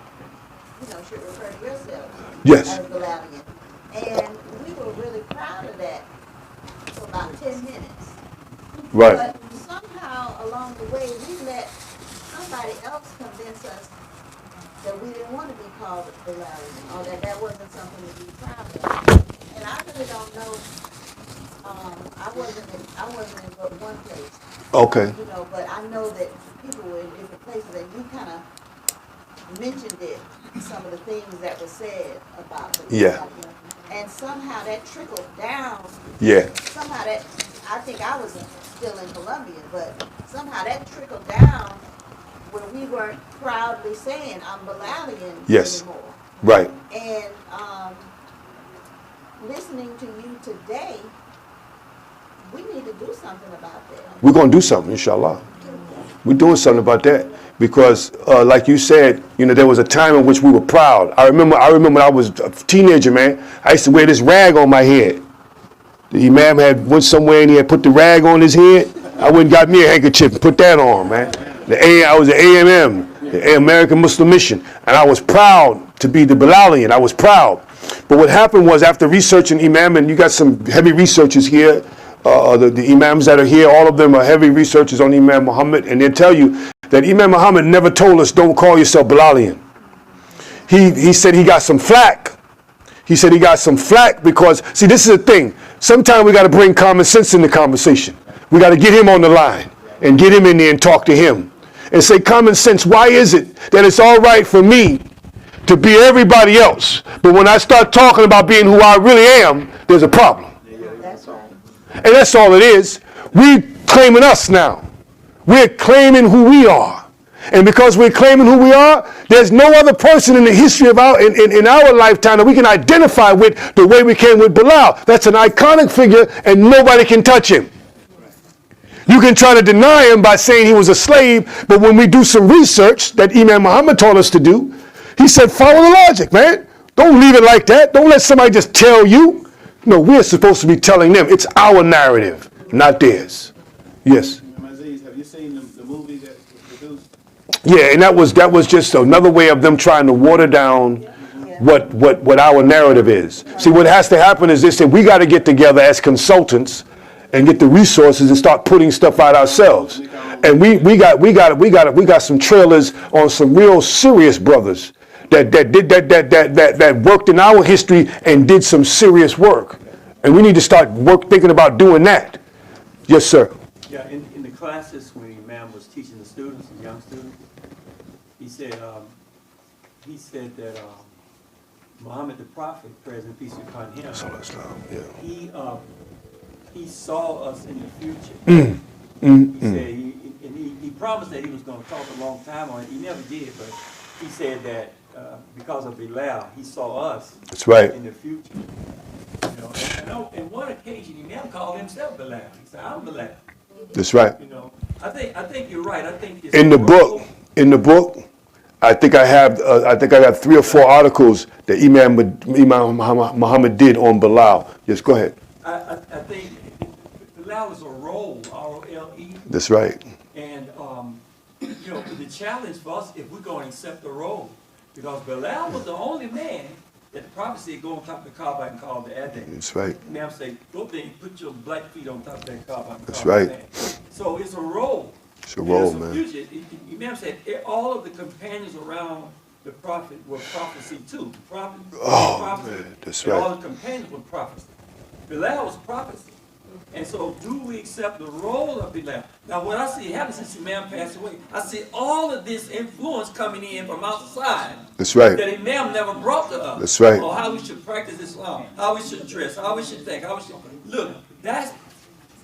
should refer to yourself Yes. as Bilalian. And we were really proud of that for about 10 minutes. Right. But somehow along the way, we let somebody else convince us that we didn't want to be called Bilalian, or that wasn't something to be proud of. And I really don't know. I wasn't in but one place. Okay. But I know that people were in different places, and you kind of mentioned it, some of the things that were said about the Bilalian. And somehow that trickled down. Yeah. Somehow that, I think I was still in Colombia, but somehow that trickled down where we weren't proudly saying I'm Bilalian anymore. Right. And listening to you today, we need to do something about that. We're going to do something, inshallah. We're doing something about that. Because, like you said, there was a time in which we were proud. I remember when I was a teenager, man, I used to wear this rag on my head. The Imam went somewhere and he had put the rag on his head. I went and got me a handkerchief and put that on, man. I was the AMM, the American Muslim Mission, and I was proud to be the Bilalian. I was proud. But what happened was, after researching Imam, and you got some heavy researchers here, the Imams that are here, all of them are heavy researchers on Imam Muhammad, and they'll tell you that Imam Muhammad never told us don't call yourself Bilalian. He said he got some flack. He said he got some flack because, see, this is the thing. Sometimes we got to bring common sense in the conversation. We got to get him on the line and get him in there and talk to him. and say, common sense, why is it that it's all right for me to be everybody else, but when I start talking about being who I really am, there's a problem? That's right. And that's all it is. We're claiming us now. We're claiming who we are. And because we're claiming who we are, there's no other person in the history of in our lifetime that we can identify with the way we can with Bilal. That's an iconic figure, and nobody can touch him. You can try to deny him by saying he was a slave, but when we do some research that Imam Muhammad taught us to do, he said, follow the logic, man. Don't leave it like that. Don't let somebody just tell you. No, we're supposed to be telling them. It's our narrative, not theirs. Yes. Imam Aziz, have you seen the movie that was produced? Yeah, and that was just another way of them trying to water down what our narrative is. See, what has to happen is this: that we got to get together as consultants and get the resources and start putting stuff out ourselves. And we got some trailers on some real serious brothers that worked in our history and did some serious work. And we need to start thinking about doing that. Yes, sir. Yeah, in the classes when Imam was teaching the students, the young students, he said that Muhammad the Prophet, praise and peace be upon him, he saw us in the future. He said he promised that he was going to talk a long time on it. He never did, but he said that because of Bilal, he saw us. That's right. In the future. You know, and on one occasion, Imam called himself Bilal. He said, "I'm Bilal." That's right. You know, I think you're right. I think it's In the book, I think I got 3 or 4 articles that Imam Muhammad did on Bilal. Yes, go ahead. I think Bilal is a role, R-O-L-E. That's right. And you know, the challenge for us if we're going to accept the role, because Bilal was the only man that the prophet said go on top of the Kaaba and call the Adhan. That's right. Imam said, go there and put your black feet on top of that Kaaba and That's call right. the Adhan. So it's a role. It's a role, And man. future. Imam said all of the companions around the prophet were prophecy too. The prophet, Man, that's and right. all the companions were prophecy. Bilal was prophecy. And so do we accept the role of Bilal? Now what I see happen since Imam passed away, I see all of this influence coming in from outside. That's right. That Imam never brought to us. That's right. Or how we should practice Islam, how we should dress, how we should think, how we should look. That's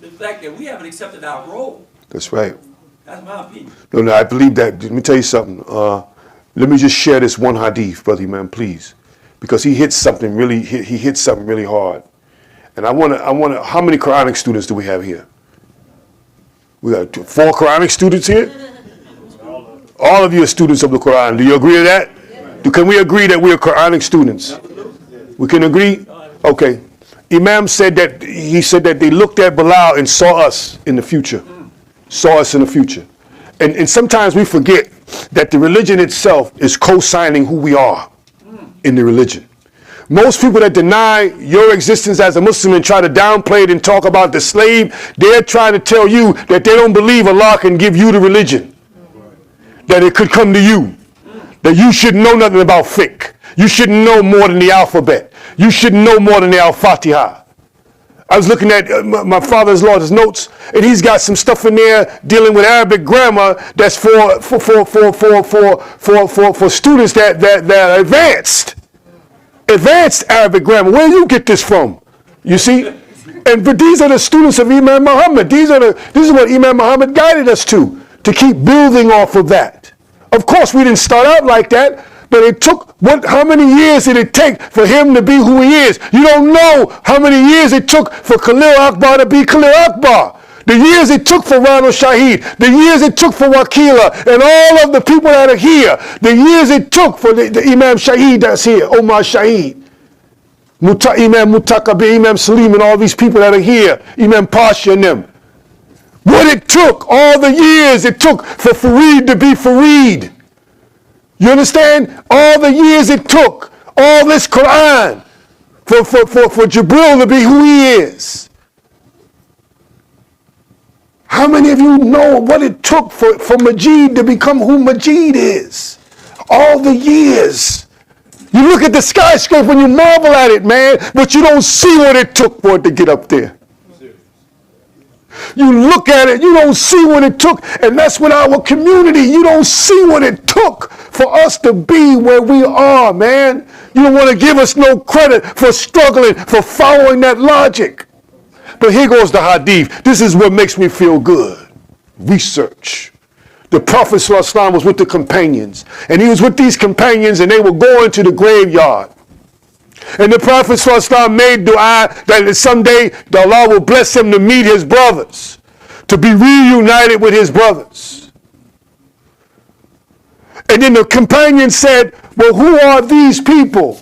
the fact that we haven't accepted our role. That's right. That's my opinion. No, I believe that. Let me tell you something. Let me just share this one hadith, brother man, please, because he hits something really. He hits something really hard. And I want to. How many Quranic students do we have here? We got 4 Quranic students here. All of you are students of the Quran. Do you agree to that? Can we agree that we are Quranic students? We can agree. Okay. Imam said that they looked at Bilal and saw us in the future. Saw us in the future. And sometimes we forget that the religion itself is co-signing who we are in the religion. Most people that deny your existence as a Muslim and try to downplay it and talk about the slave, they're trying to tell you that they don't believe Allah can give you the religion. That it could come to you. That you shouldn't know nothing about fiqh. You shouldn't know more than the alphabet. You shouldn't know more than the Al-Fatiha. I was looking at my father-in-law's notes, and he's got some stuff in there dealing with Arabic grammar that's for students that are advanced. Advanced Arabic grammar. Where do you get this from? You see? But these are the students of Imam Muhammad. This is what Imam Muhammad guided us to keep building off of that. Of course, we didn't start out like that, but it took, how many years did it take for him to be who he is? You don't know how many years it took for Khalil Akbar to be Khalil Akbar. The years it took for Ash-Shaheed, the years it took for Waqila, and all of the people that are here, the years it took for the Imam Shaheed that's here, Omar Shaheed, Imam Mutaqabi, Imam Salim, and all these people that are here, Imam Pasha and them. What it took, all the years it took for Farid to be Farid. You understand? All the years it took, all this Quran, for Jibril to be who he is. How many of you know what it took for Majid to become who Majid is? All the years. You look at the skyscraper and you marvel at it, man, but you don't see what it took for it to get up there. You look at it, you don't see what it took, and that's what our community, you don't see what it took for us to be where we are, man. You don't want to give us no credit for struggling, for following that logic. But here goes the hadith. This is what makes me feel good. Research. The Prophet ﷺ was with the companions, and he was with these companions, and they were going to the graveyard. And the Prophet ﷺ made dua that someday Allah will bless him to meet his brothers, to be reunited with his brothers. And then the companion said, well, who are these people?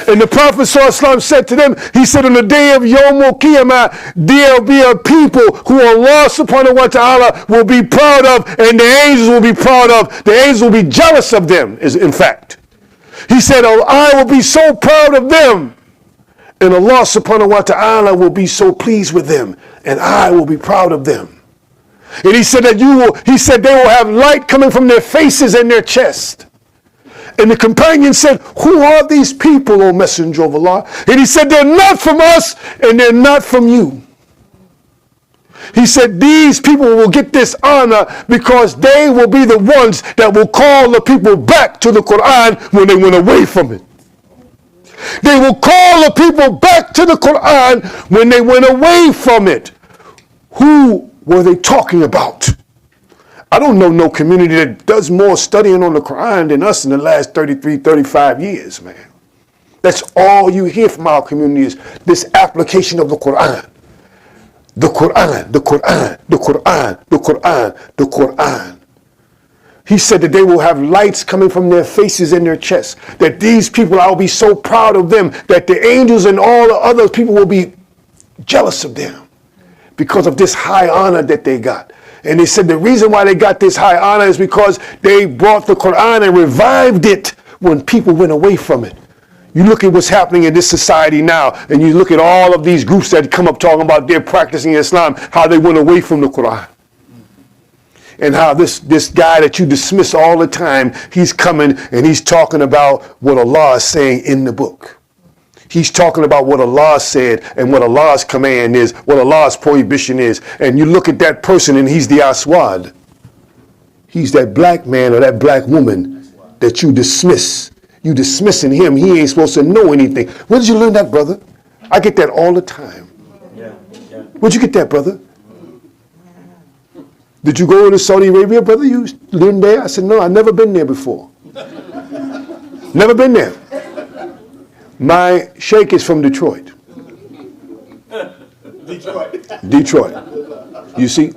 And the Prophet ﷺ said to them, he said, on the day of Yawm al-Qiyamah, there'll be a people who Allah subhanahu wa ta'ala will be proud of, and the angels will be proud of. The angels will be jealous of them, in fact. He said, oh, I will be so proud of them, and Allah subhanahu wa ta'ala will be so pleased with them, and I will be proud of them. And he said that they will have light coming from their faces and their chest. And the companion said, who are these people, O Messenger of Allah? And he said, they're not from us, and they're not from you. He said, these people will get this honor because they will be the ones that will call the people back to the Quran when they went away from it. They will call the people back to the Quran when they went away from it. Who were they talking about? I don't know no community that does more studying on the Quran than us in the last 33, 35 years, man. That's all you hear from our community is this application of the Quran. The Quran, the Quran, the Quran, the Quran, the Quran. He said that they will have lights coming from their faces and their chests. That these people, I will be so proud of them, that the angels and all the other people will be jealous of them because of this high honor that they got. And they said the reason why they got this high honor is because they brought the Quran and revived it when people went away from it. You look at what's happening in this society now, and you look at all of these groups that come up talking about they're practicing Islam, how they went away from the Quran. And how this guy that you dismiss all the time, he's coming and he's talking about what Allah is saying in the book. He's talking about what Allah said and what Allah's command is, what Allah's prohibition is. And you look at that person and he's the aswad. He's that black man or that black woman that you dismiss. You dismissing him. He ain't supposed to know anything. Where did you learn that, brother? I get that all the time. Where'd you get that, brother? Did you go to Saudi Arabia, brother? You learned there? I said, no, I've never been there before. Never been there. My sheikh is from Detroit. Detroit. You see?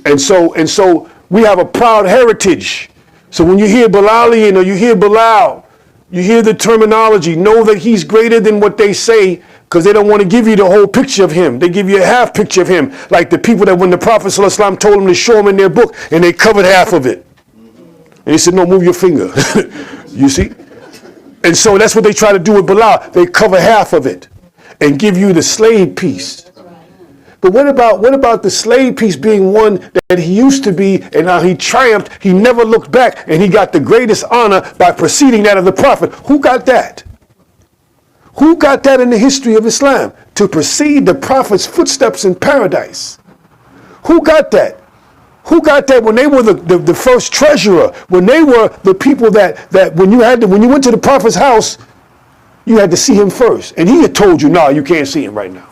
And so we have a proud heritage. So when you hear Bilalian or you hear Bilal, you hear the terminology, know that he's greater than what they say because they don't want to give you the whole picture of him. They give you a half picture of him, like the people that when the Prophet ﷺ told them to show him in their book and they covered half of it. And he said, no, move your finger. You see? And so that's what they try to do with Bilal. They cover half of it and give you the slave piece. But what about the slave piece being one that he used to be and now he triumphed, he never looked back and he got the greatest honor by preceding that of the Prophet. Who got that? Who got that in the history of Islam? To precede the Prophet's footsteps in paradise. Who got that? Who got that when they were the first treasurer? When they were the people that when you went to the Prophet's house, you had to see him first. And he had told you, no, you can't see him right now.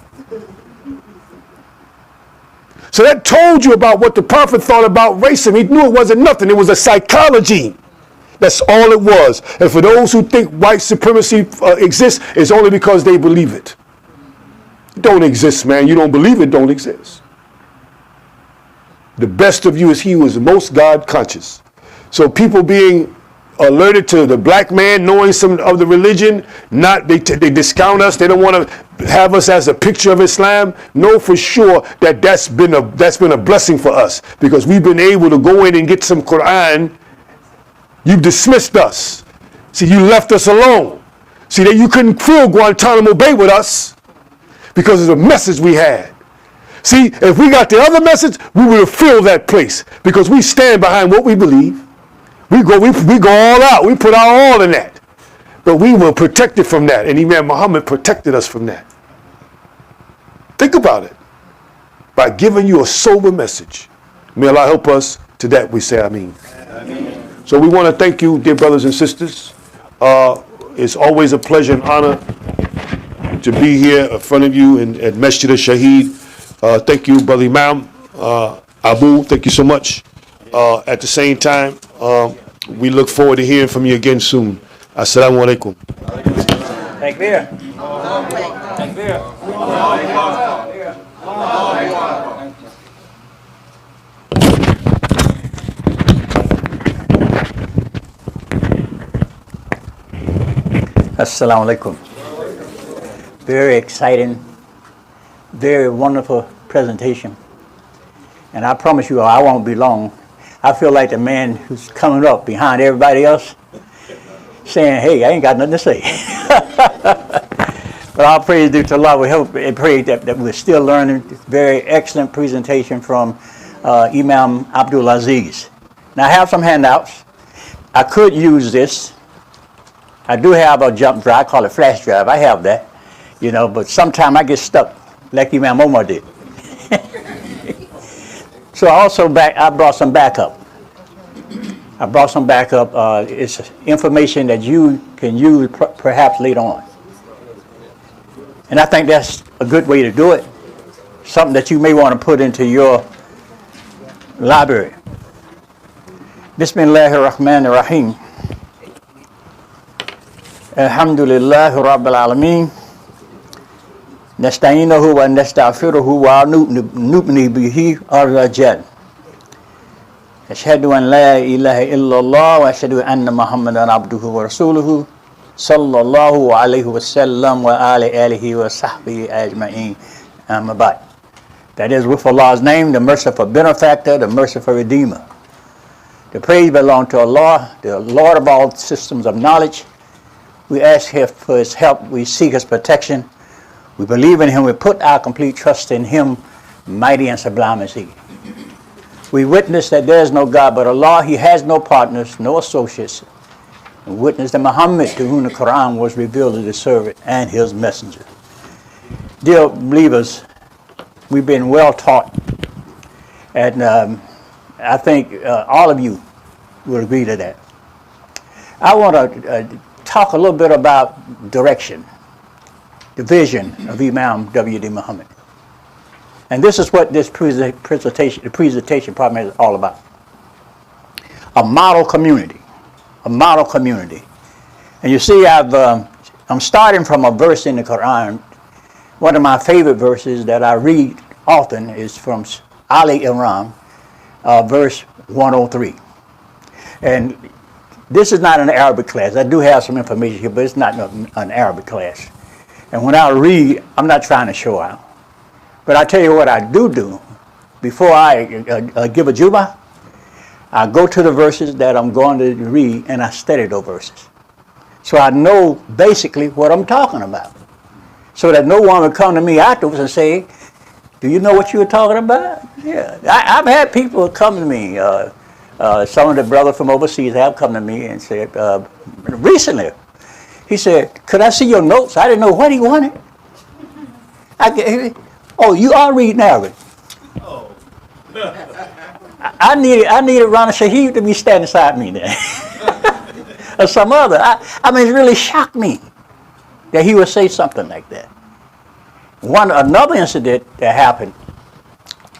So that told you about what the Prophet thought about racism. He knew it wasn't nothing. It was a psychology. That's all it was. And for those who think white supremacy exists, it's only because they believe it. It don't exist, man. You don't believe it, don't exist. The best of you is he who is most God conscious. So people being alerted to the black man knowing some of the religion, they discount us. They don't want to have us as a picture of Islam. Know for sure that that's been a blessing for us because we've been able to go in and get some Quran. You dismissed us. See, you left us alone. See, that you couldn't fill Guantanamo Bay with us because of the message we had. See, if we got the other message, we would have filled that place because we stand behind what we believe. We go all out. We put our all in that. But we were protected from that. And Imam Muhammad protected us from that. Think about it. by giving you a sober message. May Allah help us. To that we say Ameen. So we want to thank you, dear brothers and sisters. It's always a pleasure and honor to be here in front of you at Masjid Ash-Shaheed. Thank you, Brother Imam. Abu, thank you so much. At the same time, we look forward to hearing from you again soon. Assalamu alaikum. Takbir. Assalamu alaikum. Very exciting, very wonderful presentation. And I promise you, I won't be long. I feel like the man who's coming up behind everybody else saying, hey, I ain't got nothing to say. But all praise due to Allah. We hope and pray that we're still learning. Very excellent presentation from Imam Abdul-Azeez. Now I have some handouts. I could use this. I do have a jump drive. I call it flash drive. I have that, but sometimes I get stuck like Imam Omar did. So I brought some backup. It's information that you can use perhaps later on. And I think that's a good way to do it. Something that you may want to put into your library. Bismillahir Rahmanir Rahim. Alhamdulillah Rabbil Alameen. Nasta'inahu wa nasta'firuhu wa nubni bihi ar-rajal. Ashhadu an la ilaha illallah wa ashhadu anna Muhammadan abduhu wa rasuluhu sallallahu alayhi wa sallam wa ala alihi wa sahbihi ajma'in. Amma ba'd. That is, with Allah's name, the merciful benefactor, the merciful redeemer. The praise belongs to Allah, the Lord of all systems of knowledge. We ask Him for His help. We seek His protection. We believe in Him. We put our complete trust in Him, mighty and sublime is He. We witness that there is no God but Allah. He has no partners, no associates. We witness that Muhammad, to whom the Quran was revealed, is His servant and His messenger. Dear believers, we've been well taught, and I think all of you will agree to that. I want to talk a little bit about direction, the vision of Imam W.D. Muhammad. And this is what this presentation probably is all about. A model community. A model community. And you see, I'm starting from a verse in the Quran. One of my favorite verses that I read often is from Ali Imran, verse 103. And this is not an Arabic class. I do have some information here, but it's not an Arabic class. And when I read, I'm not trying to show out. But I tell you what I do. Before I give a Jum'ah, I go to the verses that I'm going to read, and I study those verses. So I know basically what I'm talking about. So that no one would come to me afterwards and say, do you know what you were talking about? Yeah. I've had people come to me. Some of the brothers from overseas have come to me and said, recently, he said, could I see your notes? I didn't know what he wanted. Oh, you are reading Arabic. Oh. I needed Ash-Shaheed to be standing beside me there. Or some other. I mean, it really shocked me that he would say something like that. Another incident that happened,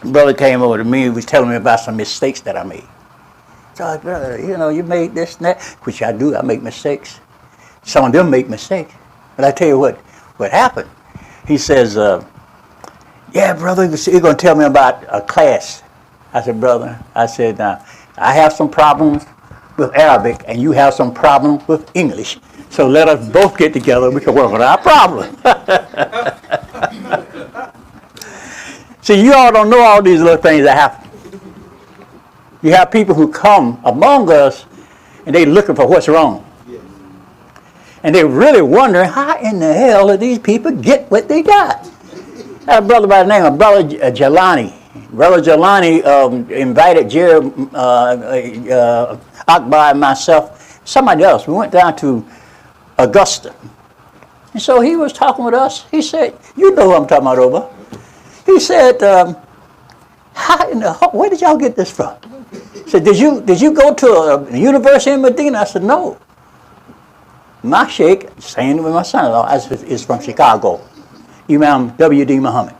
a brother came over to me and was telling me about some mistakes that I made. So, brother, you made this and that, which I do. I make mistakes. Some of them make mistakes. But I tell you what happened. He says, yeah, brother, you're going to tell me about a class. I said, brother, I have some problems with Arabic, and you have some problems with English. So let us both get together. We can work on our problem. See, you all don't know all these little things that happen. You have people who come among us, and they're looking for what's wrong. And they're really wondering, how in the hell did these people get what they got? I had a brother by the name of Brother Jelani. Brother Jelani invited Jerry Akbar and myself, somebody else. We went down to Augusta. And so he was talking with us. He said, you know who I'm talking about, over. He said, Where did y'all get this from? He said, did you go to a university in Medina? I said, no. My sheikh, saying with my son-in-law, is from Chicago, Imam W.D. Muhammad.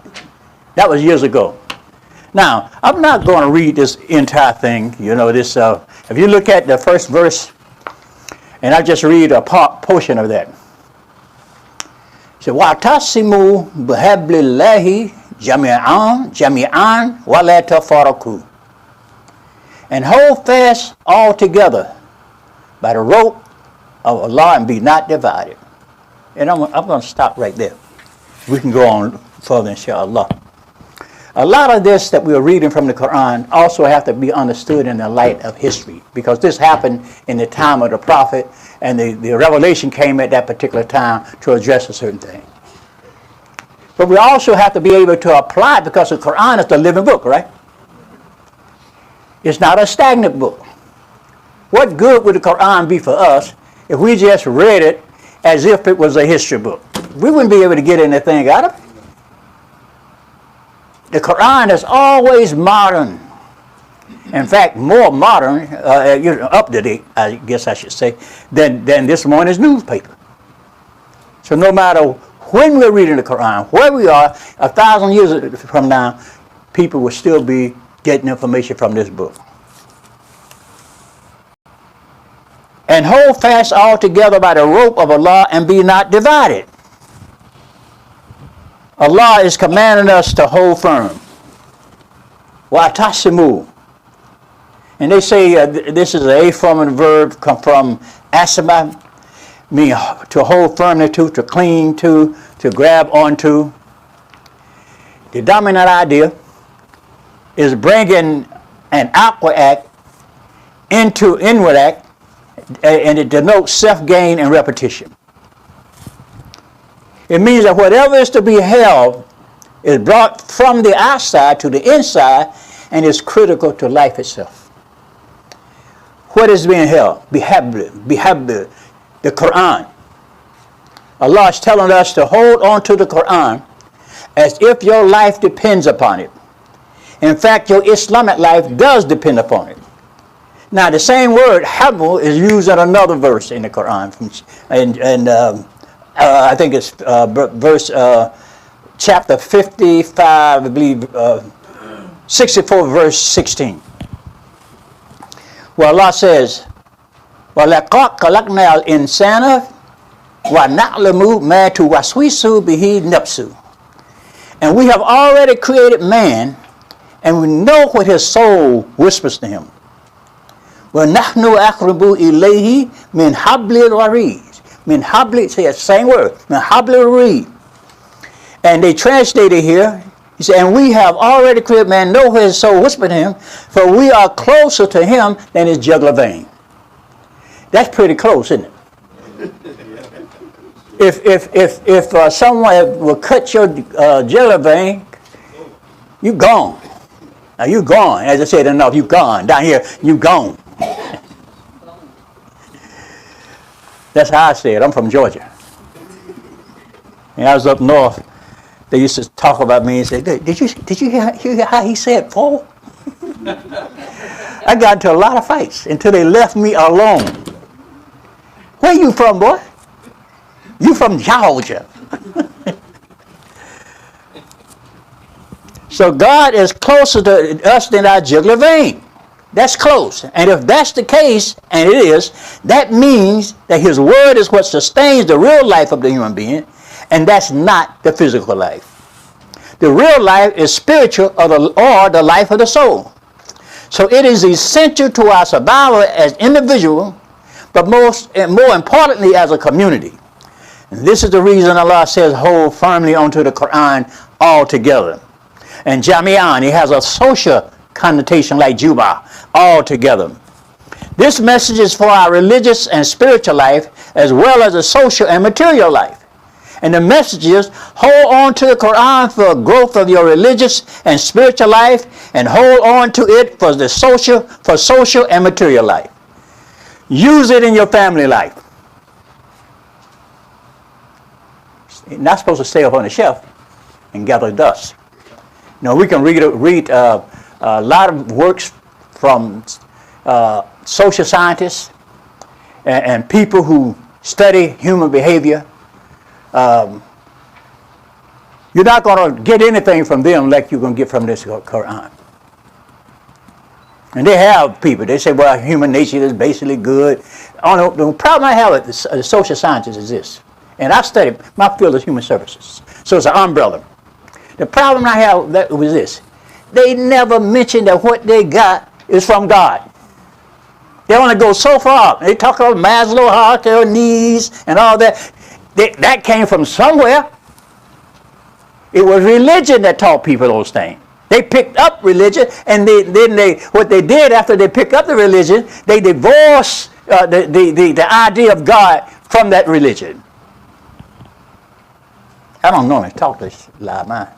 That was years ago. Now, I'm not going to read this entire thing. You know, this. If you look at the first verse, and I just read a portion of that. It said, وَاعْتَصِمُوا بِحَبْلِ اللَّهِ جَمِيعًا وَلَا تَفَرَّقُوا. And hold fast all together by the rope of Allah and be not divided. And I'm going to stop right there. We can go on further, inshallah. A lot of this that we are reading from the Quran also have to be understood in the light of history, because this happened in the time of the Prophet, and the revelation came at that particular time to address a certain thing. But we also have to be able to apply it, because the Quran is the living book, right? It's not a stagnant book. What good would the Quran be for us if we just read it as if it was a history book? We wouldn't be able to get anything out of it. The Quran is always modern. In fact, more modern, up to date, I guess I should say, than this morning's newspaper. So no matter when we're reading the Quran, where we are, 1,000 years from now, people will still be getting information from this book. And hold fast all together by the rope of Allah and be not divided. Allah is commanding us to hold firm. Wa'tasimu. And they say this is an affirmative verb, come from asama, mean to hold firmly to cling to grab onto. The dominant idea is bringing an outward act into inward act, and it denotes self-gain and repetition. It means that whatever is to be held is brought from the outside to the inside and is critical to life itself. What is being held? Bihabl, the Quran. Allah is telling us to hold on to the Quran as if your life depends upon it. In fact, your Islamic life does depend upon it. Now, the same word, habl, is used in another verse in the Quran. I think it's verse chapter 55, I believe, 64, verse 16. Where Allah says, وَلَقَدْ خَلَقْنَا الْإِنسَانَ وَنَعْلَمُ مَا تُوَسْوِسُ بِهِ نَفْسُهُ. And we have already created man, and we know what his soul whispers to him. وَنَحْنُ أَقْرَبُ إِلَيْهِ مِنْ حَبْلِ الْوَرِيدِ. Min habli, say the same word, min habli reed. And they translated here, he said, and we have already created man, know where his soul whispered to him, for we are closer to him than his jugular vein. That's pretty close, isn't it? If someone will cut your jugular vein, you gone. Now you gone. As I said enough, you gone. Down here, you gone. That's how I say it. I'm from Georgia. And I was up north. They used to talk about me and say, did you hear how he said Paul? I got into a lot of fights until they left me alone. Where you from, boy? You from Georgia. So God is closer to us than our jugular vein. That's close. And if that's the case, and it is, that means that his word is what sustains the real life of the human being, and that's not the physical life. The real life is spiritual or the life of the soul. So it is essential to our survival as individual, but more importantly as a community. And this is the reason Allah says hold firmly onto the Quran altogether. And Jami'an, he has a social connotation like Juba, altogether. This message is for our religious and spiritual life as well as the social and material life. And the message is hold on to the Quran for growth of your religious and spiritual life, and hold on to it for social and material life. Use it in your family life. You're not supposed to stay up on the shelf and gather dust. No, we can read a lot of works from social scientists and people who study human behavior. You're not going to get anything from them like you're going to get from this Quran. And they have people, they say, well, human nature is basically good. The problem I have with the social scientists is this, and I studied, my field is human services, so it's an umbrella. The problem I have was this, they never mention that what they got is from God. They only go so far. They talk about Maslow, hierarchy, needs, and all that. That came from somewhere. It was religion that taught people those things. They picked up religion, and what they did after they picked up the religion, they divorced the idea of God from that religion. I don't normally talk this loud, man.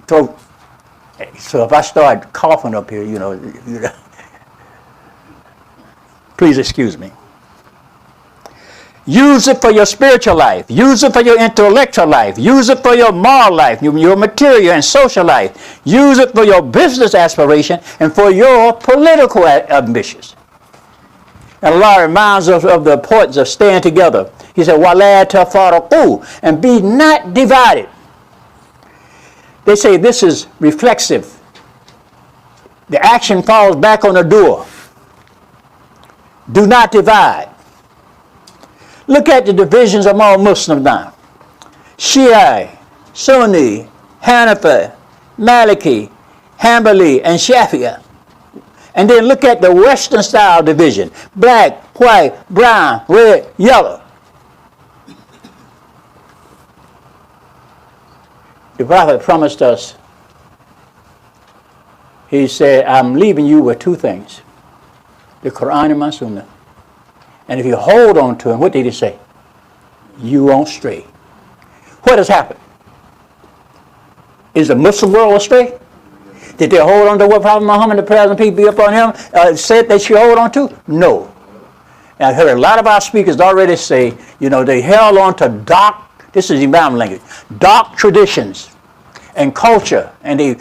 So if I start coughing up here, you know, please excuse me. Use it for your spiritual life. Use it for your intellectual life. Use it for your moral life, your material and social life. Use it for your business aspiration and for your political ambitions. And Allah reminds us of the importance of staying together. He said, وَلَا تَفَرَقُوا, and be not divided. They say this is reflexive. The action falls back on the doer. Do not divide. Look at the divisions among Muslims now. Shia, Sunni, Hanafi, Maliki, Hanbali, and Shafi'i. And then look at the Western style division. Black, white, brown, red, yellow. The Prophet promised us, he said, I'm leaving you with two things, the Quran and my Sunnah. And if you hold on to him, what did he say? You won't stray. What has happened? Is the Muslim world astray? Did they hold on to what Prophet Muhammad, the prayer and peace be upon him, said they should hold on to? No. And I heard a lot of our speakers already say, you know, they held on to this is Imam language, dark traditions and culture, and they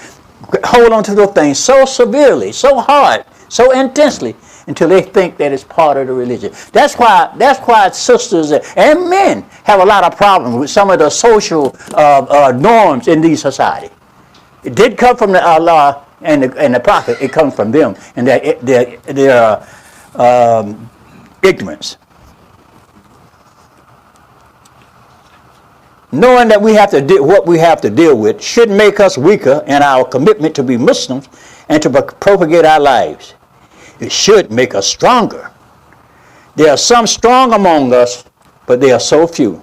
hold on to those things so severely, so hard, so intensely, until they think that it's part of the religion. That's why sisters and men have a lot of problems with some of the social norms in these society. It did come from the Allah and the Prophet. It comes from them and their ignorance. Knowing that what we have to deal with should make us weaker in our commitment to be Muslims and to propagate our lives. It should make us stronger. There are some strong among us, but they are so few.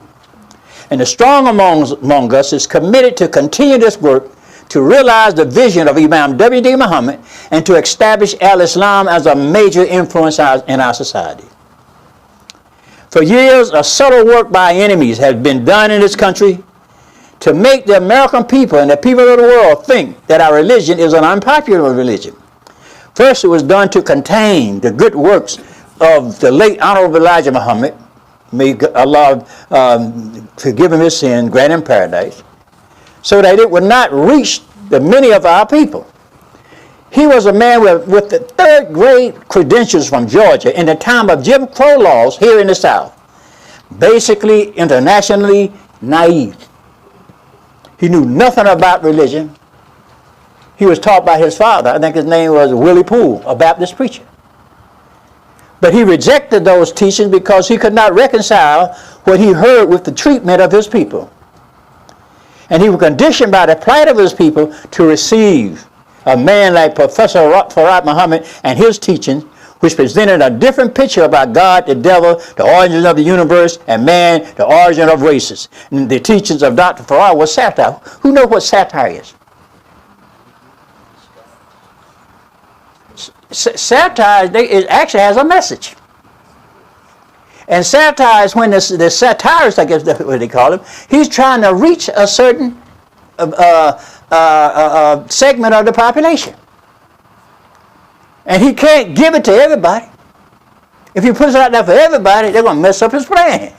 And the strong among us is committed to continue this work, to realize the vision of Imam W.D. Muhammad, and to establish al-Islam as a major influence in our society. For years, a subtle work by enemies has been done in this country to make the American people and the people of the world think that our religion is an unpopular religion. First, it was done to contain the good works of the late Honorable Elijah Muhammad. May Allah forgive him his sin, grant him paradise, so that it would not reach the many of our people. He was a man with the third grade credentials from Georgia in the time of Jim Crow laws here in the South. Basically, internationally naive. He knew nothing about religion. He was taught by his father, I think his name was Willie Poole, a Baptist preacher. But he rejected those teachings because he could not reconcile what he heard with the treatment of his people. And he was conditioned by the plight of his people to receive a man like Professor Farad Muhammad and his teachings, which presented a different picture about God, the devil, the origin of the universe, and man, the origin of races. And the teachings of Dr. Farad was satire. Who knows what satire is? Satire it actually has a message. And satire is when the satirist, I guess that's what they call him, he's trying to reach a certain segment of the population. And he can't give it to everybody. If he puts it out there for everybody, they're going to mess up his plan.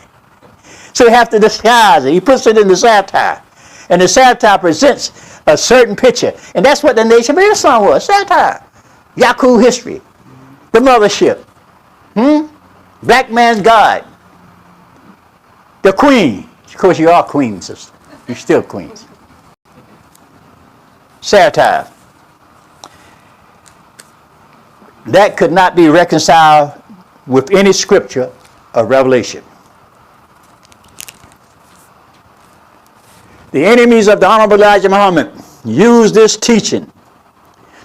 So he has to disguise it. He puts it in the satire. And the satire presents a certain picture. And that's what the Nation of Islam was, satire. Yaqub history, the mothership, black man's God, the queen. Of course, you are queen, sister. You're still queens. Satire. That could not be reconciled with any scripture of Revelation. The enemies of the Honorable Elijah Muhammad used this teaching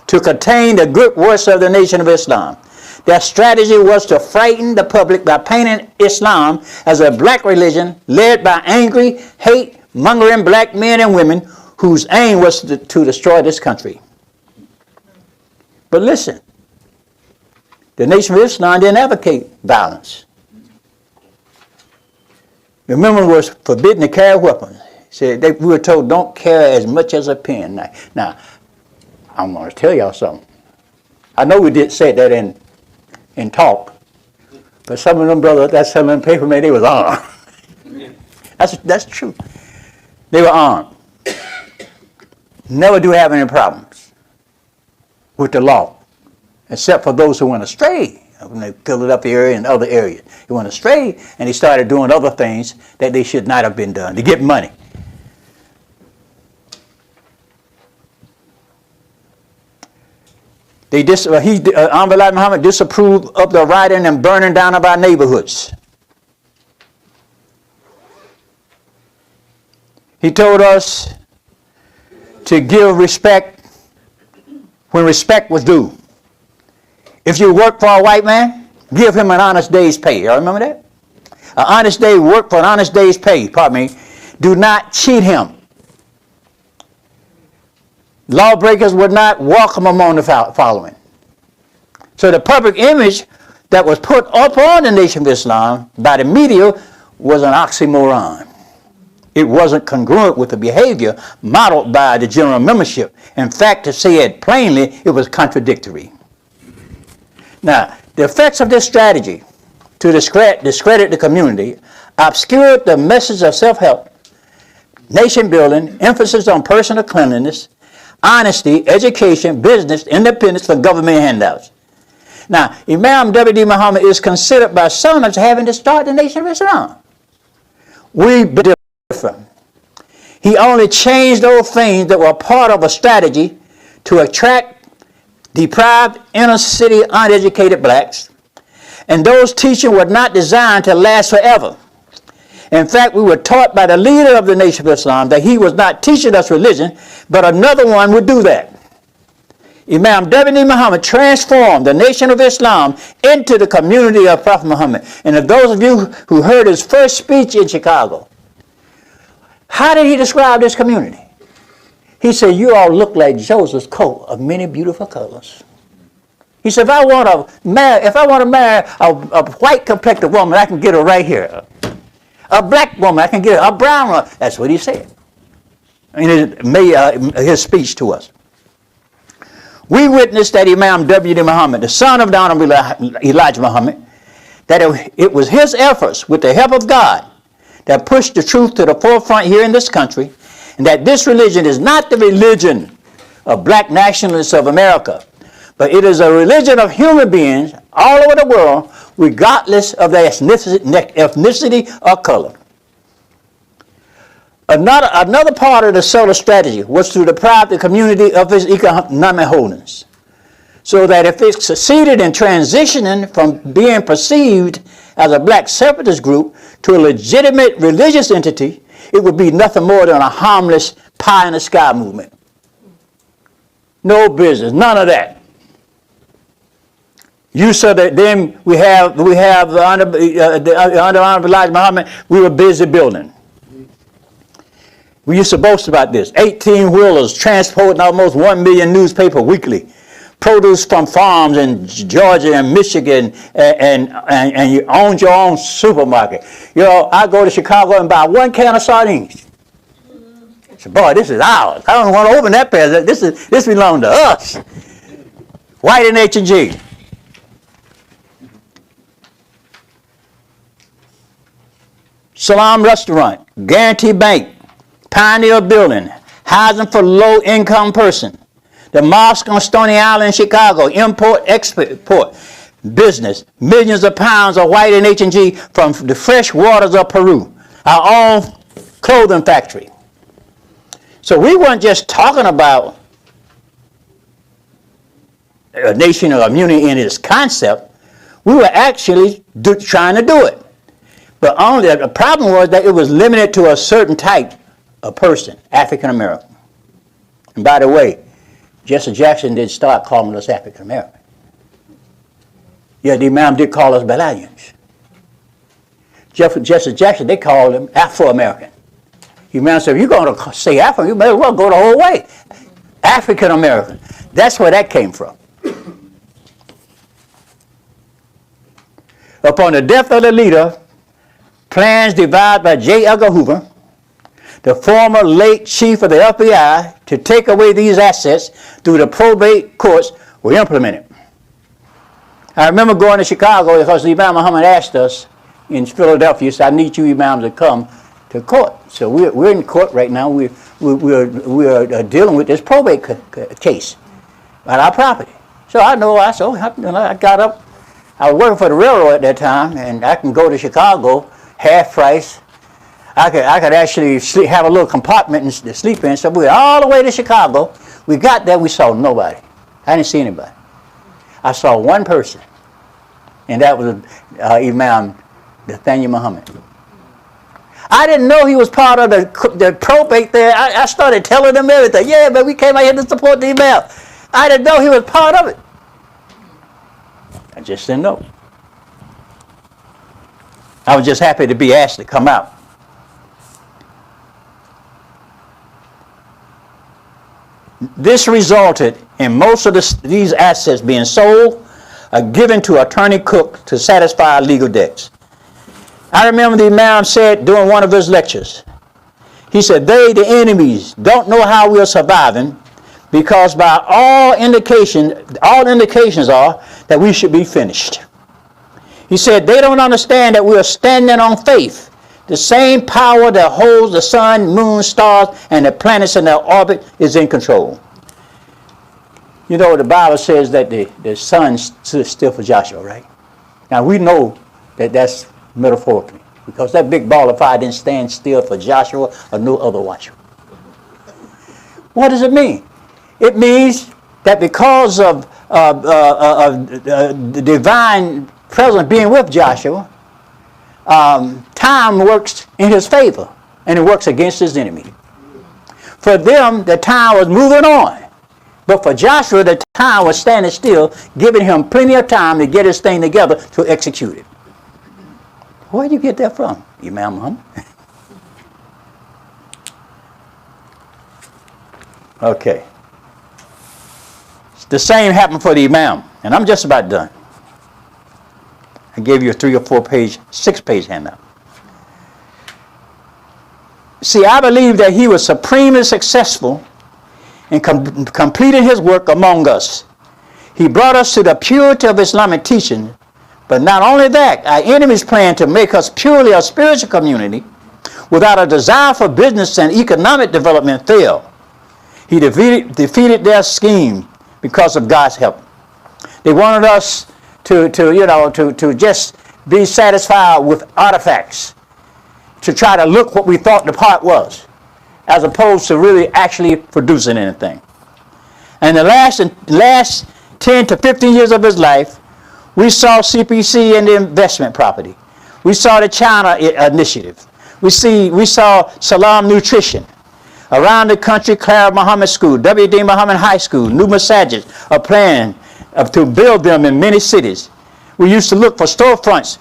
to contain the good works of the Nation of Islam. Their strategy was to frighten the public by painting Islam as a black religion led by angry, hate-mongering black men and women whose aim was to destroy this country. But listen, the Nation of Islam didn't advocate violence. The women was forbidden to carry weapons. Said we were told don't carry as much as a pen. Now I'm going to tell y'all something. I know we did say that in talk, but some of them brothers that's selling paper, man, they was armed. That's true. They were armed. Never do have any problems with the law, except for those who went astray. When they Philadelphia area and other areas, they went astray and they started doing other things that they should not have been done to get money. Elijah Muhammad disapproved of the rioting and burning down of our neighborhoods. He told us to give respect when respect was due. If you work for a white man, give him an honest day's pay. Y'all remember that? An honest day work for an honest day's pay. Pardon me. Do not cheat him. Lawbreakers would not welcome among the following. So the public image that was put upon the Nation of Islam by the media was an oxymoron. It wasn't congruent with the behavior modeled by the general membership. In fact, to say it plainly, it was contradictory. Now, the effects of this strategy to discredit the community obscured the message of self-help, nation building, emphasis on personal cleanliness, honesty, education, business, independence for government handouts. Now, Imam W.D. Muhammad is considered by some as having to start the Nation of Islam. We differ. He only changed those things that were part of a strategy to attract deprived, inner-city, uneducated blacks, and those teachings were not designed to last forever. In fact, we were taught by the leader of the Nation of Islam that he was not teaching us religion, but another one would do that. Imam W.D. Muhammad transformed the Nation of Islam into the community of Prophet Muhammad. And of those of you who heard his first speech in Chicago, how did he describe this community? He said, you all look like Joseph's coat of many beautiful colors. He said, if I want to marry a white complected woman, I can get her right here. A black woman, I can get her. A brown one. That's what he said in his speech to us. We witnessed that Imam W.D. Muhammad, the son of the Honorable Elijah Muhammad, that it was his efforts with the help of God that pushed the truth to the forefront here in this country, and that this religion is not the religion of black nationalists of America, but it is a religion of human beings all over the world, regardless of their ethnicity or color. Another part of the solar strategy was to deprive the community of its economic holdings, so that if it succeeded in transitioning from being perceived as a black separatist group to a legitimate religious entity, it would be nothing more than a harmless pie-in-the-sky movement. No business, none of that. You said that then we have under Honorable Elijah Muhammad, we were busy building. We used to boast about this. 18-wheelers transporting almost 1 million newspapers weekly. Produce from farms in Georgia and Michigan, and you owned your own supermarket. You know, I go to Chicago and buy 1 can of sardines. I said, boy, this is ours. I don't want to open that package. This belongs to us. White and H&G. Salam Restaurant, Guarantee Bank, Pioneer Building, housing for low-income person. The mosque on Stony Island in Chicago, import, export, business, millions of pounds of white and H&G from the fresh waters of Peru. Our own clothing factory. So we weren't just talking about a nation or community in its concept. We were actually trying to do it. But only the problem was that it was limited to a certain type of person, African American. And by the way, Jesse Jackson did start calling us African American. Yeah, the Imam did call us Belagians. Jesse Jackson, they called him Afro-American. The Imam said, if you're going to say Afro, you better well go the whole way. African American. That's where that came from. Upon the death of the leader, plans devised by J. Edgar Hoover, the former late chief of the FBI, to take away these assets through the probate courts were implemented. I remember going to Chicago because the Imam Muhammad asked us in Philadelphia, he said, I need you imams to come to court. So we're in court right now. We're dealing with this probate case on our property. So I got up. I was working for the railroad at that time, and I can go to Chicago half price. I could actually have a little compartment to sleep in. So we went all the way to Chicago. We got there, we saw nobody. I didn't see anybody. I saw one person, and that was Imam Nathaniel Muhammad. I didn't know he was part of the probate there. I started telling them everything. Yeah, but we came out here to support the Imam. I didn't know he was part of it. I just didn't know. I was just happy to be asked to come out. This resulted in most of these assets being sold or given to Attorney Cook to satisfy legal debts. I remember the Imam said during one of his lectures, he said, they, the enemies, don't know how we are surviving because by all indications are that we should be finished. He said, they don't understand that we are standing on faith. The same power that holds the sun, moon, stars, and the planets in their orbit is in control. You know, the Bible says that the sun stood still for Joshua, right? Now, we know that that's metaphorically, because that big ball of fire didn't stand still for Joshua or no other watcher. What does it mean? It means that because of the divine presence being with Joshua, time works in his favor, and it works against his enemy. For them, the time was moving on. But for Joshua, the time was standing still, giving him plenty of time to get his thing together to execute it. Where did you get that from, Imam Muhammad? Okay. The same happened for the Imam, and I'm just about done. I gave you a 3 or 4 page, 6 page handout. See, I believe that he was supremely successful in completing his work among us. He brought us to the purity of Islamic teaching, but not only that, our enemies plan to make us purely a spiritual community without a desire for business and economic development fail. He defeated their scheme because of God's help. They wanted us to just be satisfied with artifacts, to try to look what we thought the part was, as opposed to really actually producing anything. And the last 10 to 15 years of his life, we saw CPC in the investment property. We saw the China initiative. We saw Salam Nutrition. Around the country, Clara Muhammad School, W.D. Muhammad High School, new Masjid are planned to build them in many cities. We used to look for storefronts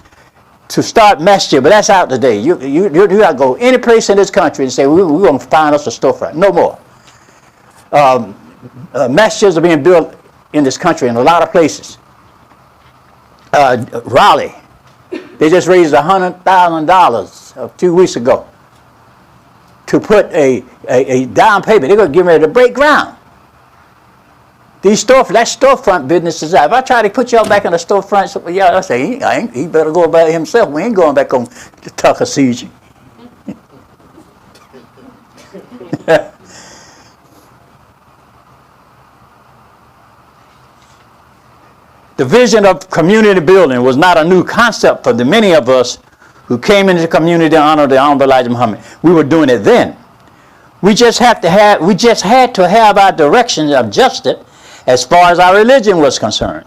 to start Masjid, but that's out today. You got to go any place in this country and say, we're going to find us a storefront. No more. Masjids are being built in this country in a lot of places. Raleigh, they just raised $100,000 a few weeks ago to put a down payment. They're going to get ready to break ground. That storefront business is out. If I try to put y'all back in the storefront, y'all I say, he better go about it himself. We ain't going back on Tuskegee. The vision of community building was not a new concept for the many of us who came into the community to honor the Honorable Elijah Muhammad. We were doing it then. We just had to have our directions adjusted as far as our religion was concerned.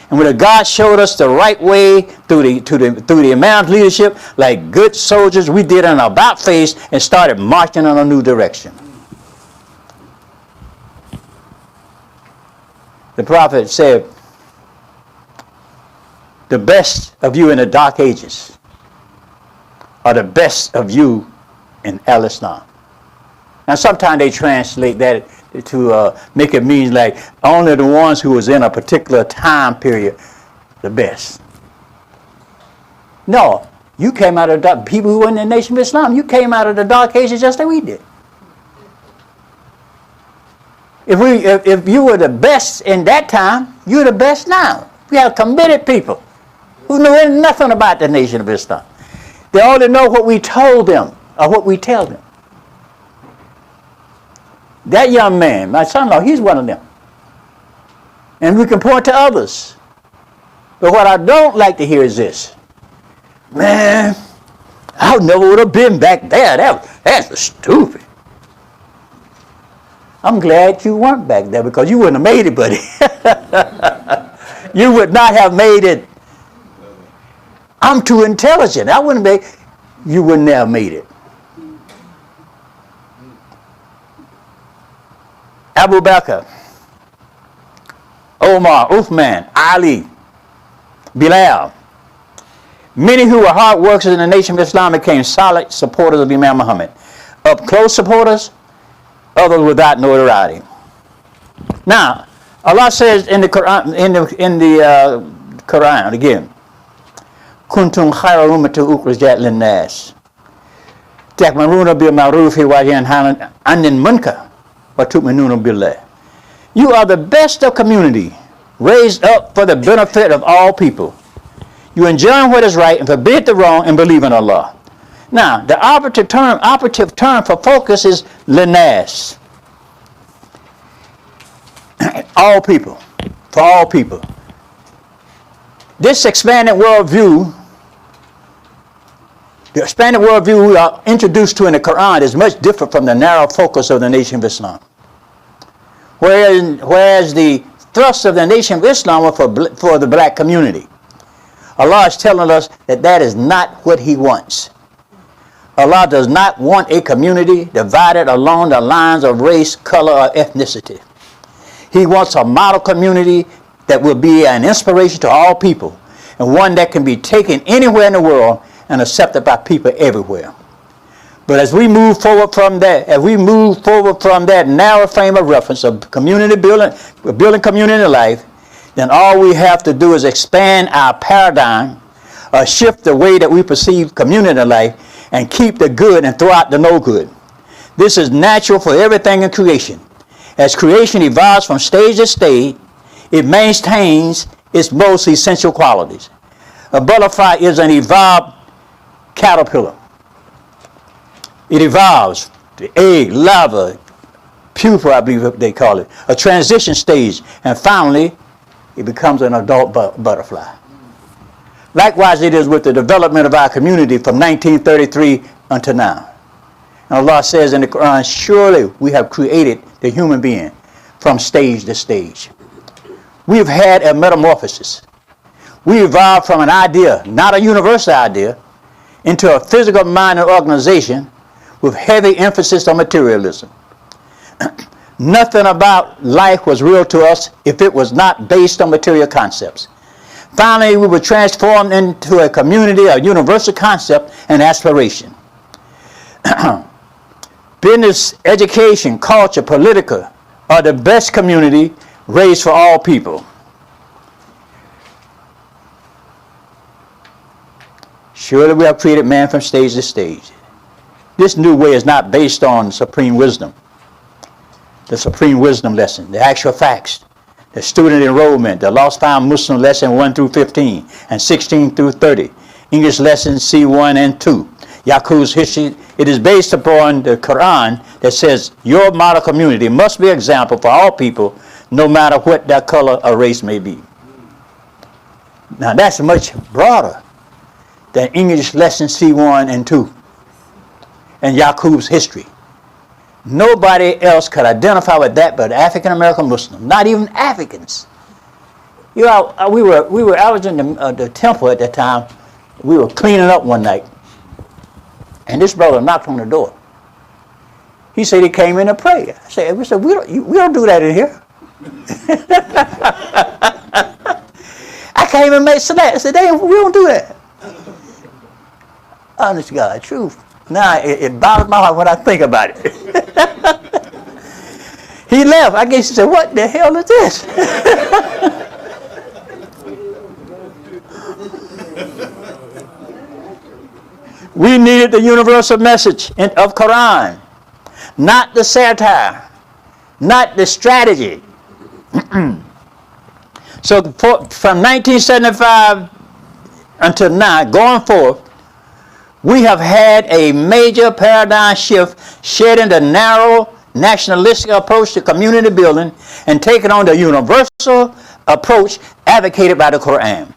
And when God showed us the right way through the Imam's leadership, like good soldiers, we did an about face and started marching in a new direction. The prophet said, the best of you in the dark ages are the best of you in Al-Islam. Now sometimes they translate that to make it mean like only the ones who was in a particular time period, the best. No, you came out of the dark, people who were in the Nation of Islam, you came out of the dark ages just like we did. If you were the best in that time, you're the best now. We have committed people who knew nothing about the Nation of Islam. They only know what we told them or what we tell them. That young man, my son-in-law, he's one of them. And we can point to others. But what I don't like to hear is this. Man, I never would have been back there. That's stupid. I'm glad you weren't back there because you wouldn't have made it, buddy. You would not have made it. I'm too intelligent. You wouldn't have made it. Abu Bakr, Omar, Uthman, Ali, Bilal. Many who were hard workers in the Nation of Islam became solid supporters of Imam Muhammad. Up close supporters, others without notoriety. Now, Allah says in the Quran, Quran again, "Kuntum khayra ummatin ukhrijat lin-nas, ta'muruna bil ma'ruf wa tanhauna 'anil munkar wa tu'minuna billah." You are the best of community, raised up for the benefit of all people. You enjoin what is right and forbid the wrong and believe in Allah. Now, the operative term for focus is linnas. All people, for all people. This expanded worldview, the expanded worldview we are introduced to in the Quran is much different from the narrow focus of the Nation of Islam. Whereas the thrust of the Nation of Islam was for the black community. Allah is telling us that that is not what He wants. Allah does not want a community divided along the lines of race, color, or ethnicity. He wants a model community that will be an inspiration to all people and one that can be taken anywhere in the world and accepted by people everywhere. But as we move forward from that, narrow frame of reference of community building community life, then all we have to do is expand our paradigm, shift the way that we perceive community life, and keep the good and throw out the no good. This is natural for everything in creation. As creation evolves from stage to stage, it maintains its most essential qualities. A butterfly is an evolved caterpillar. It evolves, the egg, larva, pupa, I believe they call it, a transition stage, and finally, it becomes an adult butterfly. Likewise, it is with the development of our community from 1933 until now. And Allah says in the Quran, surely we have created the human being from stage to stage. We've had a metamorphosis. We evolved from an idea, not a universal idea, into a physical-minded organization with heavy emphasis on materialism. Nothing about life was real to us if it was not based on material concepts. Finally, we were transformed into a community, a universal concept and aspiration. Business, education, culture, political are the best community raised for all people. Surely we have created man from stage to stage. This new way is not based on supreme wisdom. The supreme wisdom lesson, the actual facts, the student enrollment, the lost found Muslim lesson 1 through 15 and 16 through 30, English lessons C1 and 2, Yaqub's history. It is based upon the Quran that says your model community must be an example for all people, no matter what their color or race may be. Now that's much broader than English lessons C1 and 2 and Yaqub's history. Nobody else could identify with that but African American Muslims, not even Africans. You know, I was in the temple at that time. We were cleaning up one night, and this brother knocked on the door. He said he came in to pray. I said, we don't do that in here. I came and made salat. I said, we don't do that. Honest to God, truth. Now it bothers my heart when I think about it. He left. I guess he said, what the hell is this? We needed the universal message of Quran, not the satire, not the strategy. So from 1975 until now, going forth, we have had a major paradigm shift, shedding the narrow nationalistic approach to community building and taking on the universal approach advocated by the Quran.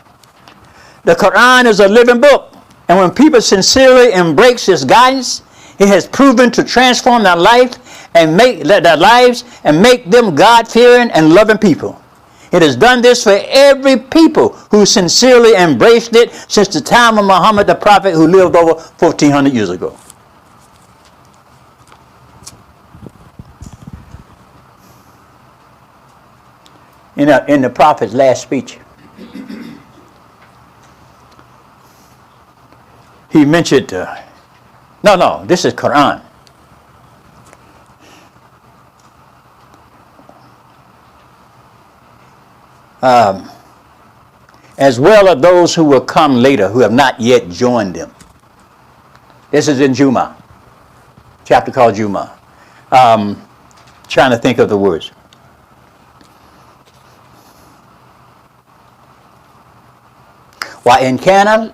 The Quran is a living book, and when people sincerely embrace its guidance, it has proven to transform their lives and make them God-fearing and loving people. It has done this for every people who sincerely embraced it since the time of Muhammad the Prophet, who lived over 1,400 years ago. In the Prophet's last speech, he mentioned, this is Quran. As well as those who will come later, who have not yet joined them. This is in Juma, chapter called Juma. Trying to think of the words. وَإِنْ كَانَ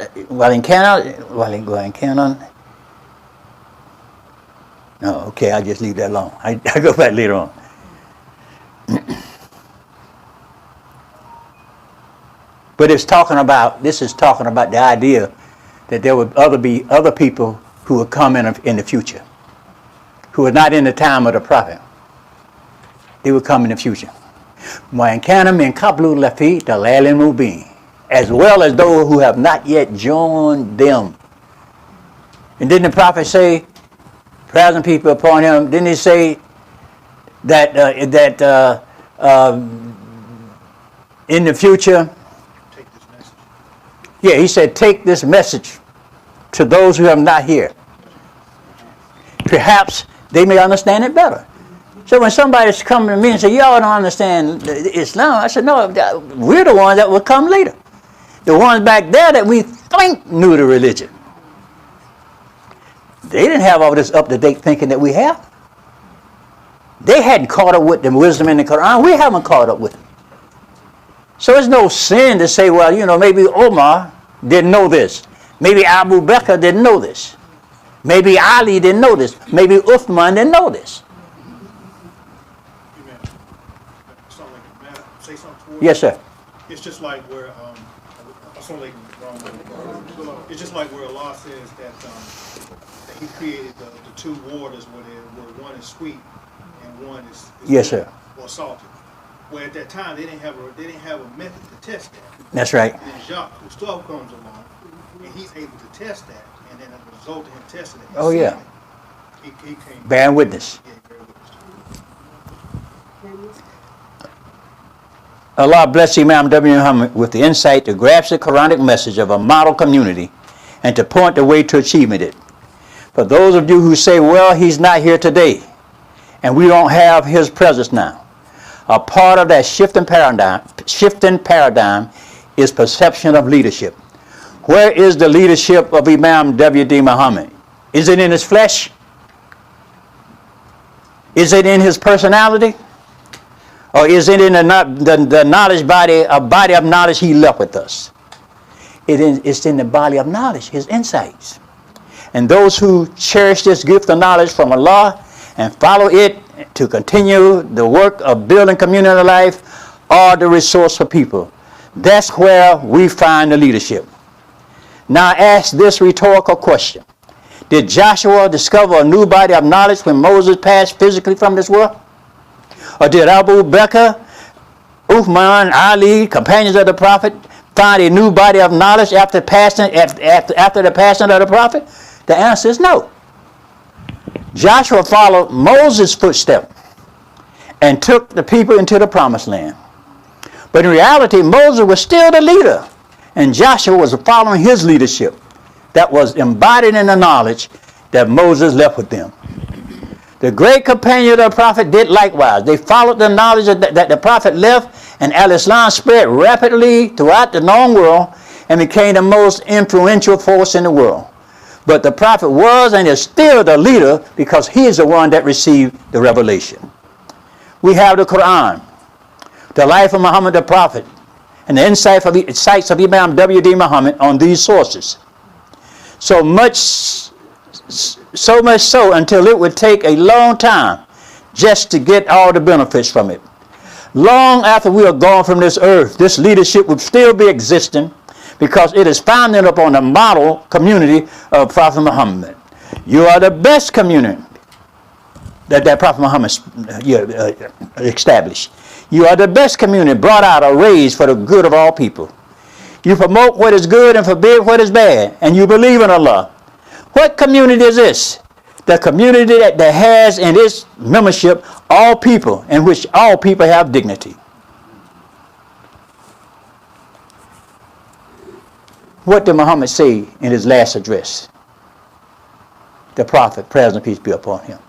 No, okay, I'll just leave that alone. I go back later on. But this is talking about the idea that there would be other people who would come in the future, who are not in the time of the prophet. They would come in the future. وَإِنْ كَانَ مِنْ قَبْلُ لَفِي ضَلَالٍ مُبِينٍ, as well as those who have not yet joined them. And didn't the prophet say, present people upon him, didn't he say that in the future, Take this message. yeah, he said, take this message to those who have not here. Perhaps they may understand it better. So when somebody's coming to me and say, y'all don't understand Islam, I said, no, we're the ones that will come later. The ones back there that we think knew the religion. They didn't have all this up-to-date thinking that we have. They hadn't caught up with the wisdom in the Quran. We haven't caught up with it. So it's no sin to say, well, maybe Omar didn't know this. Maybe Abu Bakr didn't know this. Maybe Ali didn't know this. Maybe Uthman didn't know this. Amen. Something like that. Say something towards Yes, sir. It's just like where it's just like where Allah says that He created the two waters where one is sweet and one is Yes, sir. or salty. Where at that time they didn't have a method to test that. That's right. And then Jacques Cousteau comes along and he's able to test that, and then as a result of him testing it, Oh, yeah. he came. Bearing witness. Yeah, bear witness. Allah bless Imam W. Muhammad with the insight to grasp the Quranic message of a model community and to point the way to achieving it. For those of you who say, well, he's not here today and we don't have his presence now, a part of that shifting paradigm is perception of leadership. Where is the leadership of Imam W.D. Muhammad? Is it in his flesh? Is it in his personality? Or is it in the knowledge body, a body of knowledge he left with us? It's in the body of knowledge, his insights. And those who cherish this gift of knowledge from Allah and follow it to continue the work of building community life are the resource for people. That's where we find the leadership. Now I ask this rhetorical question. Did Joshua discover a new body of knowledge when Moses passed physically from this world? Or did Abu Bakr, Uthman, Ali, companions of the prophet, find a new body of knowledge after the passing of the prophet? The answer is no. Joshua followed Moses' footsteps and took the people into the promised land. But in reality, Moses was still the leader, and Joshua was following his leadership that was embodied in the knowledge that Moses left with them. The great companion of the prophet did likewise. They followed the knowledge that the prophet left, and Al-Islam spread rapidly throughout the known world and became the most influential force in the world. But the prophet was and is still the leader because he is the one that received the revelation. We have the Quran, the life of Muhammad the prophet, and the insights of Imam W.D. Muhammad on these sources. So much so until it would take a long time just to get all the benefits from it. Long after we are gone from this earth, this leadership would still be existing because it is founded upon the model community of Prophet Muhammad. You are the best community that Prophet Muhammad established. You are the best community brought out or raised for the good of all people. You promote what is good and forbid what is bad, and you believe in Allah. What community is this? The community that has in its membership all people, in which all people have dignity. What did Muhammad say in his last address? The prophet, praise and peace be upon him.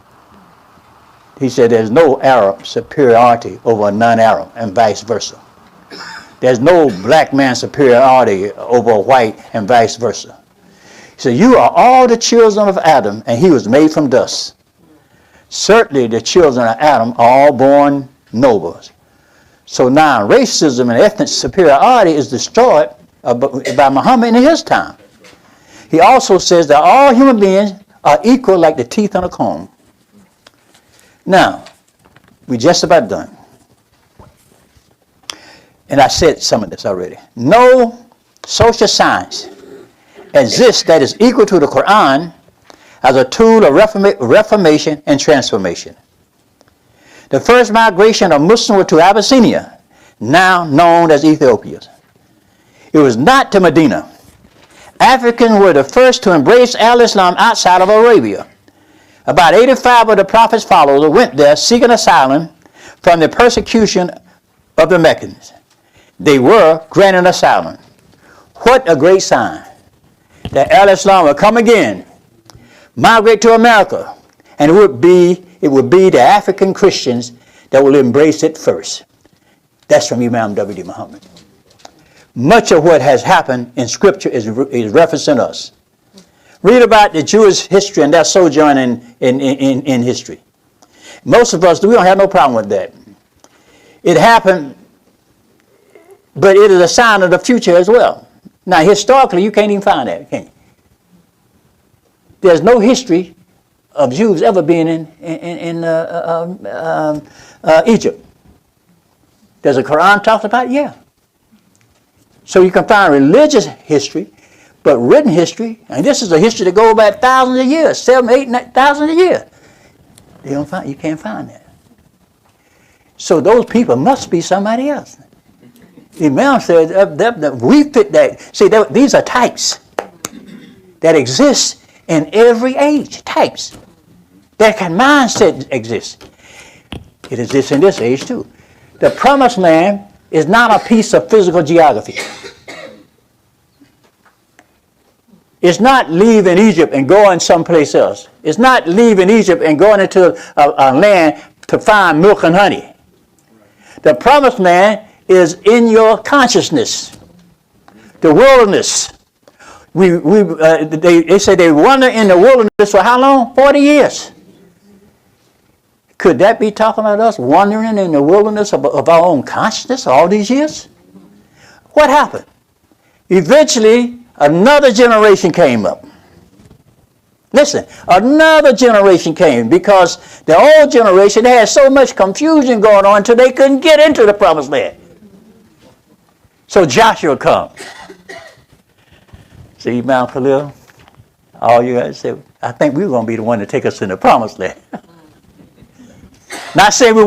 He said there's no Arab superiority over a non-Arab and vice versa. There's no black man superiority over a white and vice versa. He said, you are all the children of Adam, and he was made from dust. Certainly the children of Adam are all born nobles. So now racism and ethnic superiority is destroyed by Muhammad in his time. He also says that all human beings are equal like the teeth on a comb. Now, we're just about done. And I said some of this already. No social science exists that is equal to the Quran as a tool of reformation and transformation. The first migration of Muslims were to Abyssinia, now known as Ethiopia. It was not to Medina. Africans were the first to embrace Al-Islam outside of Arabia. About 85 of the Prophet's followers went there seeking asylum from the persecution of the Meccans. They were granted asylum. What a great sign that Al-Islam will come again, migrate to America, and it would be the African Christians that will embrace it first. That's from Imam W.D. Muhammad. Much of what has happened in Scripture is referencing us. Read about the Jewish history and their sojourn in history. Most of us, we don't have no problem with that. It happened, but it is a sign of the future as well. Now, historically, you can't even find that, can you? There's no history of Jews ever being in Egypt. Does the Quran talk about it? Yeah. So you can find religious history, but written history, and this is a history that goes back thousands of years, 7,000, 8,000 a year. You can't find that. So those people must be somebody else. Imam says we fit that. See, these are types that exist in every age. Types that can mindset exist. It exists in this age too. The promised land is not a piece of physical geography. It's not leaving Egypt and going someplace else. It's not leaving Egypt and going into a land to find milk and honey. The promised land is in your consciousness. The wilderness. They say they wander in the wilderness for how long? 40 years. Could that be talking about us wandering in the wilderness of our own consciousness all these years? What happened? Eventually, another generation came up. Listen, another generation came because the old generation had so much confusion going on until they couldn't get into the promised land. So Joshua comes. See, Imam Khalil, all you guys say, I think we're going to be the one to take us in the promised land. Not saying we're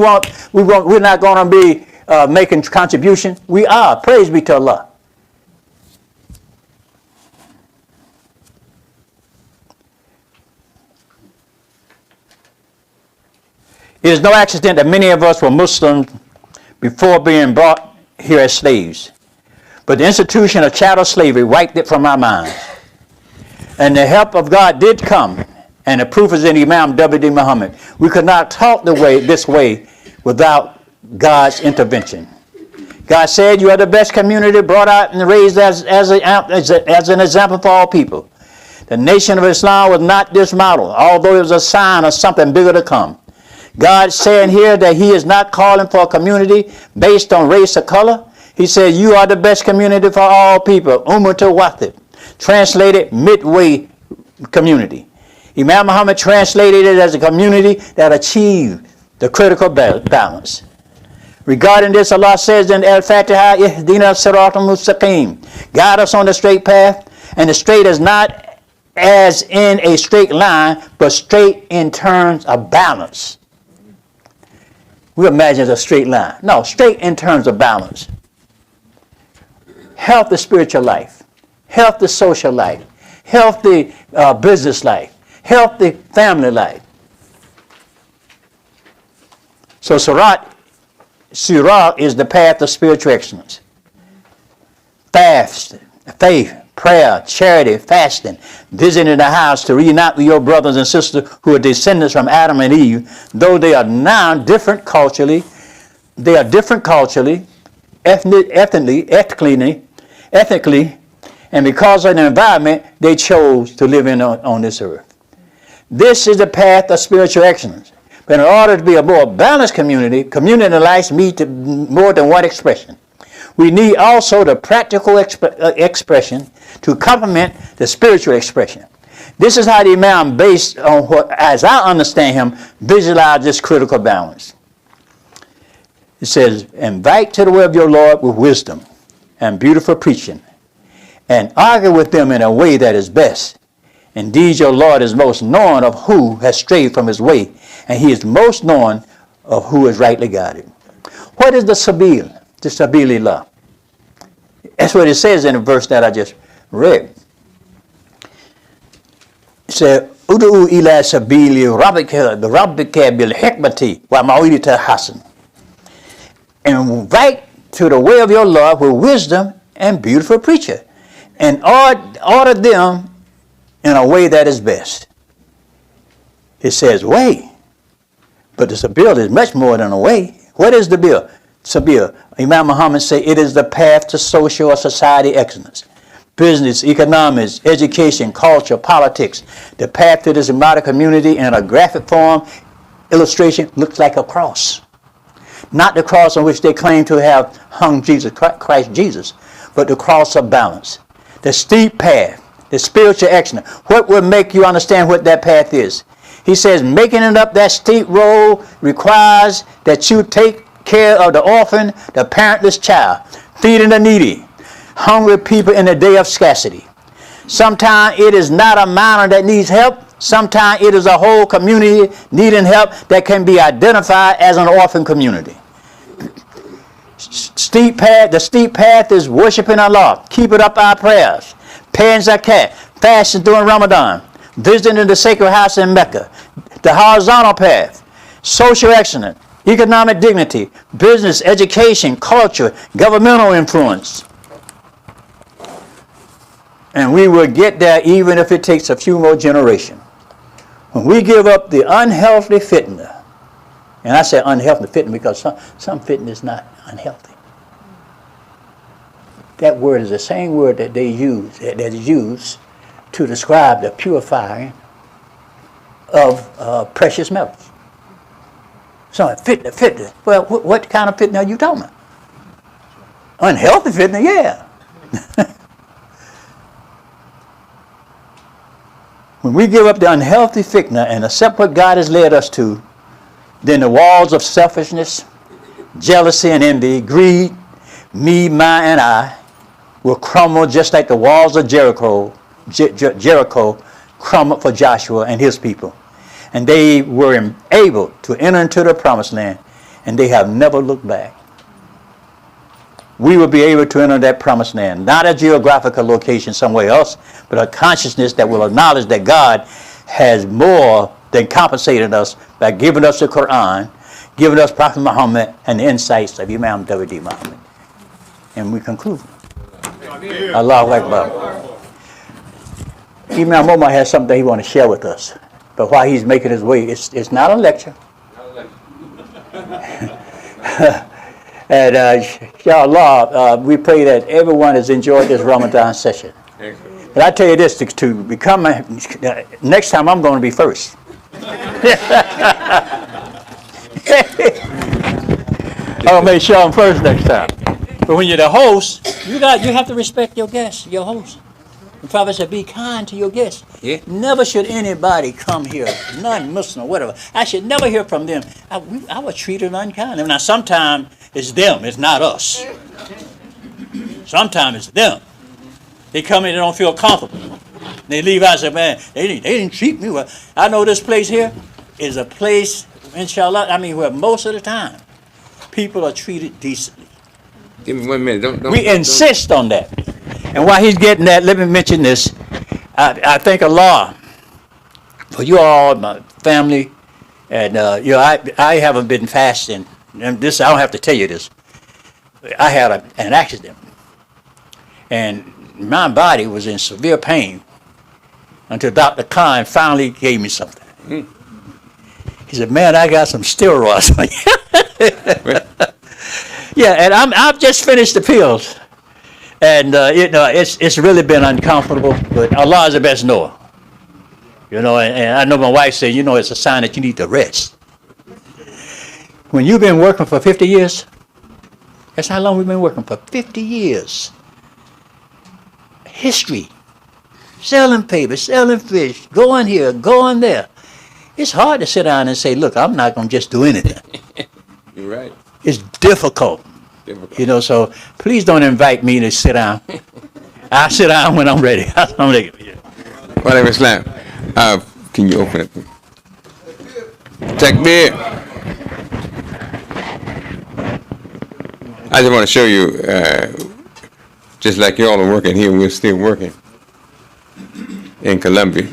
not going to be making contribution. We are. Praise be to Allah. It is no accident that many of us were Muslims before being brought here as slaves. But the institution of chattel slavery wiped it from our minds. And the help of God did come, and the proof is in Imam W.D. Muhammad. We could not talk this way without God's intervention. God said, you are the best community brought out and raised as an example for all people. The nation of Islam was not this model, although it was a sign of something bigger to come. God saying here that he is not calling for a community based on race or color. He said, you are the best community for all people. Ummatul Wahid. Translated, midway community. Imam Muhammad translated it as a community that achieved the critical balance. Regarding this, Allah says in Al-Fatiha, Ihdina Siratal Mustaqim. Guide us on the straight path. And the straight is not as in a straight line, but straight in terms of balance. We imagine a straight line. No, straight in terms of balance. Healthy spiritual life, healthy social life, healthy business life, healthy family life. So Sirat is the path of spiritual excellence. Faith, prayer, charity, fasting, visiting the house to reunite with your brothers and sisters who are descendants from Adam and Eve, though they are now different culturally, ethnically, and because of the environment they chose to live in on this earth. This is the path of spiritual excellence. But in order to be a more balanced community life needs more than one expression. We need also the practical expression to complement the spiritual expression. This is how the Imam, based on what, as I understand him, visualized this critical balance. It says, invite to the way of your Lord with wisdom and beautiful preaching, and argue with them in a way that is best. Indeed, your Lord is most known of who has strayed from his way, and he is most known of who is rightly guided. What is the sabil? The sabilillah. That's what it says in the verse that I just read. It said, Udu'u ila sabili rabbika bil hikmati wa ma'idita hasan. Invite to the way of your Lord with wisdom and beautiful preacher, and order them in a way that is best. It says way, but the sabil is much more than a way. What is the bill? Sabil. Imam Muhammad say it is the path to social or society excellence. Business, economics, education, culture, politics. The path to this modern community in a graphic form, illustration, looks like a cross. Not the cross on which they claim to have hung Christ Jesus, but the cross of balance. The steep path, the spiritual excellence. What will make you understand what that path is? He says, making it up that steep road requires that you take care of the orphan, the parentless child, feeding the needy, hungry people in the day of scarcity. Sometimes it is not a minor that needs help. Sometimes it is a whole community needing help that can be identified as an orphan community. The steep path is worshiping Allah, keeping up our prayers, paying zakat, fasting during Ramadan, visiting the sacred house in Mecca. The horizontal path, social excellence, economic dignity, business, education, culture, governmental influence. And we will get there even if it takes a few more generations. When we give up the unhealthy fitna, and I say unhealthy fitna because some fitna is not unhealthy. That word is the same word that that is used to describe the purifying of precious metals. So fitna. Well, what kind of fitna are you talking about? Unhealthy fitna, yeah. When we give up the unhealthy fitna and accept what God has led us to, then the walls of selfishness, jealousy and envy, greed, me, my, and I, will crumble just like the walls of Jericho, Jericho crumbled for Joshua and his people. And they were able to enter into the promised land, and they have never looked back. We will be able to enter that promised land, not a geographical location somewhere else, but a consciousness that will acknowledge that God has more than compensated us by giving us the Quran, giving us Prophet Muhammad, and the insights of Imam W.D. Muhammad. And we conclude. Allahu Akbar. Imam Omar has something he wants to share with us. But while he's making his way, it's not a lecture. And inshallah, we pray that everyone has enjoyed this Ramadan session. But I tell you this, to become next time I'm going to be first. I'll make sure I'm first next time. But when you're the host, you have to respect your guests, your host. The Prophet said, be kind to your guests. Yeah. Never should anybody come here, non-Muslim or whatever. I should never hear from them. I was treated unkind. Now, sometimes it's them, it's not us. Sometimes it's them. They come in, they don't feel comfortable. They leave out and say, man, they didn't treat me well. I know this place here is a place, inshallah, where most of the time people are treated decently. Give me 1 minute. Don't. We insist on that. And while he's getting that, let me mention this. I thank Allah for you all, my family, and I haven't been fasting. And this, I don't have to tell you this. I had an accident, and my body was in severe pain until Dr. Khan finally gave me something. He said, "Man, I got some steroids." Yeah, and I've just finished the pills. And it's really been uncomfortable, but Allah is the best knower. And I know my wife said, it's a sign that you need to rest. When you've been working for 50 years, that's how long we've been working, for 50 years. History, selling paper, selling fish, going here, going there. It's hard to sit down and say, look, I'm not going to just do anything. You're right. It's difficult. So please don't invite me to sit down. I'll sit down when I'm ready. Whatever Islam. Can you open it? Takbir. I just want to show you, just like y'all are working here, we're still working in Colombia,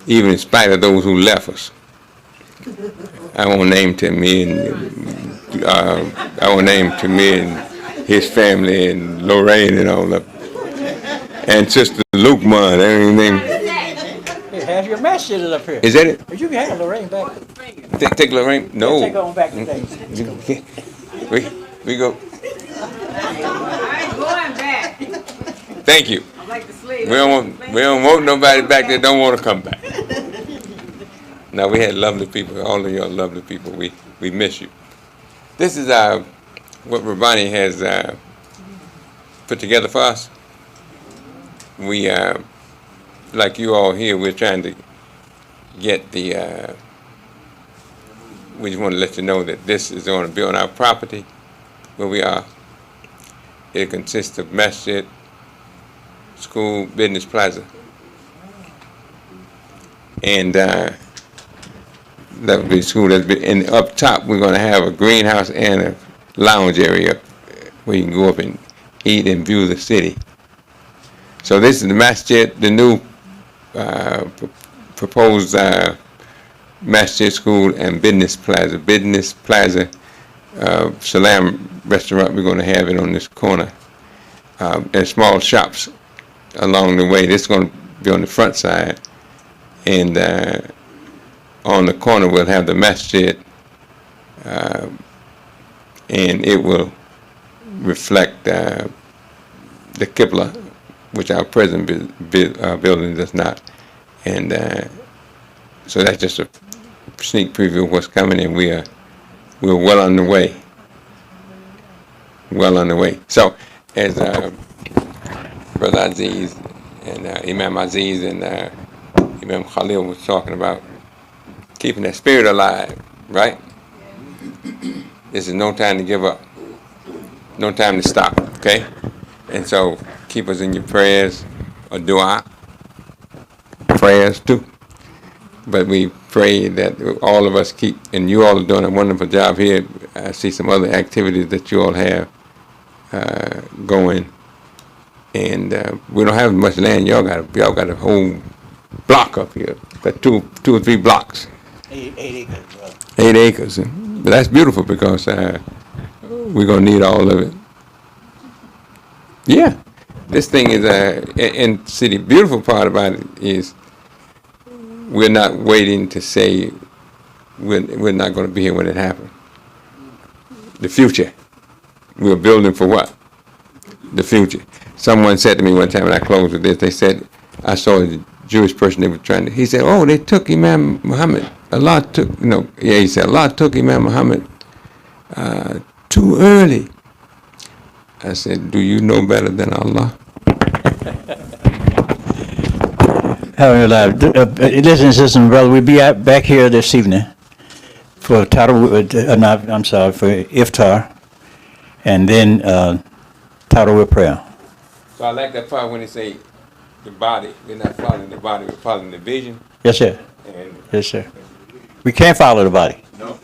even in spite of those who left us. I won't name his family and Lorraine and all that, and Sister Lukman. Everything. Hey, have your Masjid up here. Is that it? You can have Lorraine back. Take Lorraine. No. Take her on back to things. We go. I'm going back. Thank you. I like to sleep. We don't want nobody back that don't want to come back. Now, we had lovely people, all of y'all lovely people. We miss you. This is what Rabbani has put together for us. We, like you all here, we're trying to get the, we just want to let you know that this is going to be on our property where we are. It consists of Masjid, school, business plaza, and that would be school. And up top, we're going to have a greenhouse and a lounge area where you can go up and eat and view the city. So this is the Masjid, the new proposed Masjid school and business plaza. Business plaza, Salam restaurant, we're going to have it on this corner. And small shops along the way. This is going to be on the front side. And on the corner we'll have the Masjid, and it will reflect the Qibla, which our present building does not. And so that's just a sneak preview of what's coming, and we're well on the way. Well on the way. So, as Brother Aziz and Imam Aziz and Imam Khalil was talking about, keeping that spirit alive, right? This is no time to give up. No time to stop, okay? And so keep us in your prayers, or dua, prayers too. But we pray that all of us keep, and you all are doing a wonderful job here. I see some other activities that you all have going. And we don't have much land. Y'all got a whole block up here, got two or three blocks. 8 acres, brother. 8 acres. But that's beautiful because we're going to need all of it. Yeah. This thing is, and see, the beautiful part about it is we're not waiting to say we're not going to be here when it happens. The future. We're building for what? The future. Someone said to me one time, and I closed with this, they said, I saw a Jewish person they were trying to, he said, oh, they took Imam Muhammad. Allah took, he said, Allah took Imam Muhammad too early. I said, do you know better than Allah? Listen, sister and brother, we'll be back here this evening for for iftar, and then Tarawih prayer. So I like that part when they say the body. We're not following the body, we're following the vision. Yes, sir. And Yes, sir. We can't follow the body. no.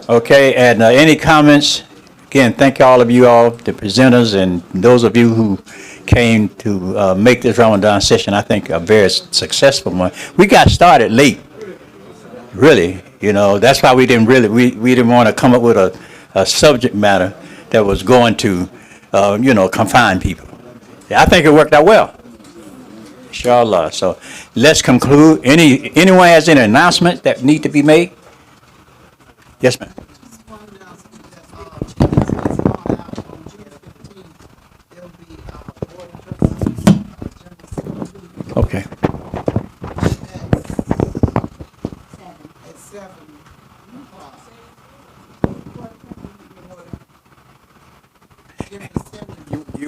Okay, and any comments? Again, thank all of you all, the presenters, and those of you who came to make this Ramadan session, I think, a very successful one. We got started late, really. That's why we didn't want to come up with a subject matter that was going to, confine people. I think it worked out well. Inshallah. So let's conclude. Anyone has any announcements that need to be made? Yes, ma'am. Okay.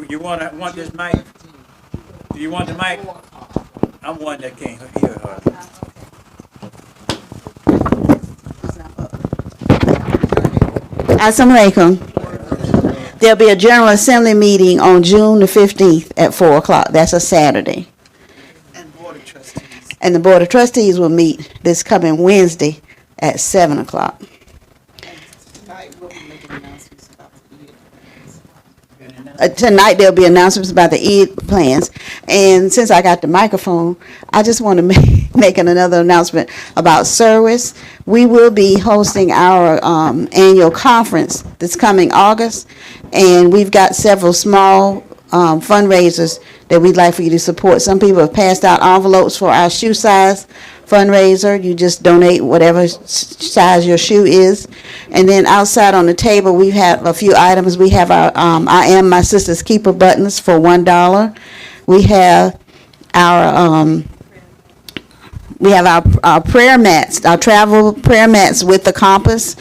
You want this mic? Do you want the mic? I'm one that can't hear her. Assalamu alaikum. There'll be a General Assembly meeting on June the 15th at 4 o'clock. That's a Saturday. And the Board of Trustees will meet this coming Wednesday at 7 o'clock. Tonight there'll be announcements about the Eid plans. And since I got the microphone, I just want to make another announcement about service. We will be hosting our annual conference this coming August. And we've got several small fundraisers that we'd like for you to support. Some people have passed out envelopes for our shoe size fundraiser. You just donate whatever size your shoe is. And then outside on the table, we have a few items. We have our I Am My Sister's Keeper buttons for $1. We have our prayer mats, our travel prayer mats with the compass,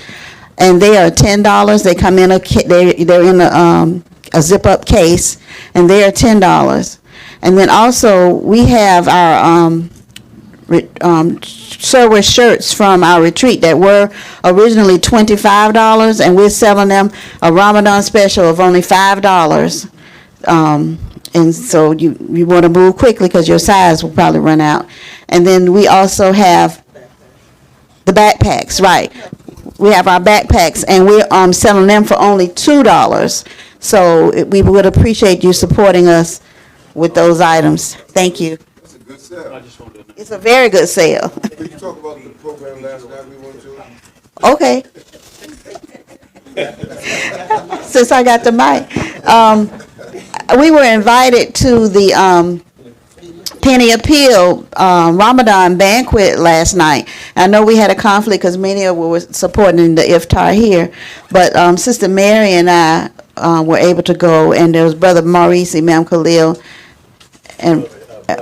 and they are $10. They come in they're in a zip-up case, and they are $10. And then also we have our service shirts from our retreat that were originally $25, and we're selling them a Ramadan special of only $5. And so you want to move quickly because your size will probably run out. And then we also have the backpacks, right? We have our backpacks, and we're selling them for only $2. So we would appreciate you supporting us with those items. Thank you. That's a good sale. It's a very good sale. Did you talk about the program last night we went to? Okay. Since I got the mic. We were invited to the Penny Appeal Ramadan banquet last night. I know we had a conflict because many of us were supporting the iftar here, but Sister Mary and I were able to go, and there was Brother Maurice, Imam Khalil, and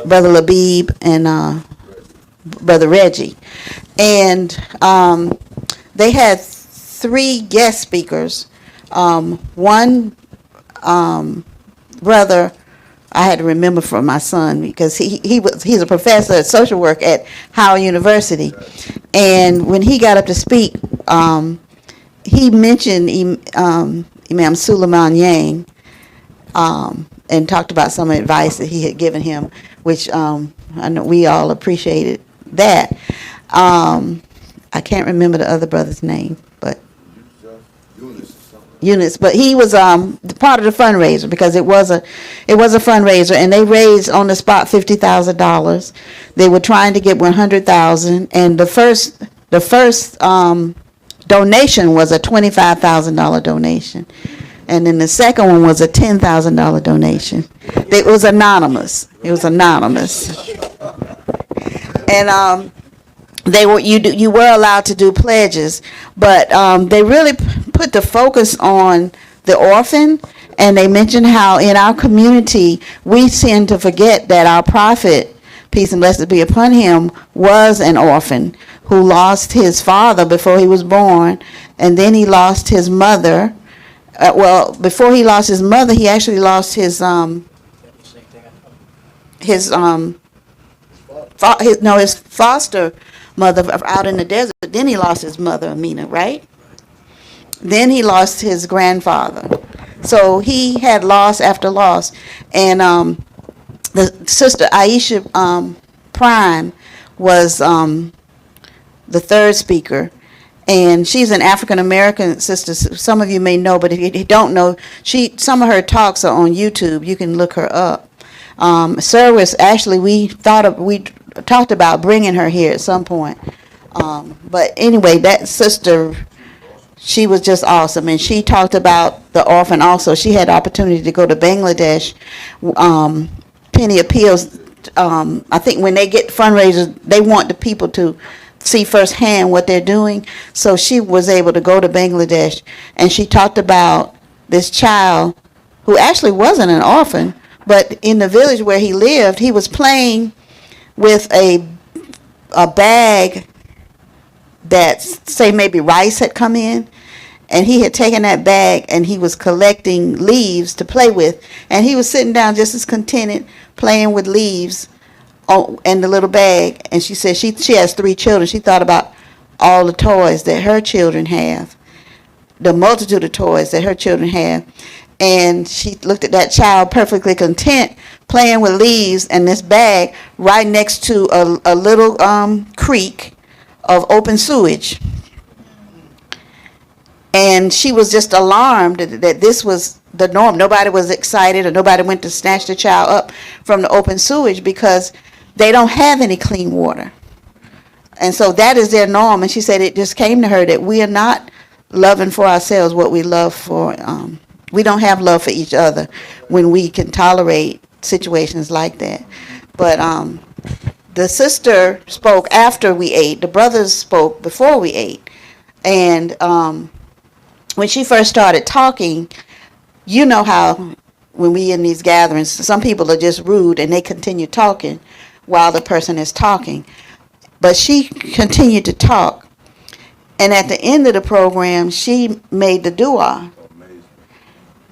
Brother Labib, and Brother Reggie. And they had 3 guest speakers. One brother, I had to remember from my son because he's a professor of social work at Howard University, and when he got up to speak, he mentioned Imam Suleiman Yang, and talked about some advice that he had given him, which I know we all appreciated that. I can't remember the other brother's name, but Eunice, but he was part of the fundraiser, because it was a fundraiser, and they raised on the spot $50,000. They were trying to get 100,000, and the first donation was a $25,000 donation, and then the second one was a $10,000 donation. It was anonymous. And you were allowed to do pledges, but they really put the focus on the orphan, and they mentioned how in our community we tend to forget that our prophet, peace and blessings be upon him, was an orphan who lost his father before he was born, and then he lost his mother. Before he lost his mother, he actually lost his foster mother out in the desert. But then he lost his mother, Amina, right? Then he lost his grandfather. So he had loss after loss. And the sister Aisha Prime was the third speaker. And she's an African-American sister. Some of you may know, but if you don't know, some of her talks are on YouTube. You can look her up. Service, actually, we talked about bringing her here at some point. But anyway, that sister, she was just awesome. And she talked about the orphan also. She had the opportunity to go to Bangladesh. Penny Appeals, I think when they get fundraisers, they want the people to see firsthand what they're doing. So she was able to go to Bangladesh, and she talked about this child who actually wasn't an orphan, but in the village where he lived, he was playing with a bag that, say, maybe rice had come in, and he had taken that bag and he was collecting leaves to play with, and he was sitting down just as contented playing with leaves in the little bag. And she said she has 3 children. She thought about all the toys that her children have, the multitude of toys that her children have. And she looked at that child perfectly content playing with leaves and this bag right next to a little creek of open sewage. And she was just alarmed that this was the norm. Nobody was excited, or nobody went to snatch the child up from the open sewage, because they don't have any clean water. And so that is their norm. And she said it just came to her that we are not loving for ourselves what we love for. We don't have love for each other when we can tolerate situations like that. But the sister spoke after we ate. The brothers spoke before we ate. And when she first started talking, you know how when we in these gatherings, some people are just rude and they continue talking while the person is talking. But she continued to talk. And at the end of the program, she made the dua.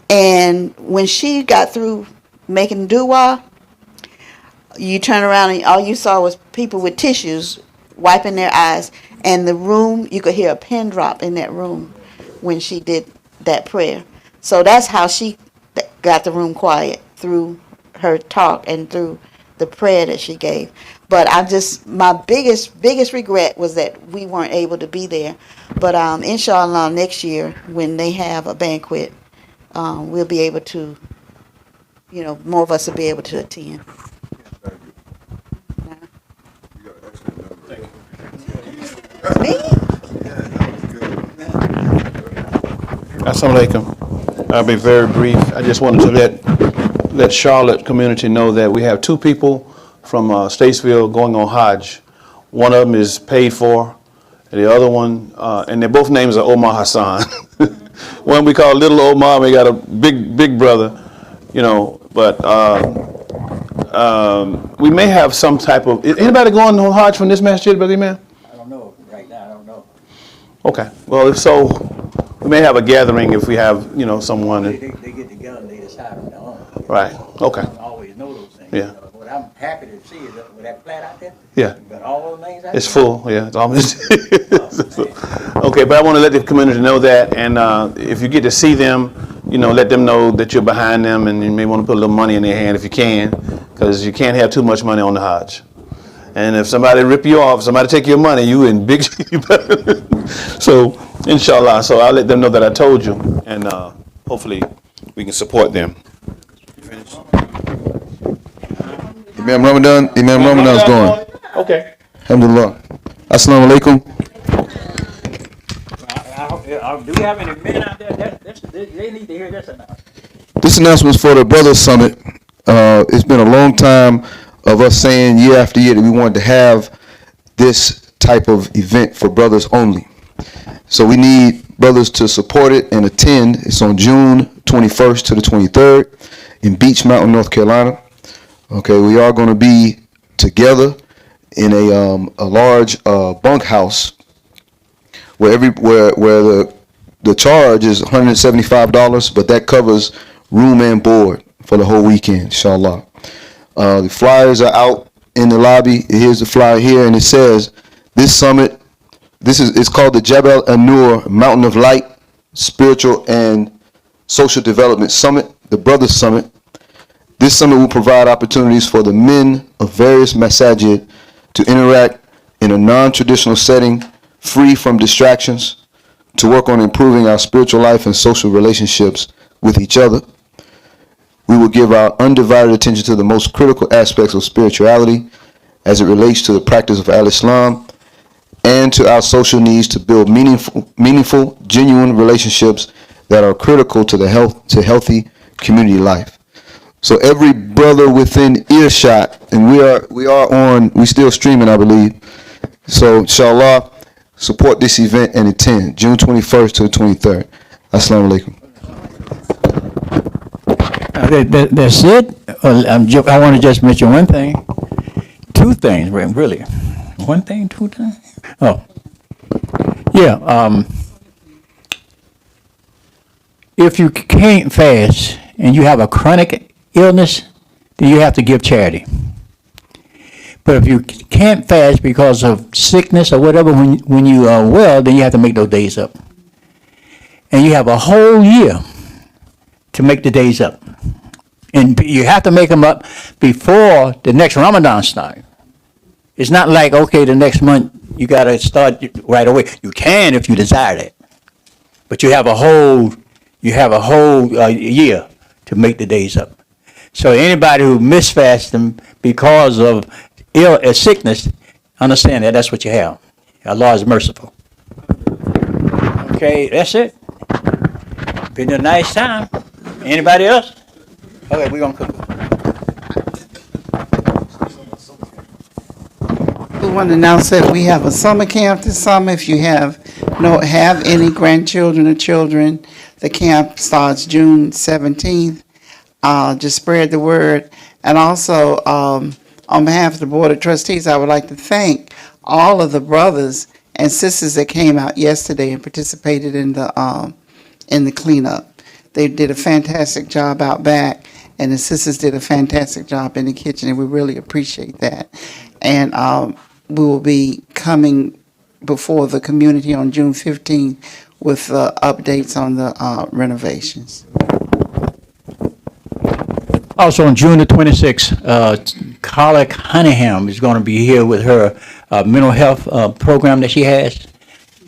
And when she got through making the dua, you turn around and all you saw was people with tissues wiping their eyes. And the room, you could hear a pin drop in that room when she did that prayer. So that's how she got the room quiet, through her talk and through the prayer that she gave. But my biggest regret was that we weren't able to be there. But inshallah, next year when they have a banquet, we'll be able to, more of us will be able to attend. Me? Assalamu alaikum. I'll be very brief. I just wanted to let Charlotte community know that we have 2 people from Statesville going on Hajj. One of them is paid for, and the other one, and their both names are Omar Hassan. One we call Little Omar, we got a big brother, but we may have some type of, anybody going on Hajj from this masjid, Brother Imam? I don't know right now, I don't know. Okay, well, if so, we may have a gathering if we have, someone. They get together and they decide on their own. Right, okay. I don't always know those things. Yeah. What I'm happy to see is that with that flat out there. Yeah. You got all those things out It's there? full, yeah, it's almost. Okay. Okay, but I want to let the community know that, and if you get to see them, let them know that you're behind them, and you may want to put a little money in their hand if you can, because you can't have too much money on the Hajj. And if somebody rip you off, somebody take your money, you in big shape. So, inshallah, so I'll let them know that I told you, and hopefully we can support them. Imam Ramadan's going. Okay. Alhamdulillah. Assalamu alaikum. Do we have any men out there? They need to hear this announcement. This announcement is for the Brothers Summit. It's been a long time of us saying year after year that we wanted to have this type of event for brothers only. So we need brothers to support it and attend. It's on June 21st to the 23rd in Beach Mountain, North Carolina. Okay, we are going to be together in a large bunkhouse where the charge is $175, but that covers room and board for the whole weekend, inshallah. The flyers are out in the lobby. Here's the flyer here, and it says this summit. It's called the Jabal An-Nur Mountain of Light Spiritual and Social Development Summit, the Brothers Summit. This summit will provide opportunities for the men of various masajid to interact in a non-traditional setting, free from distractions, to work on improving our spiritual life and social relationships with each other. We will give our undivided attention to the most critical aspects of spirituality as it relates to the practice of Al-Islam and to our social needs to build meaningful, genuine relationships that are critical to healthy community life. So every brother within earshot, and we still streaming, I believe. So inshallah, support this event and attend June 21st to the 23rd. Assalamu alaikum. That's it. I want to just mention one thing. Two things, really. One thing, two things? Oh. Yeah. If you can't fast and you have a chronic illness, then you have to give charity. But if you can't fast because of sickness or whatever, when you are well, then you have to make those days up. And you have a whole year to make the days up. And you have to make them up before the next Ramadan starts. It's not like, okay, the next month you got to start right away. You can if you desire that. But you have a whole year to make the days up. So anybody who misfasts them because of sickness, understand that that's what you have. Allah is merciful. Okay, that's it. Been a nice time. Anybody else? Okay, we're going to cook. We want to announce that we have a summer camp this summer. If you have any grandchildren or children, the camp starts June 17th. Just spread the word. And also, on behalf of the Board of Trustees, I would like to thank all of the brothers and sisters that came out yesterday and participated in the cleanup. They did a fantastic job out back, and the sisters did a fantastic job in the kitchen, and we really appreciate that. And we will be coming before the community on June 15th with updates on the renovations. Also on June the 26th, Carla Cunningham is going to be here with her mental health program that she has.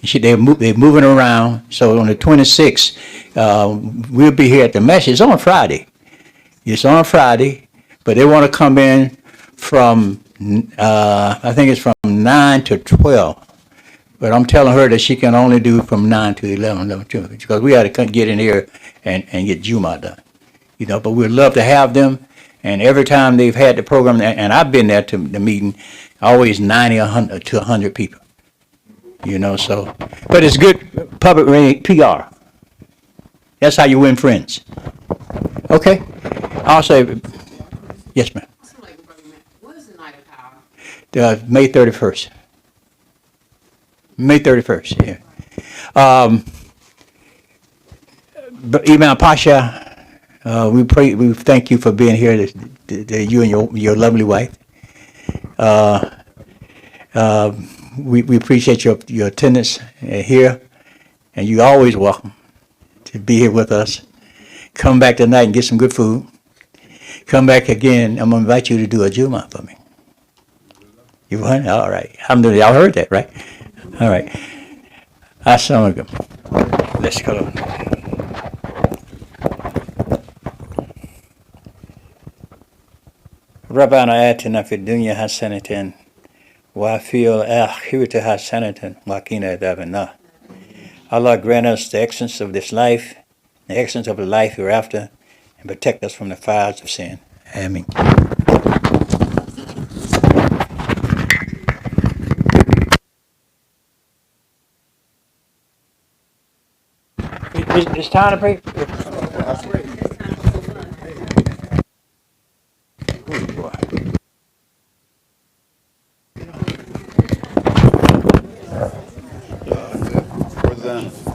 They're moving around. So on the 26th, we'll be here at the Masjid. It's on Friday. It's on Friday, but they want to come in from, I think it's from 9 to 12. But I'm telling her that she can only do from 9 to 11, because we got to get in here and get Juma done. But we'd love to have them. And every time they've had the program, and I've been there to the meeting, always 90 to 100 people. So, but it's good public PR. That's how you win friends. Okay? I'll say, yes, ma'am. What is the night of power? May 31st. May 31st, yeah. But Imam Pasha, we thank you for being here, you and your lovely wife. We appreciate your attendance here, and you're always welcome to be here with us. Come back tonight and get some good food. Come back again. I'm going to invite you to do a Juma for me. You want? All right. Alhamdulillah. Y'all heard that, right? All right. Assalamu alaikum. Let's go. ربنا آتنا في الدنيا حسنة وفي الآخرة حسنة وقنا عذاب النار. Allah grant us the excellence of this life, the excellence of the life hereafter, and protect us from the fires of sin. Amen. It's time to pray. Where's that?